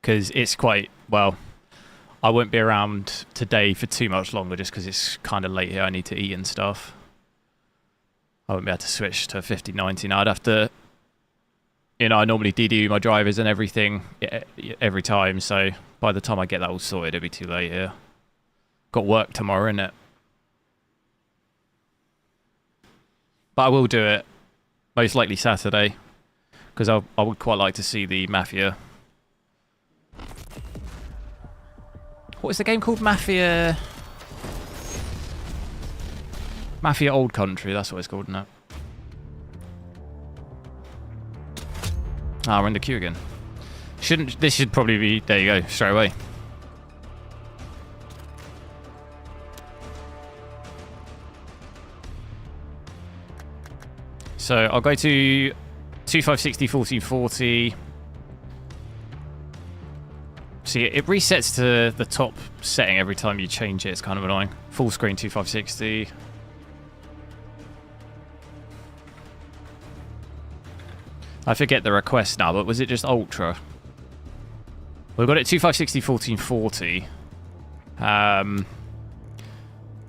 Because it's quite, well, I won't be around today for too much longer just because it's kind of late here. I need to eat and stuff. I won't be able to switch to 5090 now. I'd have to, you know, I normally DDU my drivers and everything every time. So by the time I get that all sorted, it'll be too late here. Got work tomorrow, innit? But I will do it, most likely Saturday, because I would quite like to see the Mafia. What is the game called? Mafia Old Country, that's what it's called, isn't it? Ah, we're in the queue again. This should probably be... There you go, straight away. So I'll go to 2560, 1440. See, it resets to the top setting every time you change it. It's kind of annoying. Full screen 2560. I forget the request now, but was it just Ultra? We've got it 2560, 1440.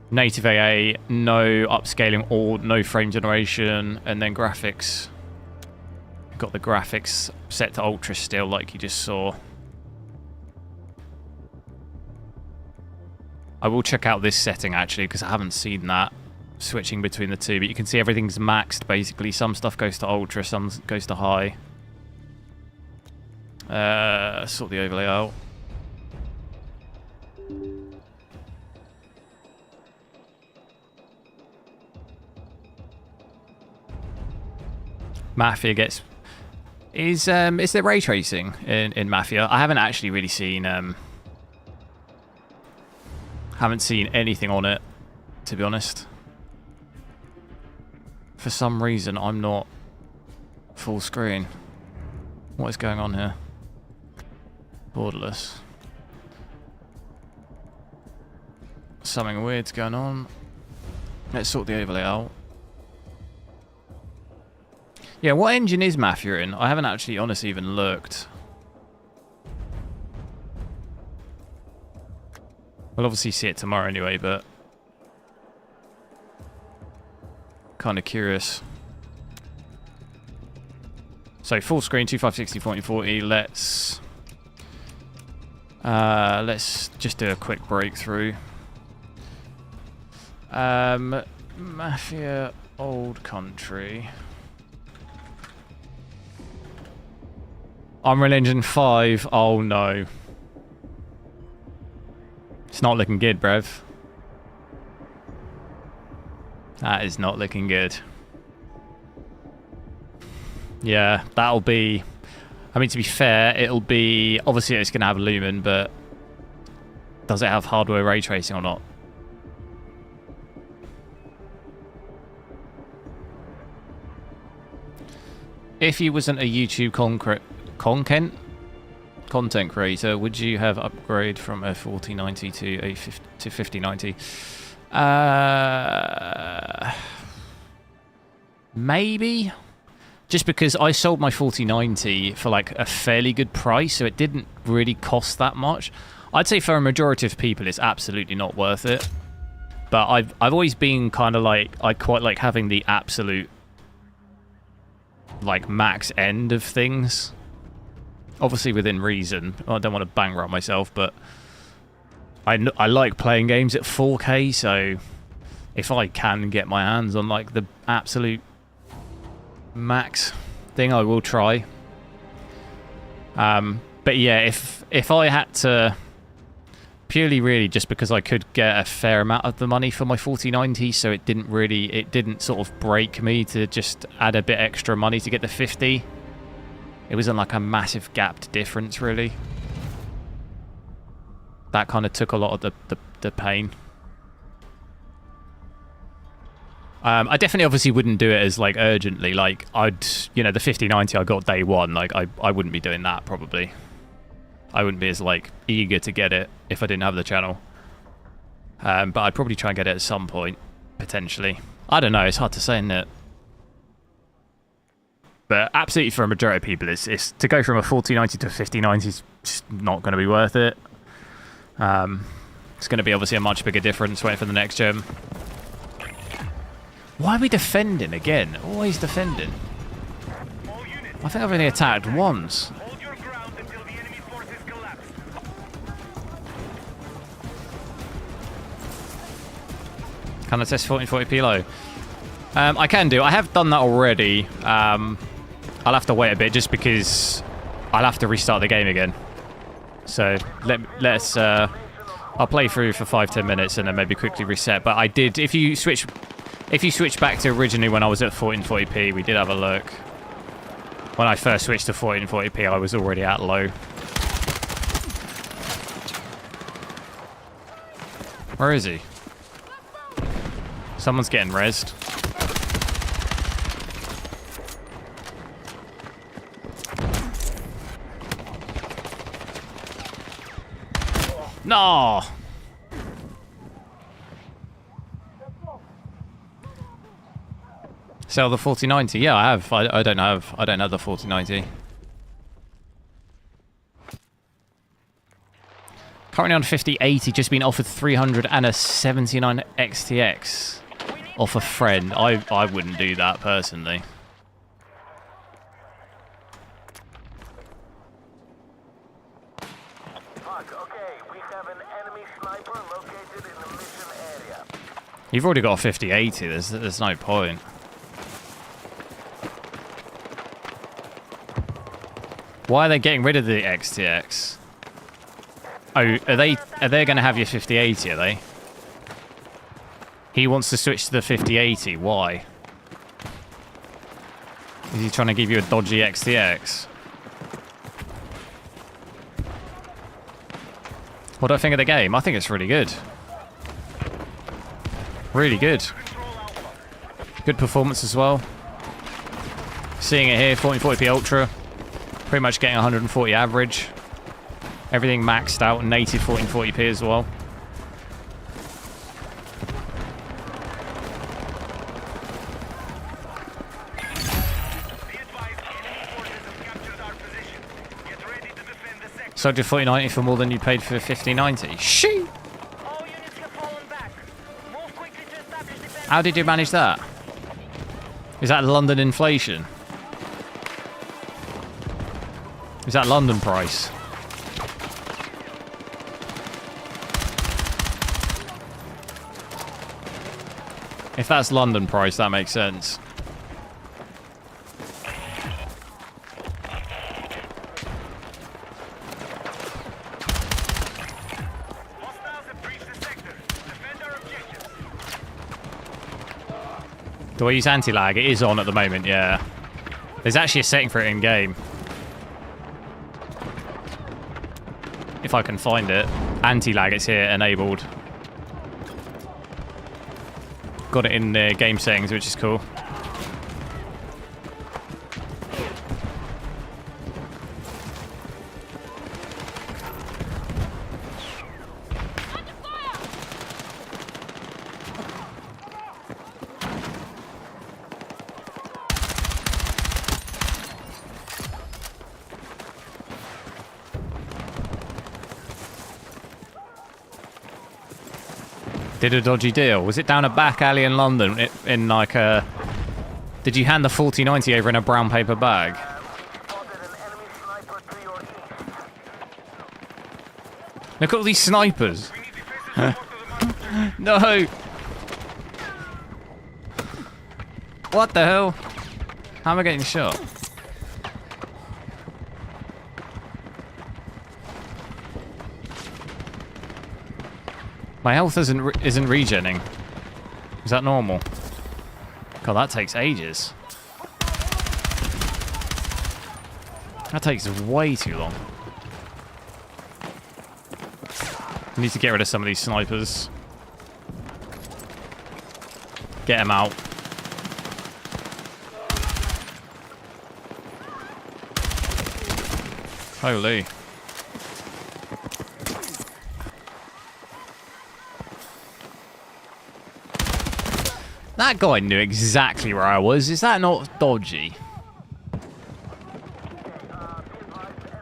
Native AA, no upscaling or no frame generation, and then graphics. Got the graphics set to Ultra still, like you just saw. I will check out this setting actually, because I haven't seen that switching between the two, but you can see everything's maxed basically. Some stuff goes to Ultra, some goes to high. Sort the overlay out. Mafia gets... Is there ray tracing in Mafia? I haven't actually really seen... haven't seen anything on it, to be honest. For some reason, I'm not full screen. What is going on here? Borderless. Something weird's going on. Let's sort the overlay out. Yeah, what engine is Mafia in? I haven't actually honestly even looked. We'll obviously see it tomorrow anyway, but kind of curious. So full screen 2560 1440. Let's just do a quick breakthrough. Mafia Old Country. Unreal Engine 5. Oh no. It's not looking good, bruv. That is not looking good. Yeah, that'll be... I mean, to be fair, it'll be... Obviously, it's going to have Lumen, but... Does it have hardware ray tracing or not? If you wasn't a YouTube content creator, would you have upgraded from a 4090 to 5090? Maybe. Just because I sold my 4090 for like a fairly good price, so it didn't really cost that much. I'd say for a majority of people, it's absolutely not worth it. But I've always been kind of like, I quite like having the absolute like max end of things. Obviously within reason. I don't want to bankrupt myself, but I like playing games at 4K, so if I can get my hands on like the absolute max thing, I will try. But yeah, if I had to, purely really just because I could get a fair amount of the money for my 4090, so it didn't sort of break me to just add a bit extra money to get the 50. It wasn't like a massive gapped difference really. That kind of took a lot of the pain. I definitely obviously wouldn't do it as like urgently. Like I'd, you know, the 5090 I got day one, like I wouldn't be doing that probably. I wouldn't be as like eager to get it if I didn't have the channel. But I'd probably try and get it at some point, potentially. I don't know, it's hard to say, isn't it? But absolutely for a majority of people, it's to go from a 4090 to a 5090 is just not going to be worth it. It's going to be obviously a much bigger difference waiting for the next gen. Why are we defending again? Always defending. I think I've only attacked once. Hold your ground until the enemy forces collapse. Can I test 1440p low? I can do. I have done that already. I'll have to wait a bit just because I'll have to restart the game again. So let's. I'll play through for 5-10 minutes and then maybe quickly reset. But I did. If you switch back to originally when I was at 1440p, we did have a look. When I first switched to 1440p, I was already at low. Where is he? Someone's getting rezzed. No! Sell the 4090? Yeah, I have. I don't have the 4090. Currently on 5080, just been offered 300 and a 79 XTX off a friend. I wouldn't do that personally. You've already got a 5080. There's no point. Why are they getting rid of the XTX? Oh, are they going to have your 5080? Are they? He wants to switch to the 5080. Why? Is he trying to give you a dodgy XTX? What do I think of the game? I think it's really good. Really good. Good performance as well. Seeing it here, 1440p Ultra. Pretty much getting 140 average. Everything maxed out, native 1440p as well. Sold your 4090 for more than you paid for 5090. Shoo! How did you manage that? Is that London inflation? Is that London price? If that's London price, that makes sense. Do I use anti-lag? It is on at the moment, yeah. There's actually a setting for it in-game. If I can find it. Anti-lag, it's here, enabled. Got it in the game settings, which is cool. Did a dodgy deal. Was it down a back alley in London in like a... Did you hand the 4090 over in a brown paper bag? Look at all these snipers. No. What the hell? How am I getting shot? My health isn't regenning. Is that normal? God, that takes ages. That takes way too long. I need to get rid of some of these snipers. Get them out. Holy. That guy knew exactly where I was. Is that not dodgy?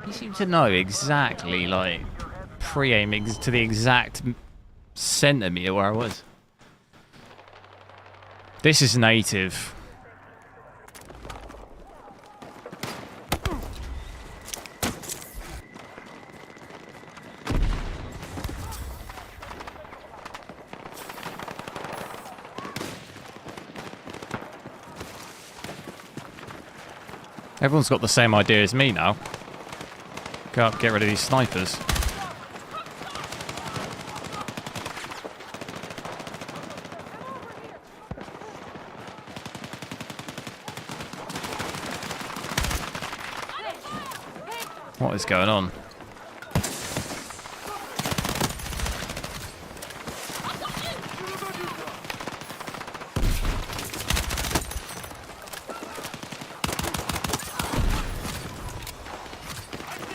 He seemed to know exactly, like, pre-aiming to the exact centimetre where I was. This is native. Everyone's got the same idea as me now. Go up, get rid of these snipers. What is going on?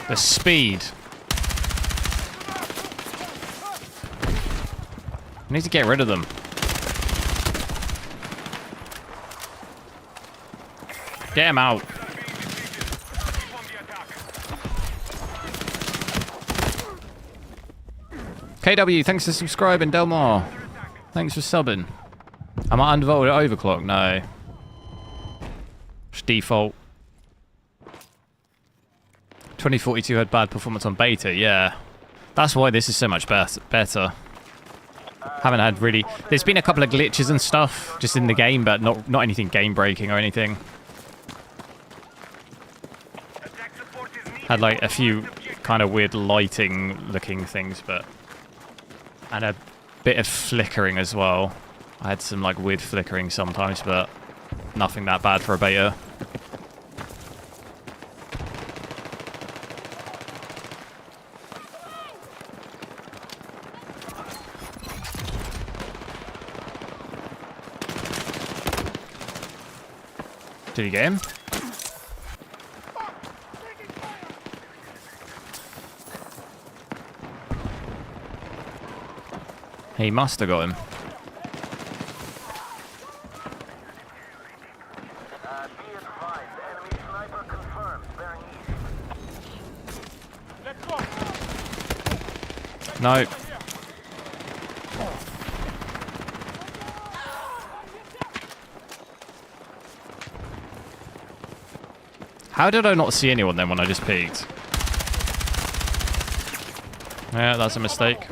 The speed. I need to get rid of them. Get him out. KW, thanks for subscribing. Delmar, thanks for subbing. Am I undervolted at overclock? No. Just default. 2042 had bad performance on beta, yeah. That's why this is so much better. Haven't had really... There's been a couple of glitches and stuff just in the game, but not anything game-breaking or anything. Had like a few kind of weird lighting-looking things, but... And a bit of flickering as well. I had some like weird flickering sometimes, but nothing that bad for a beta. Did he get him? He must have got him. No. How did I not see anyone then when I just peeked? Yeah, that's a mistake.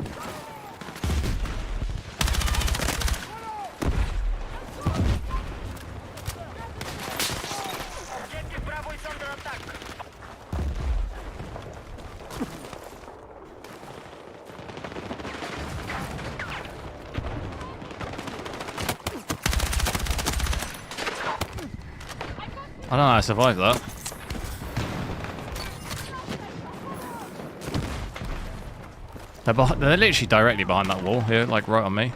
I don't know how I survived that. They're literally directly behind that wall here, like right on me.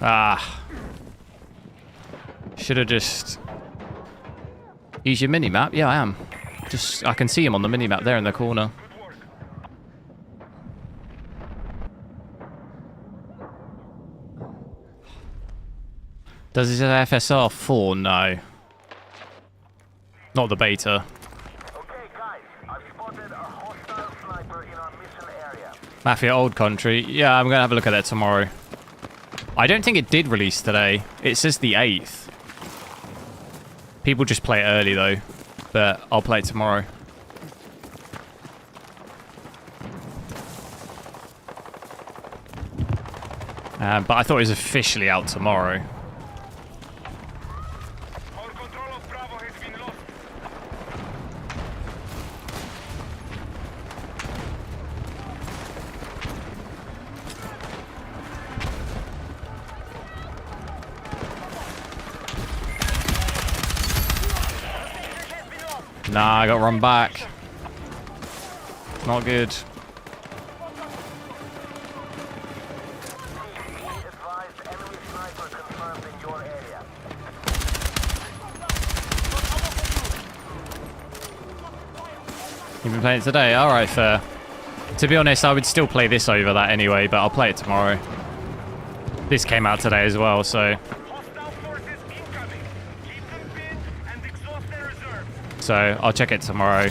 Ah. Should have just... Use your mini-map? Yeah, I am. Just, I can see him on the mini-map there in the corner. Does it have FSR 4? No. Not the beta. Okay, guys, I've spotted a hostile sniper in our mission area. Mafia Old Country. Yeah, I'm going to have a look at that tomorrow. I don't think it did release today. It says the 8th. People just play it early, though. But I'll play it tomorrow. But I thought it was officially out tomorrow. Our control of Bravo has been lost. Nah, I got run back. Not good. Advised enemy sniper confirmed in your area. You've been playing it today? Alright, fair. To be honest, I would still play this over that anyway, but I'll play it tomorrow. This came out today as well, so... Hostile forces incoming. Keep them pinned and exhaust their reserves. So, I'll check it tomorrow.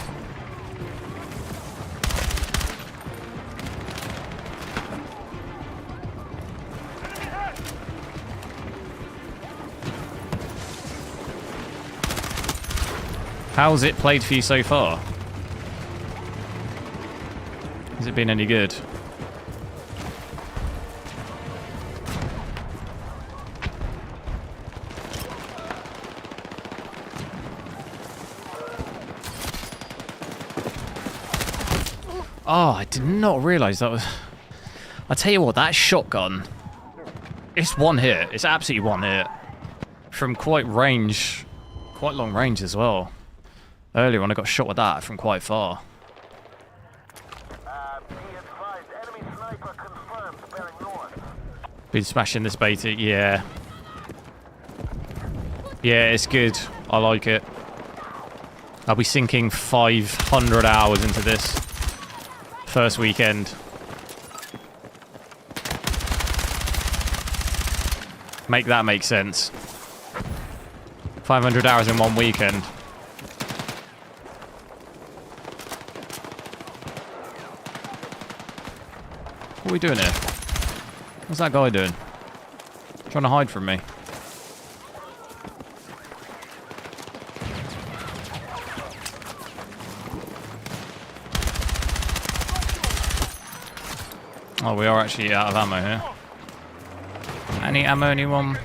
How's it played for you so far? Has it been any good? Oh, I did not realise that was... I tell you what, that shotgun... It's one hit. It's absolutely one hit. From quite range... Quite long range as well. Earlier on I got shot with that from quite far. Be advised, enemy sniper confirmed bearing north. Been smashing this beta, yeah. Yeah, it's good. I like it. I'll be sinking 500 hours into this. First weekend. Make that make sense. 500 hours in one weekend. What are we doing here? What's that guy doing? Trying to hide from me. Oh, we are actually out of ammo here. Any ammo, anyone?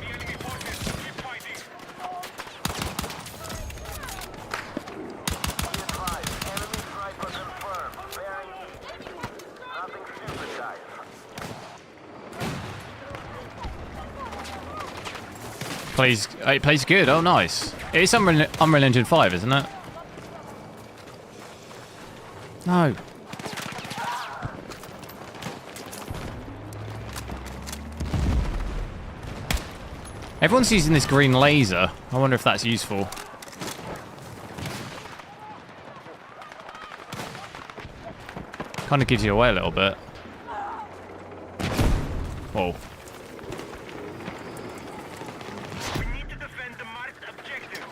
It plays good. Oh, nice. It's Unreal Engine 5, isn't it? No. Everyone's using this green laser. I wonder if that's useful. Kind of gives you away a little bit. Whoa. We need to defend the marked objective.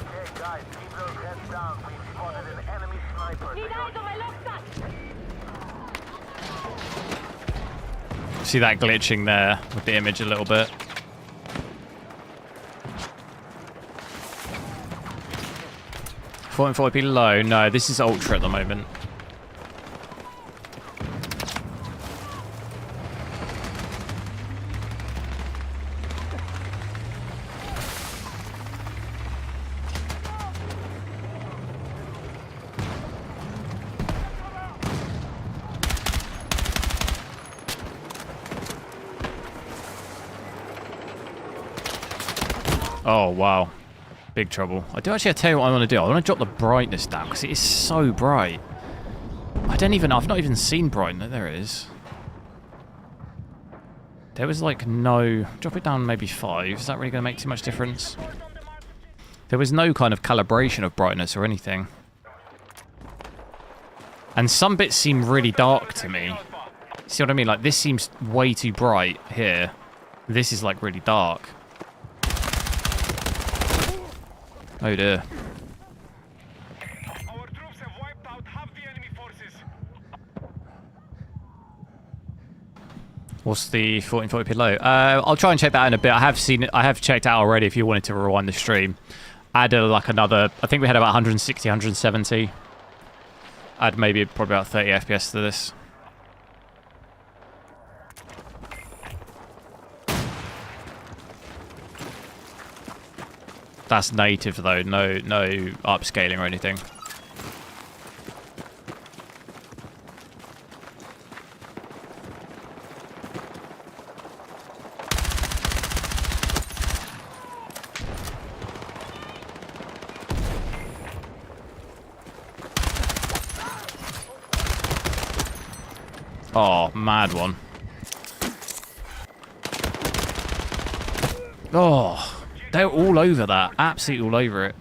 Okay, guys, keep those heads down. We've spotted an enemy sniper. See that glitching there with the image a little bit. .40p low. No, this is ultra at the moment. Oh, wow. Big trouble. I do actually tell you what I want to do. I want to drop the brightness down because it is so bright. I've not even seen brightness. There it is. There was like no... Drop it down maybe 5. Is that really going to make too much difference? There was no kind of calibration of brightness or anything. And some bits seem really dark to me. See what I mean? Like, this seems way too bright here. This is, like, really dark. Oh, dear. Our troops have wiped out half the enemy forces. What's the 1440p low? I'll try and check that out in a bit. I have seen it. I have checked it out already if you wanted to rewind the stream. Add like another... I think we had about 160, 170. Add maybe probably about 30 FPS to this. That's native though, no upscaling or anything. Oh, mad one. Oh. They're all over that. Absolutely all over it.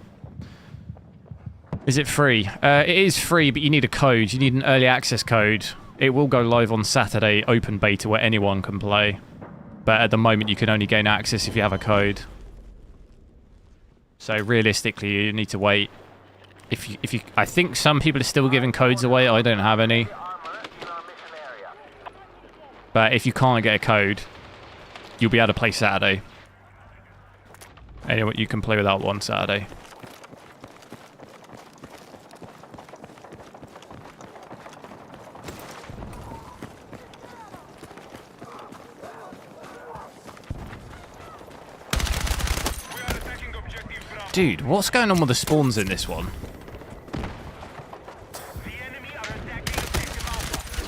Is it free? It is free, but you need a code. You need an early access code. It will go live on Saturday, open beta, where anyone can play. But at the moment, you can only gain access if you have a code. So realistically, you need to wait. If you, I think some people are still giving codes away. I don't have any. But if you can't get a code, you'll be able to play Saturday. Anyway, you can play without one Saturday. Dude, what's going on with the spawns in this one?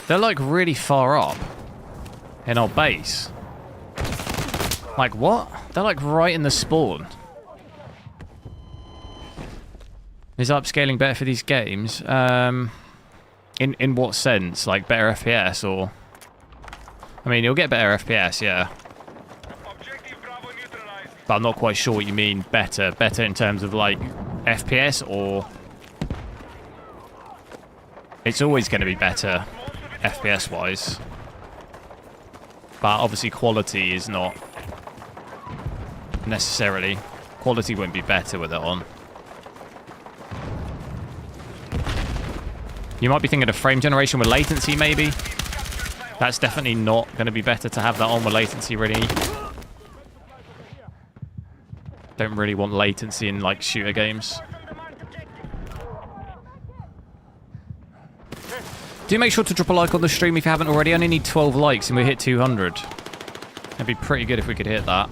They're like really far up in our base. Like what? They're like right in the spawn. Is upscaling better for these games? In what sense? Like better FPS or? I mean, you'll get better FPS, yeah. But I'm not quite sure what you mean better. Better in terms of like FPS or? It's always going to be better FPS wise. But obviously quality is not necessarily. Quality won't be better with it on. You might be thinking of frame generation with latency maybe. That's definitely not going to be better to have that on with latency really. Don't really want latency in like shooter games. Do make sure to drop a like on the stream if you haven't already. I only need 12 likes and we hit 200. It'd be pretty good if we could hit that.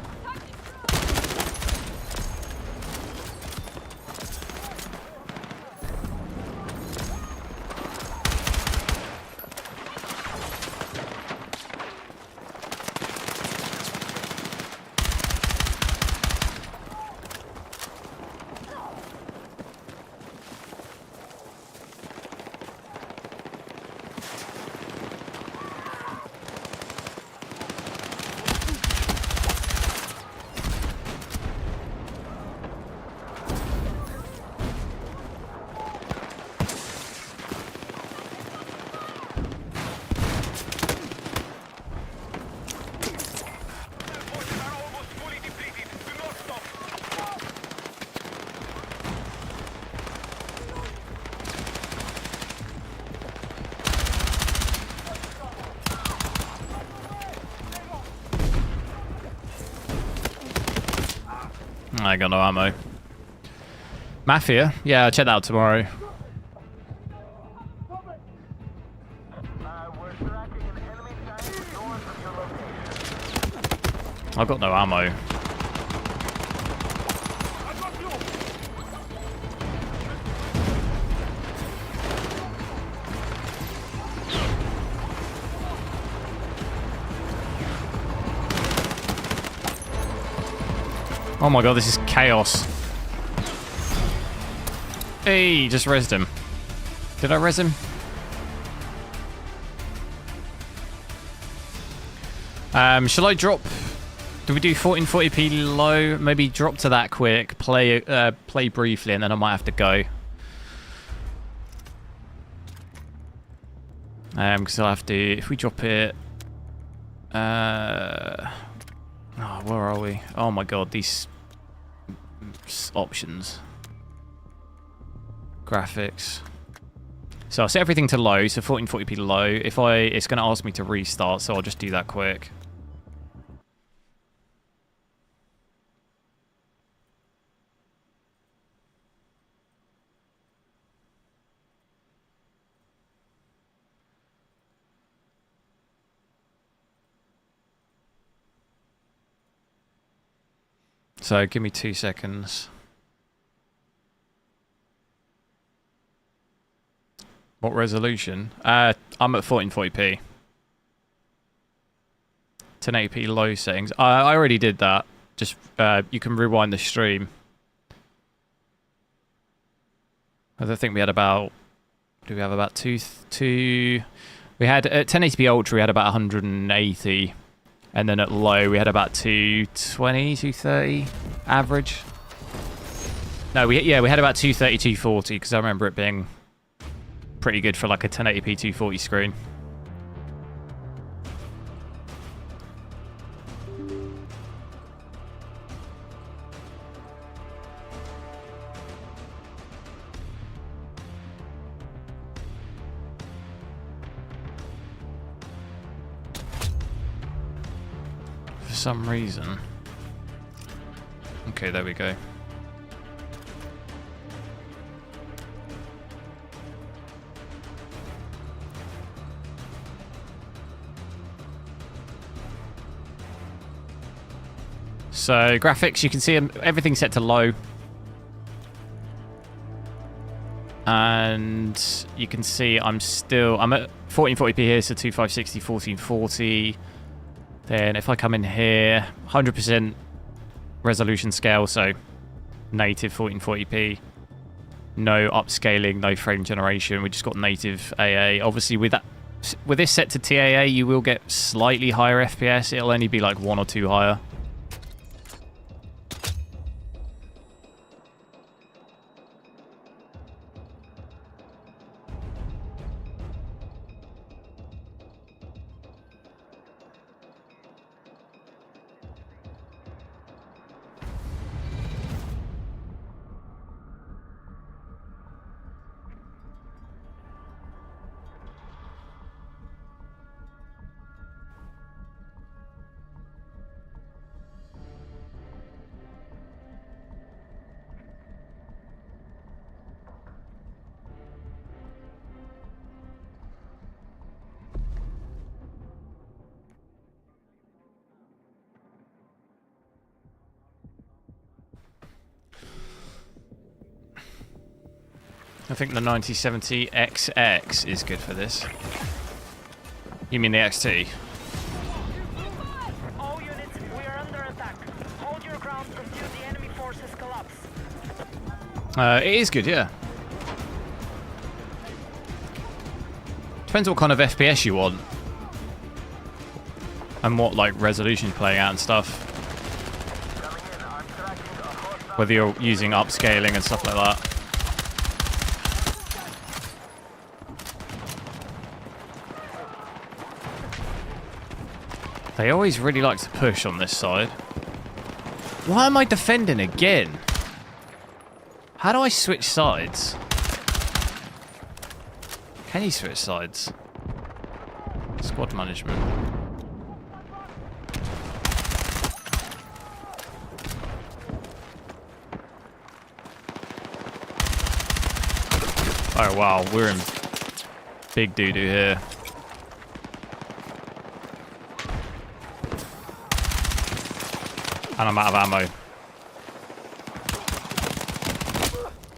I got no ammo. Mafia? Yeah, I'll check that out tomorrow. I've got no ammo. Oh my god, this is chaos. Hey, just rezzed him. Did I res him? Shall I drop? Do we do 1440p low? Maybe drop to that quick, play briefly, and then I might have to go. Because I'll have to, if we drop it... oh, where are we? Oh my god, these options. Graphics. So I'll set everything to low, so 1440p low. If it's going to ask me to restart, so I'll just do that quick. So give me 2 seconds. What resolution? I'm at 1440p. 1080p low settings. I already did that. Just you can rewind the stream. I think we had about. Do we have about two? We had at 1080p ultra. We had about 180. And then at low, we had about 220, 230 average. No, we had about 230, 240 because I remember it being pretty good for like a 1080p 240 screen. For some reason. Okay, there we go. So graphics, you can see everything's set to low. And you can see I'm at 1440p here, so 2560, 1440. Then if I come in here, 100% resolution scale, so native 1440p. No upscaling, no frame generation. We just got native AA. Obviously with this set to TAA, you will get slightly higher FPS. It'll only be like 1 or 2 higher. I think the 9070 XX is good for this. You mean the XT? All units, we are under attack. Hold your ground until the enemy forces collapse. It is good, yeah. Depends what kind of FPS you want. And what like resolution you're playing at and stuff. Whether you're using upscaling and stuff like that. They always really like to push on this side. Why am I defending again? How do I switch sides? Can you switch sides? Squad management. Oh wow, we're in big doo-doo here. And I'm out of ammo.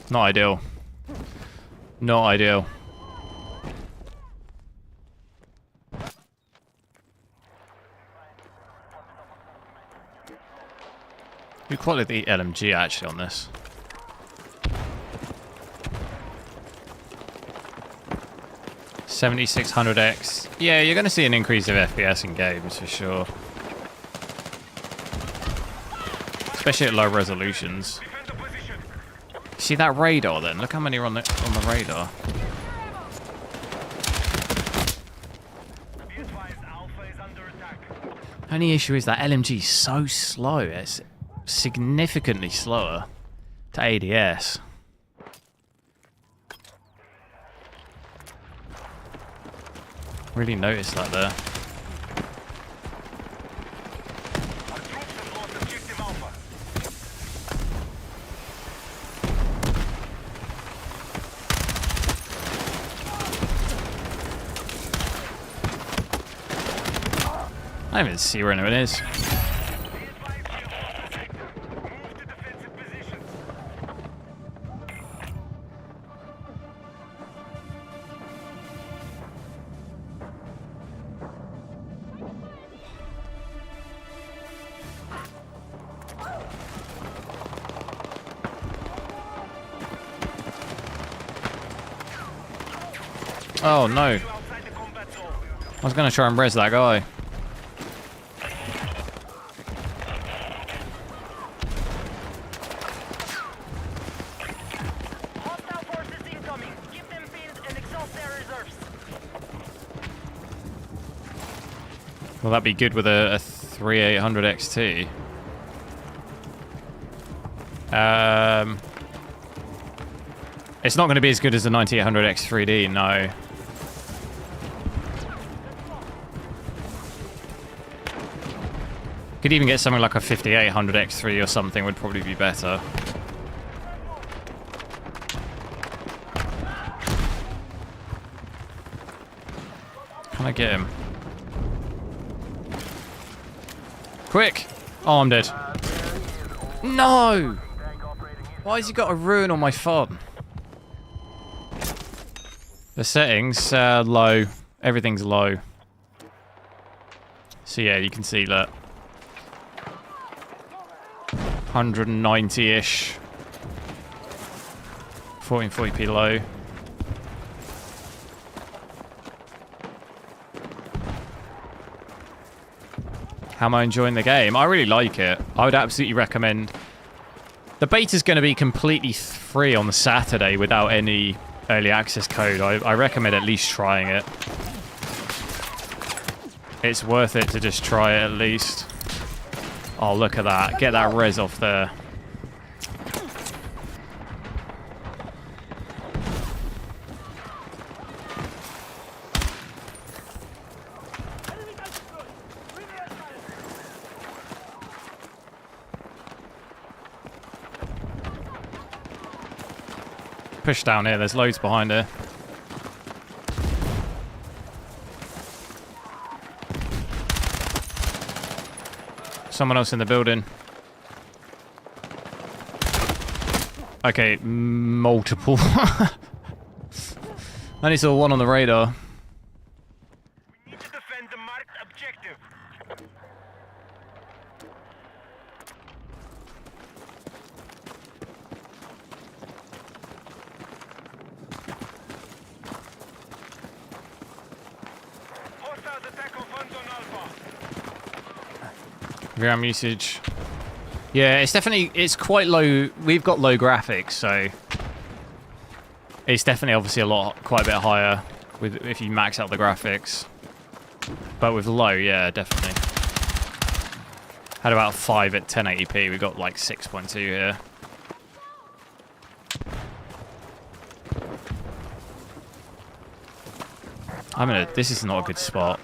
Not ideal. Not ideal. We quite like the LMG actually on this. $7600X. Yeah, you're going to see an increase of FPS in games for sure. Especially at low resolutions. Defend the position. See that radar then? Look how many are on the radar. Be advised, Alpha is under attack. Only issue is that LMG is so slow. It's significantly slower to ADS. Really noticed that there. Our troops have lost objective Alpha. I don't even see where anyone is. Be advised, you lost the sector. Move to defensive positions. Oh no. You outside the combat zone. I was going to try and res that guy. Hostile forces incoming. Keep them pinned and exhaust their reserves. Will that be good with a 3800 XT? It's not going to be as good as the 9800 X3D, no. Could even get something like a 5800 X3 or something would probably be better. Can I get him? Quick! Oh, I'm dead. No! Why has he got a ruin on my fun? The settings, low. Everything's low. So yeah, you can see that. 190-ish. 1440p low. How am I enjoying the game? I really like it. I would absolutely recommend. The beta's going to be completely free on the Saturday without any early access code. I recommend at least trying it. It's worth it to just try it at least. Oh, look at that. Get that res off there. Push down here. There's loads behind here. Someone else in the building. Okay, multiple. I only saw one on the radar. We need to defend the marked objective. Hostiles attack on funds on Alpha. RAM usage. Yeah, it's quite low. We've got low graphics, so it's definitely obviously quite a bit higher with if you max out the graphics. But with low, yeah, definitely. Had about 5 at 1080p. We got like 6.2 here. This is not a good spot.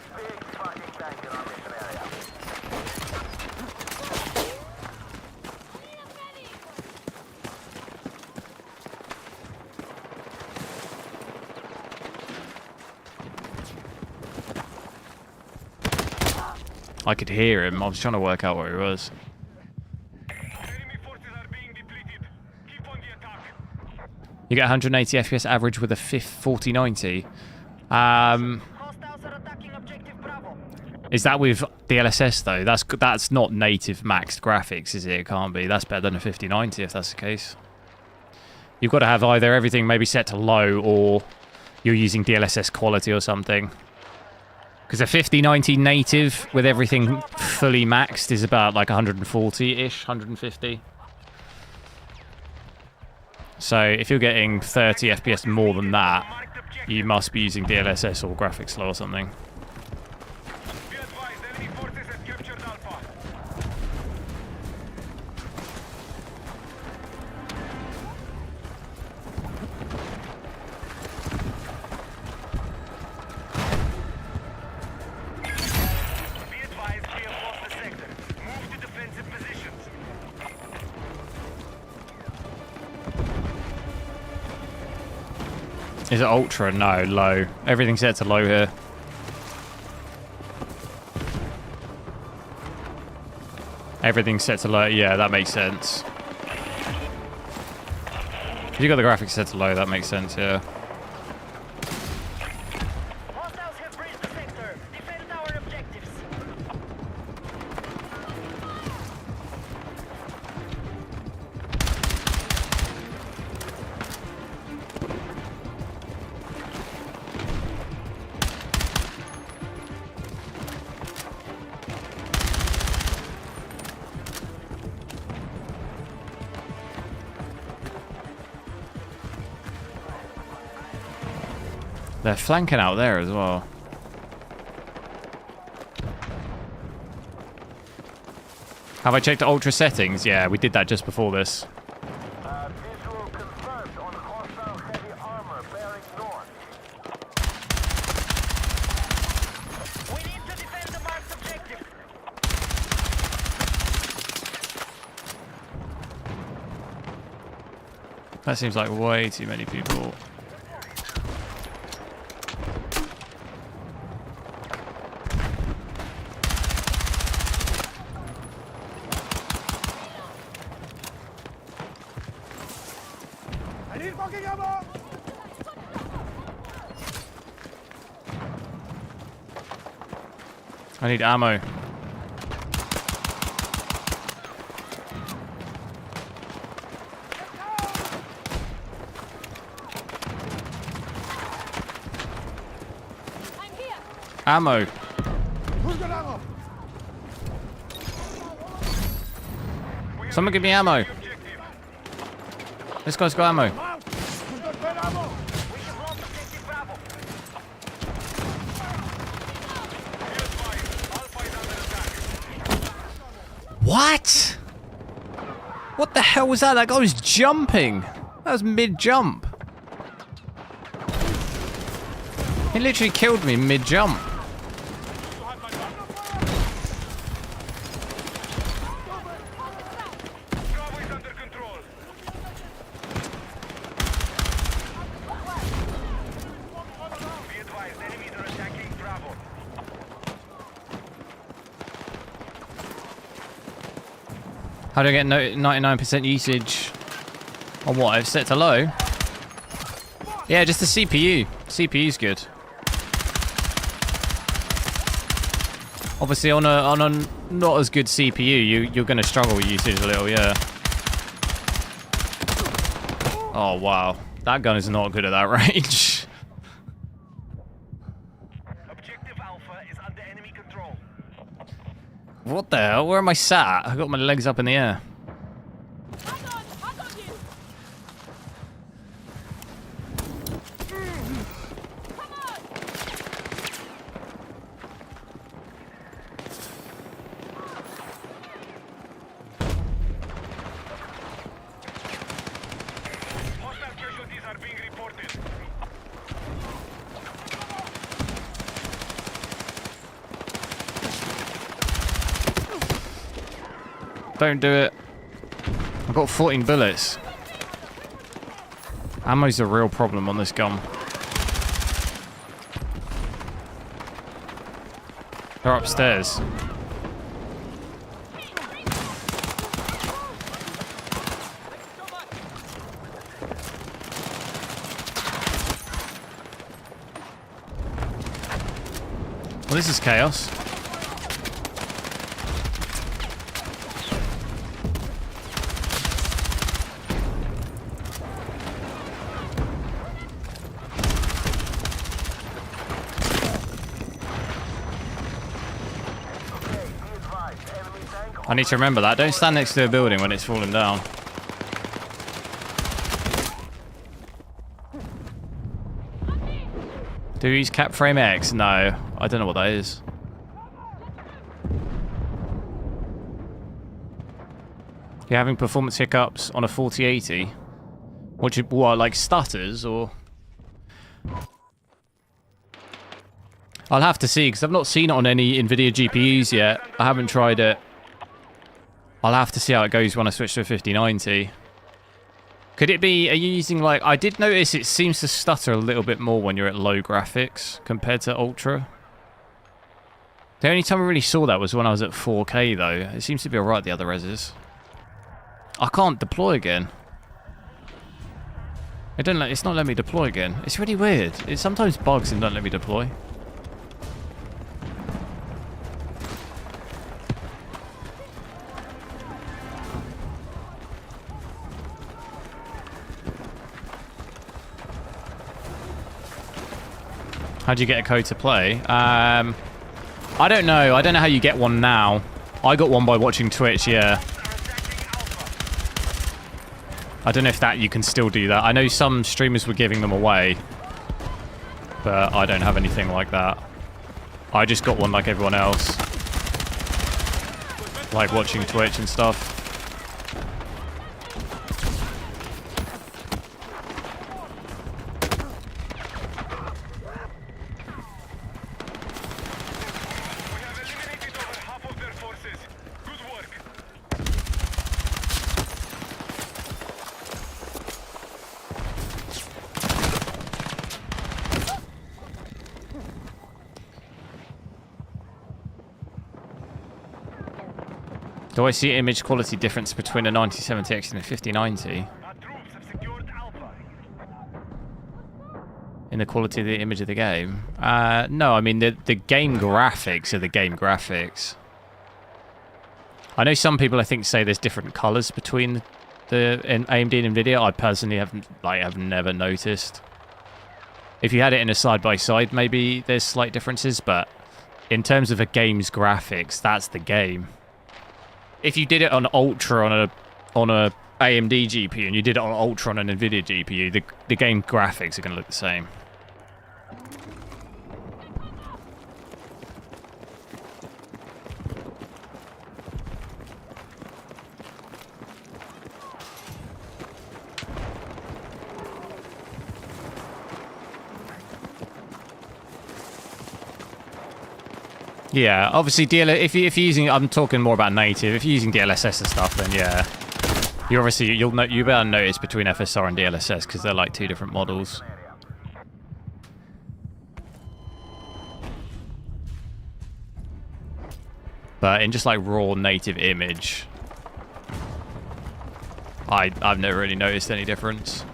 I could hear him. I was trying to work out where he was. Enemy forces are being depleted. Keep on the attack. You get 180 FPS average with a 4090. Hostiles are attacking objective Bravo. Is that with DLSS though? That's not native maxed graphics, is it? It can't be. That's better than a 5090 if that's the case. You've got to have either everything maybe set to low or you're using DLSS quality or something. Because a 5090 native with everything fully maxed is about like 140-ish, 150. So if you're getting 30 FPS more than that, you must be using DLSS or graphics low or something. Be advised, enemy forces have captured Alpha. Be advised, we have lost the sector. Move to defensive positions. Is it ultra? No, low. Everything's set to low here. Everything's set to low. Yeah, that makes sense. If you got the graphics set to low, that makes sense, yeah. Hostiles have breached the sector. Defend our objectives. They're flanking out there as well. Have I checked the ultra settings? Yeah, we did that just before this. Visual confirmed on hostile heavy armor bearing north. We need to defend the marked objective. That seems like way too many people. I need fucking ammo! I need ammo. Ammo. Who's got ammo? Someone give me ammo. This guy's got ammo. Who's got pen ammo? We have lost objective Bravo. Be advised, Alpha is under attack. What? What the hell was that? That guy was jumping. That was mid-jump. He literally killed me mid-jump. Bravo is under control. Be advised, enemies are attacking Bravo. How do I get 99% usage on what? I've set to low? Yeah, just the CPU. CPU's good. Obviously, on a not as good CPU, you're going to struggle with usage a little, yeah. Oh, wow. That gun is not good at that range. Objective Alpha is under enemy control. What the hell? Where am I sat? I got my legs up in the air. Hostile casualties are being reported. Don't do it. I've got 14 bullets. Ammo's a real problem on this gun. They're upstairs. Well, this is chaos. I need to remember that. Don't stand next to a building when it's falling down. Do you use cap frame X? No, I don't know what that is. You're having performance hiccups on a 4080? What, like stutters or? I'll have to see because I've not seen it on any NVIDIA GPUs yet. I haven't tried it. I'll have to see how it goes when I switch to a 5090. Could it be, are you using like, I did notice it seems to stutter a little bit more when you're at low graphics compared to ultra. The only time I really saw that was when I was at 4K though. It seems to be alright the other reses. I can't deploy again. It's not letting me deploy again. It's really weird. It sometimes bugs and don't let me deploy. How'd you get a code to play? I don't know. I don't know how you get one now. I got one by watching Twitch, yeah. I don't know if that you can still do that. I know some streamers were giving them away, but I don't have anything like that. I just got one like everyone else. Like watching Twitch and stuff. Do I see image quality difference between a 9070X and a 5090? In the quality of the image of the game? No, I mean, the game graphics are the game graphics. I know some people, I think, say there's different colors between the AMD and NVIDIA. I personally have never noticed. If you had it in a side-by-side, maybe there's slight differences, but in terms of a game's graphics, that's the game. If you did it on Ultra on a AMD GPU and you did it on Ultra on an NVIDIA GPU, the game graphics are going to look the same. Yeah, obviously if you're using, I'm talking more about native. If you're using DLSS and stuff, then yeah, you better notice between FSR and DLSS because they're like two different models. But in just like raw native image, I've never really noticed any difference.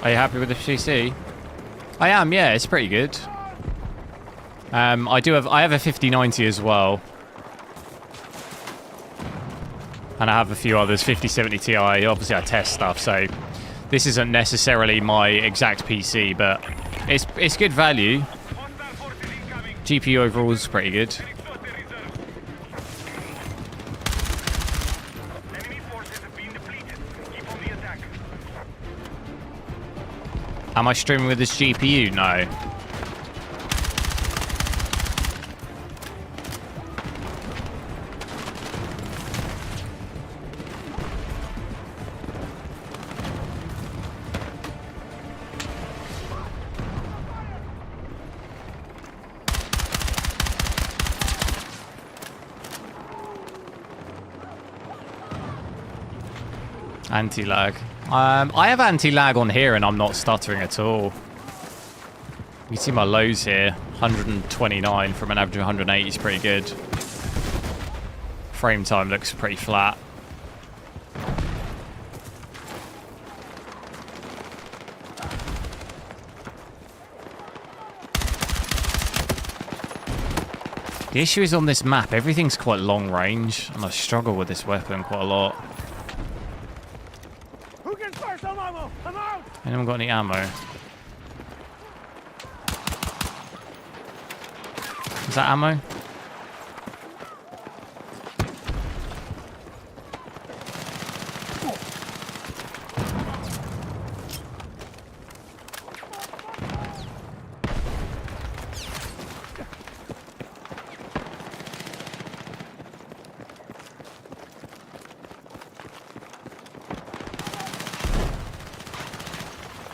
Are you happy with the PC? I am, yeah, it's pretty good. I have a 5090 as well. And I have a few others, 5070 Ti. Obviously I test stuff, so this isn't necessarily my exact PC, but it's good value. GPU overall is pretty good. Am I streaming with this GPU? No. Anti-lag. I have anti-lag on here and I'm not stuttering at all. You can see my lows here. 129 from an average of 180 is pretty good. Frame time looks pretty flat. The issue is on this map, everything's quite long range, and I struggle with this weapon quite a lot. Who can spare some ammo? I'm out! Anyone got any ammo? Is that ammo?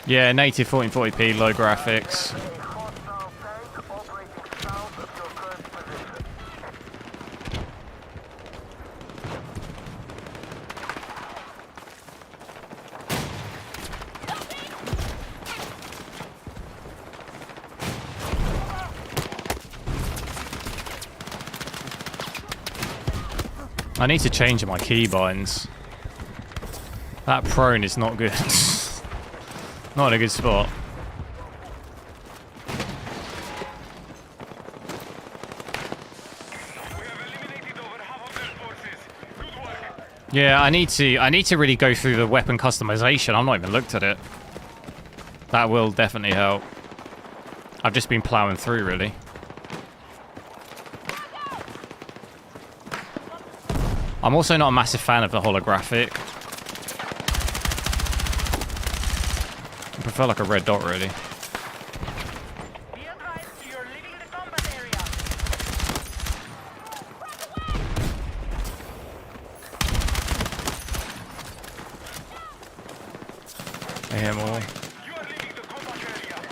Yeah, native 1440p, low graphics. Hostile tank operating south of your current position. I need to change my keybinds. That prone is not good. Not in a good spot. We have eliminated over half of their forces. Good work. Yeah, I need to really go through the weapon customization. I've not even looked at it. That will definitely help. I've just been plowing through, really. I'm also not a massive fan of the holographic. I prefer like a red dot, really. Be advised, you're leaving the combat area. I hear more. You are leaving the combat area.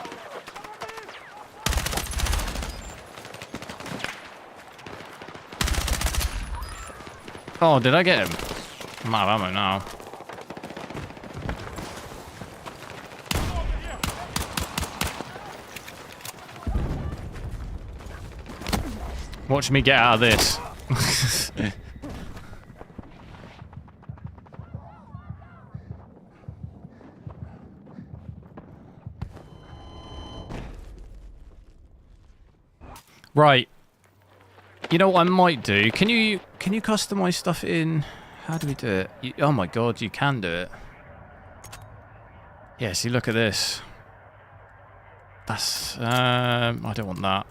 Oh, did I get him? I'm out of ammo now. Watch me get out of this. Right. You know what I might do? Can you customize stuff in? How do we do it? Oh my god, you can do it. Yeah, see, look at this. That's I don't want that.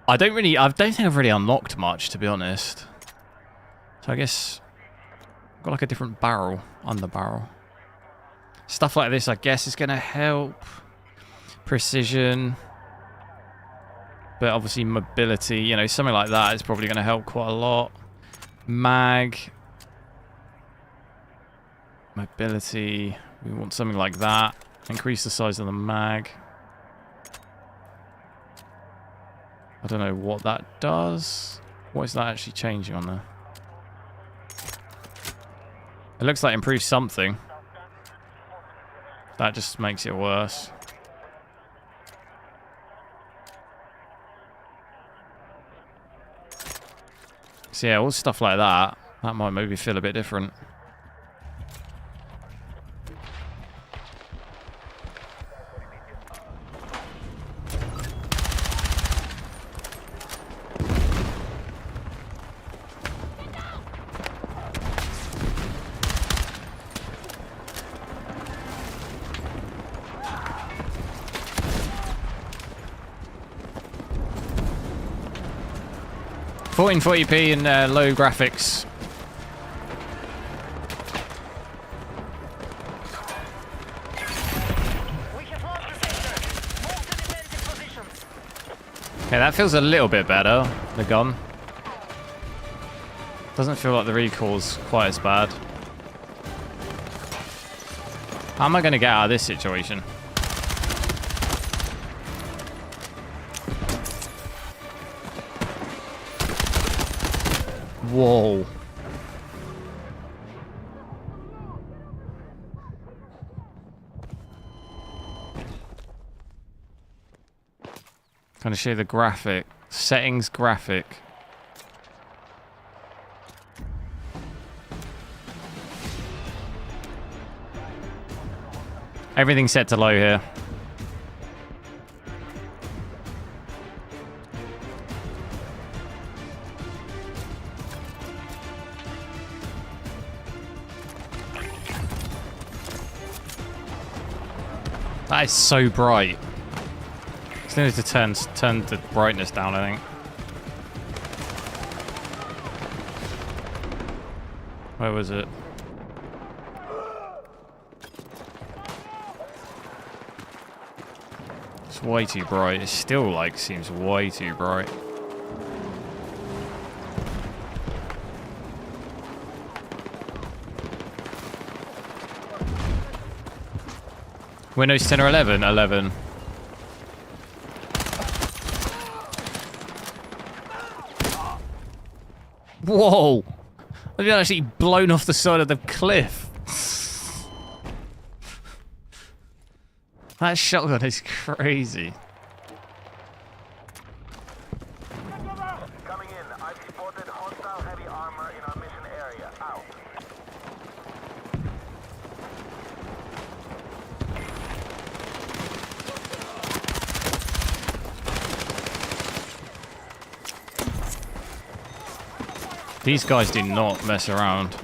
I don't think I've really unlocked much, to be honest. So I guess I've got like a different barrel, underbarrel. Stuff like this, I guess, is gonna help. Precision. But obviously mobility, you know, something like that is probably going to help quite a lot. Mag. Mobility. We want something like that. Increase the size of the mag. I don't know what that does. What is that actually changing on there? It looks like it improves something. That just makes it worse. So yeah, all stuff like that. That might maybe feel a bit different. Fourteen 40p and low graphics. We have lost the sector. Move to defensive positions. Okay, that feels a little bit better, the gun. Doesn't feel like the recoil's quite as bad. How am I going to get out of this situation? Whoa. Trying to show the graphic. Settings graphic. Everything's set to low here. That is so bright. Still need to turn the brightness down, I think. Where was it? It's way too bright. It still like seems way too bright. Windows 10 or 11? 11. Whoa! I've been actually blown off the side of the cliff. That shotgun is crazy. Coming in. I've spotted hostile heavy armor in our mission area. Out. These guys do not mess around.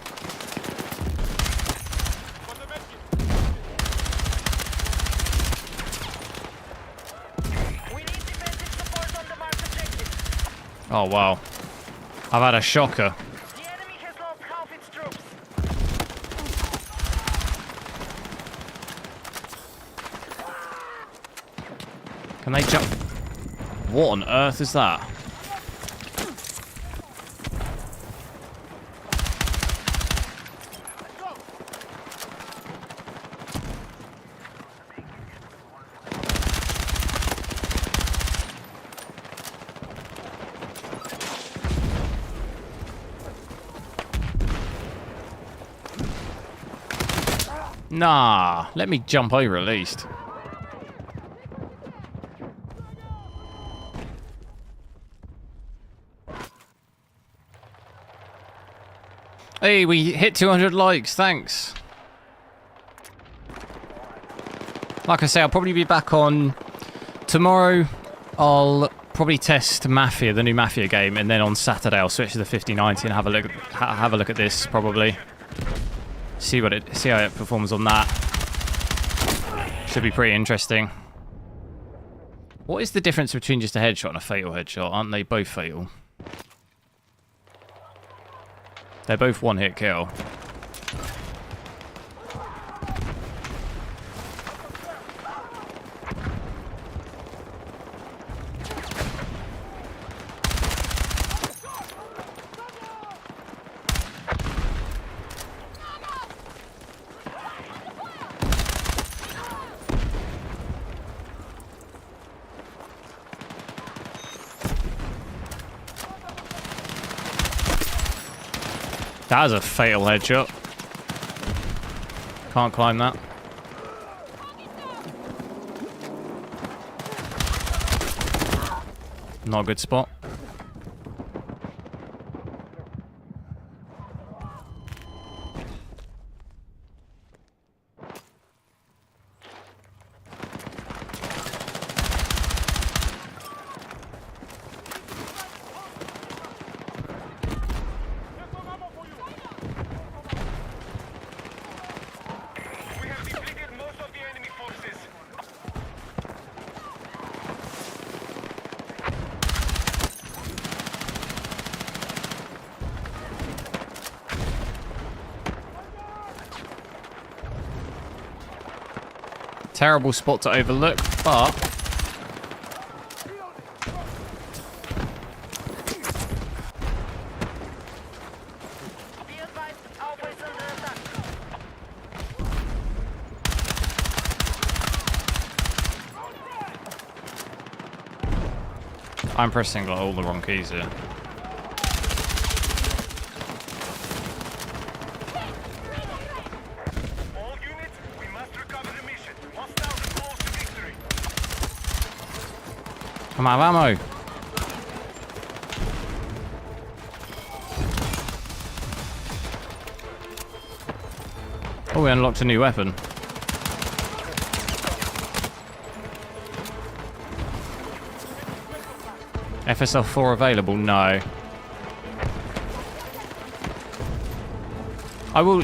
We need defensive support on the marked objective. Oh wow. I've had a shocker. The enemy has lost half its troops. Can they jump? What on earth is that? Nah, let me jump over at least. Hey, we hit 200 likes, thanks. Like I say, I'll probably be back on tomorrow. I'll probably test Mafia, the new Mafia game, and then on Saturday I'll switch to the 5090 and have a look at this probably. See how it performs on that. Should be pretty interesting. What is the difference between just a headshot and a fatal headshot? Aren't they both fatal? They're both one-hit kill. That was a fatal headshot. Can't climb that. Not a good spot. We have depleted most of the enemy forces. Terrible spot to overlook, but Be advised, Alpha is under attack. I'm pressing like, all the wrong keys here. All units, we must recover the mission. Hostiles are close to victory. I'm out of ammo. Oh, we unlocked a new weapon. FSL4 available? No. I will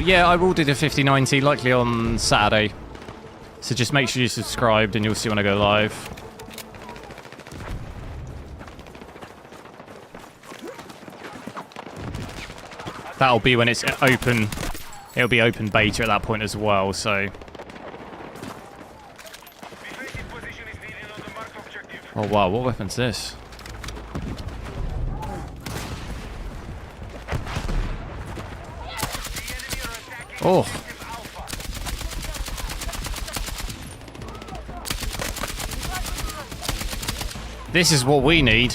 do the 5090 likely on Saturday. So just make sure you're subscribed and you'll see when I go live. That'll be when it's open. It'll be open beta at that point as well, so. Oh wow, what weapon's this? Oh. This is what we need.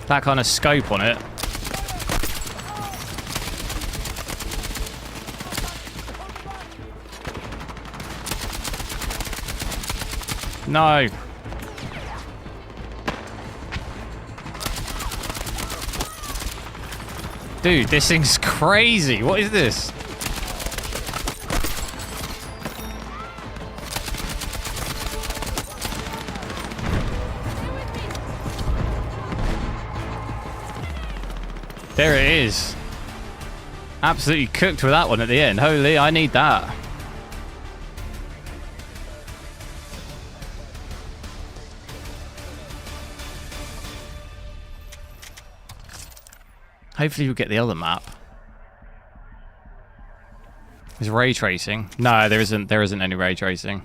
That kind of scope on it. No. Dude, this thing's crazy. What is this? There it is. Absolutely cooked with that one at the end. Holy, I need that. Hopefully we'll get the other map. Is ray tracing? No, there isn't any ray tracing.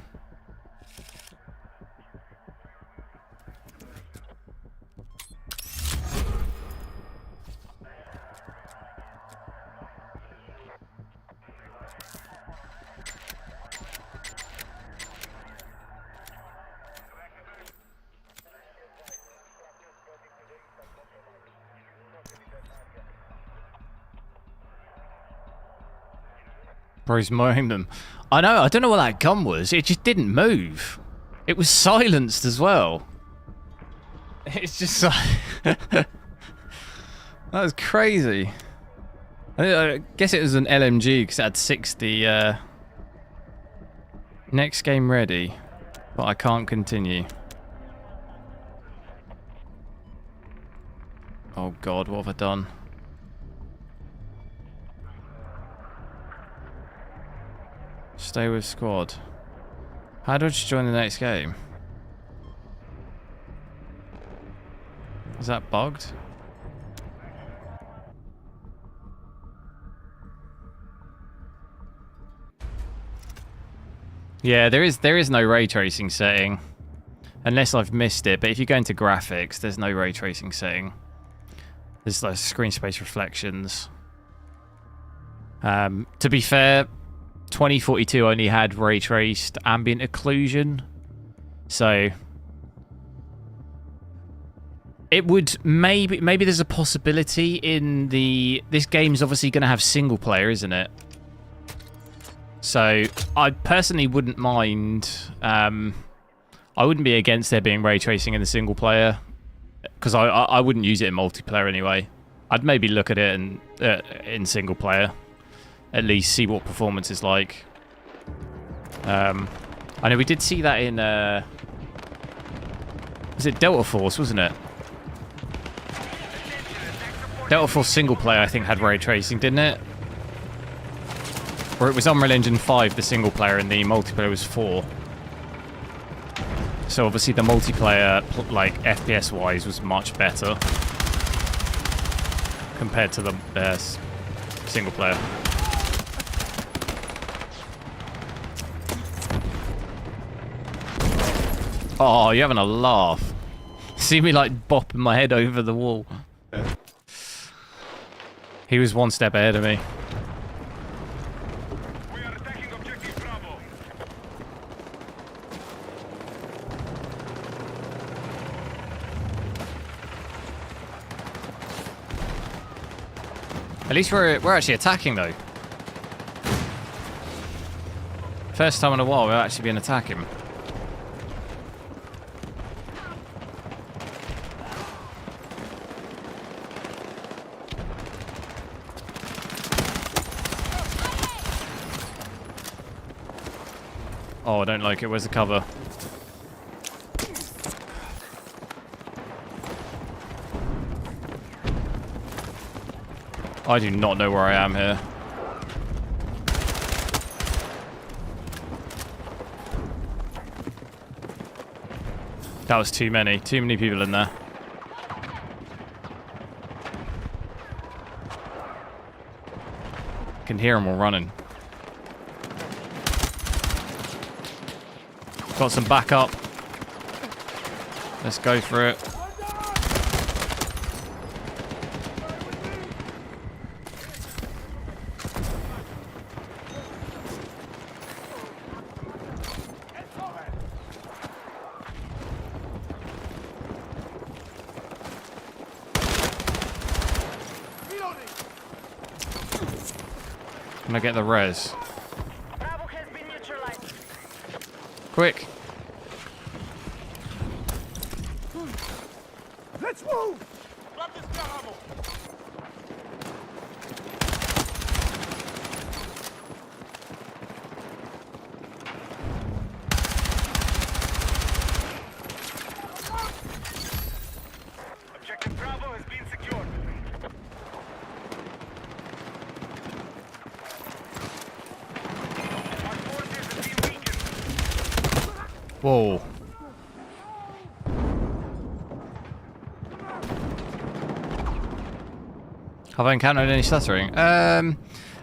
Bro's mowing them. I know, I don't know what that gun was. It just didn't move. It was silenced as well. It's just like... That was crazy. I guess it was an LMG because it had 60... Next game ready. But I can't continue. Oh god, what have I done? Stay with squad. How do I just join the next game? Is that bugged? Yeah, there is no ray tracing setting. Unless I've missed it, but if you go into graphics, there's no ray tracing setting. There's like screen space reflections. To be fair, 2042 only had ray traced ambient occlusion, so it would maybe there's a possibility in this game's obviously going to have single player, isn't it? So I personally wouldn't mind. I wouldn't be against there being ray tracing in the single player, because I wouldn't use it in multiplayer anyway. I'd maybe look at it in single player. At least see what performance is like. I know we did see that in... was it Delta Force, wasn't it? Delta Force single player, I think, had ray tracing, didn't it? Or it was Unreal Engine 5, the single player, and the multiplayer was 4. So obviously the multiplayer, like, FPS-wise, was much better compared to the single player. Oh, you're having a laugh. See me like bopping my head over the wall. He was one step ahead of me. We are attacking objective Bravo. At least we're actually attacking though. First time in a while we've actually been attacking. Oh, I don't like it. Where's the cover? I do not know where I am here. That was too many. Too many people in there. Can hear them all running. Got some backup. Let's go for it. Can I get the res? Bravo has been neutralized. Quick. Let's move! Drop this Bravo! Objective Bravo has been secured. Our forces have been weakened. Whoa. Have I encountered any stuttering?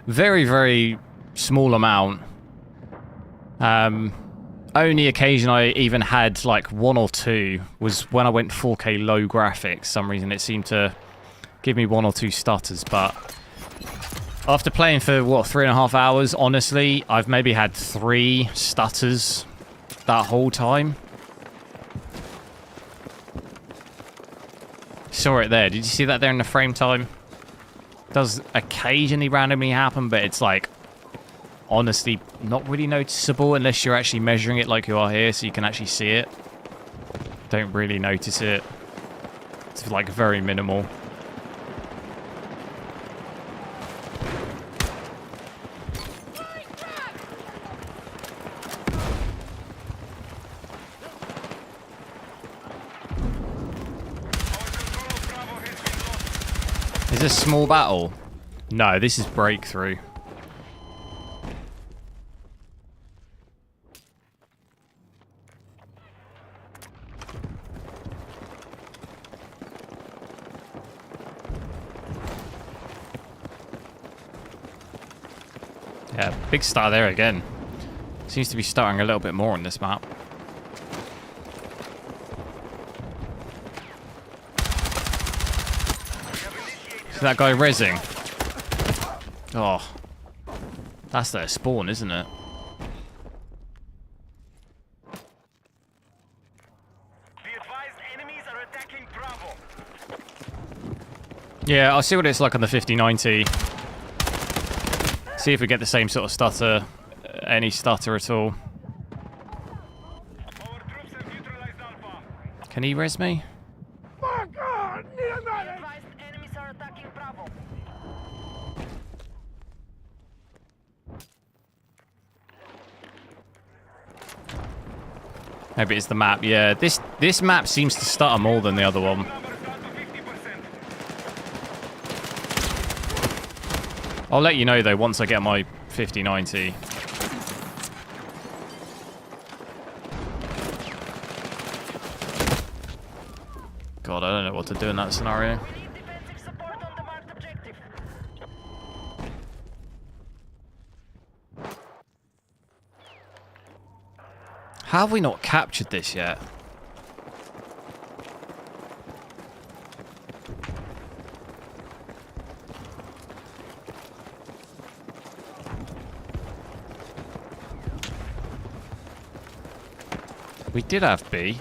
Very, very small amount. Only occasion I even had like 1 or 2 was when I went 4K low graphics. For some reason it seemed to give me 1 or 2 stutters, but after playing for, what, 3.5 hours, honestly, I've maybe had 3 stutters that whole time. Saw it there. Did you see that there in the frame time? Does occasionally randomly happen, but it's like honestly not really noticeable unless you're actually measuring it like you are here, so you can actually see it. Don't really notice it. It's like very minimal. Is this small battle? No, this is breakthrough. Yeah, big star there again. Seems to be starting a little bit more on this map. Is that guy rezzing? Oh. That's their spawn, isn't it? Be advised, enemies are attacking Bravo. Yeah, I'll see what it's like on the 5090. See if we get the same sort of stutter. Any stutter at all. Our troops have neutralized Alpha. Can he res me? Be advised, enemies are attacking Bravo. Maybe it's the map. Yeah, this map seems to stutter more than the other one. Numbers down to 50%. I'll let you know though once I get my 5090. God, I don't know what to do in that scenario. We need defensive support on the marked objective. How have we not captured this yet? We did have B.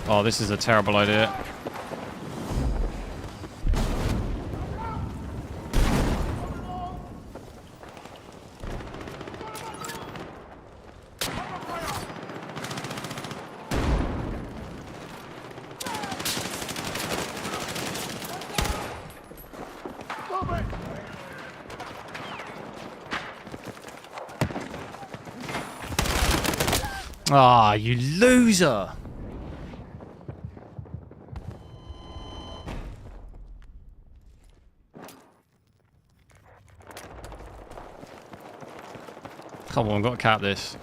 Oh, this is a terrible idea. Ah, you loser! Come on, got to cap this.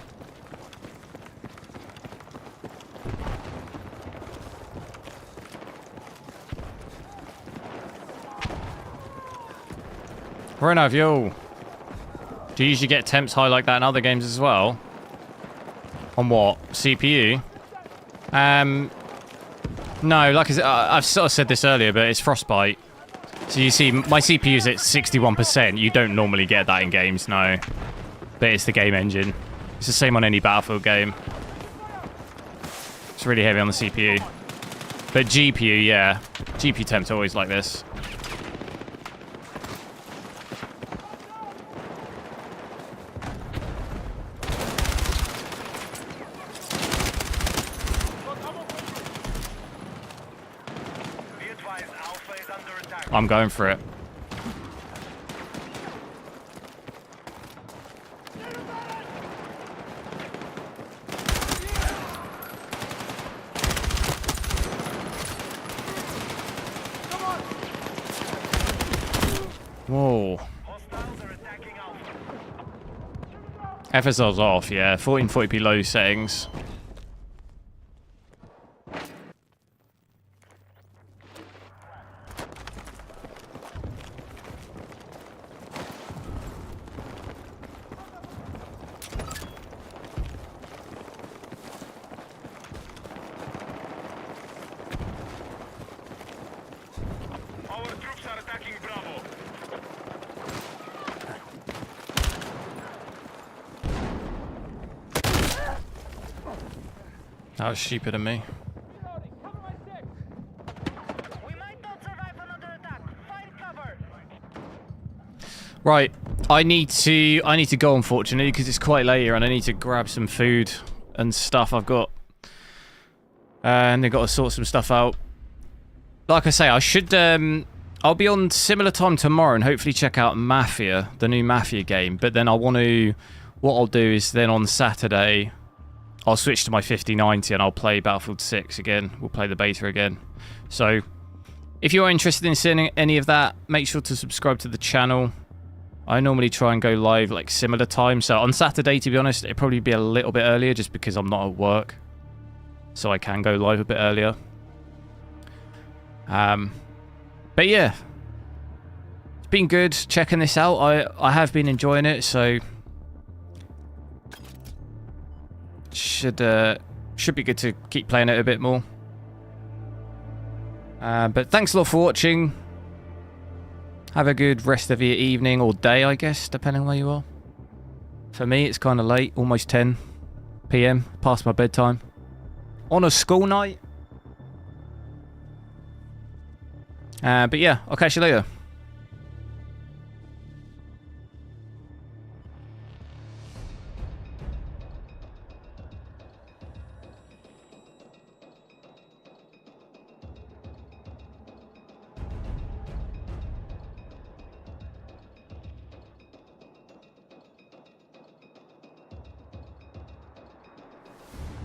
Renav, yo. Do you usually get temps high like that in other games as well? On what? CPU? No, like I've sort of said this earlier, but it's Frostbite. So you see, my CPU's at 61%. You don't normally get that in games, no. But it's the game engine. It's the same on any Battlefield game. It's really heavy on the CPU. But GPU, yeah. GPU temps are always like this. Be advised, Alpha is under attack. I'm going for it. Whoa. Hostiles are attacking Alpha. FSL's off, yeah. 1440p low settings. Our troops are attacking Bravo. That was stupid of me. We might not survive another attack. Find cover. Right, I need to go, unfortunately, because it's quite late here and I need to grab some food and stuff. I've got and they've got to sort some stuff out. Like I say, I should I'll be on similar time tomorrow and hopefully check out Mafia, the new Mafia game. But then what I'll do is then on Saturday I'll switch to my 5090 and I'll play Battlefield 6 again. We'll play the beta again. So if you're interested in seeing any of that, make sure to subscribe to the channel. I normally try and go live like similar time. So on Saturday, to be honest, it'll probably be a little bit earlier just because I'm not at work. So I can go live a bit earlier. But yeah, it's been good checking this out. I have been enjoying it, so should be good to keep playing it a bit more. But thanks a lot for watching. Have a good rest of your evening or day, I guess, depending on where you are. For me, it's kind of late, almost 10 PM, past my bedtime. On a school night. But yeah, I'll catch you later.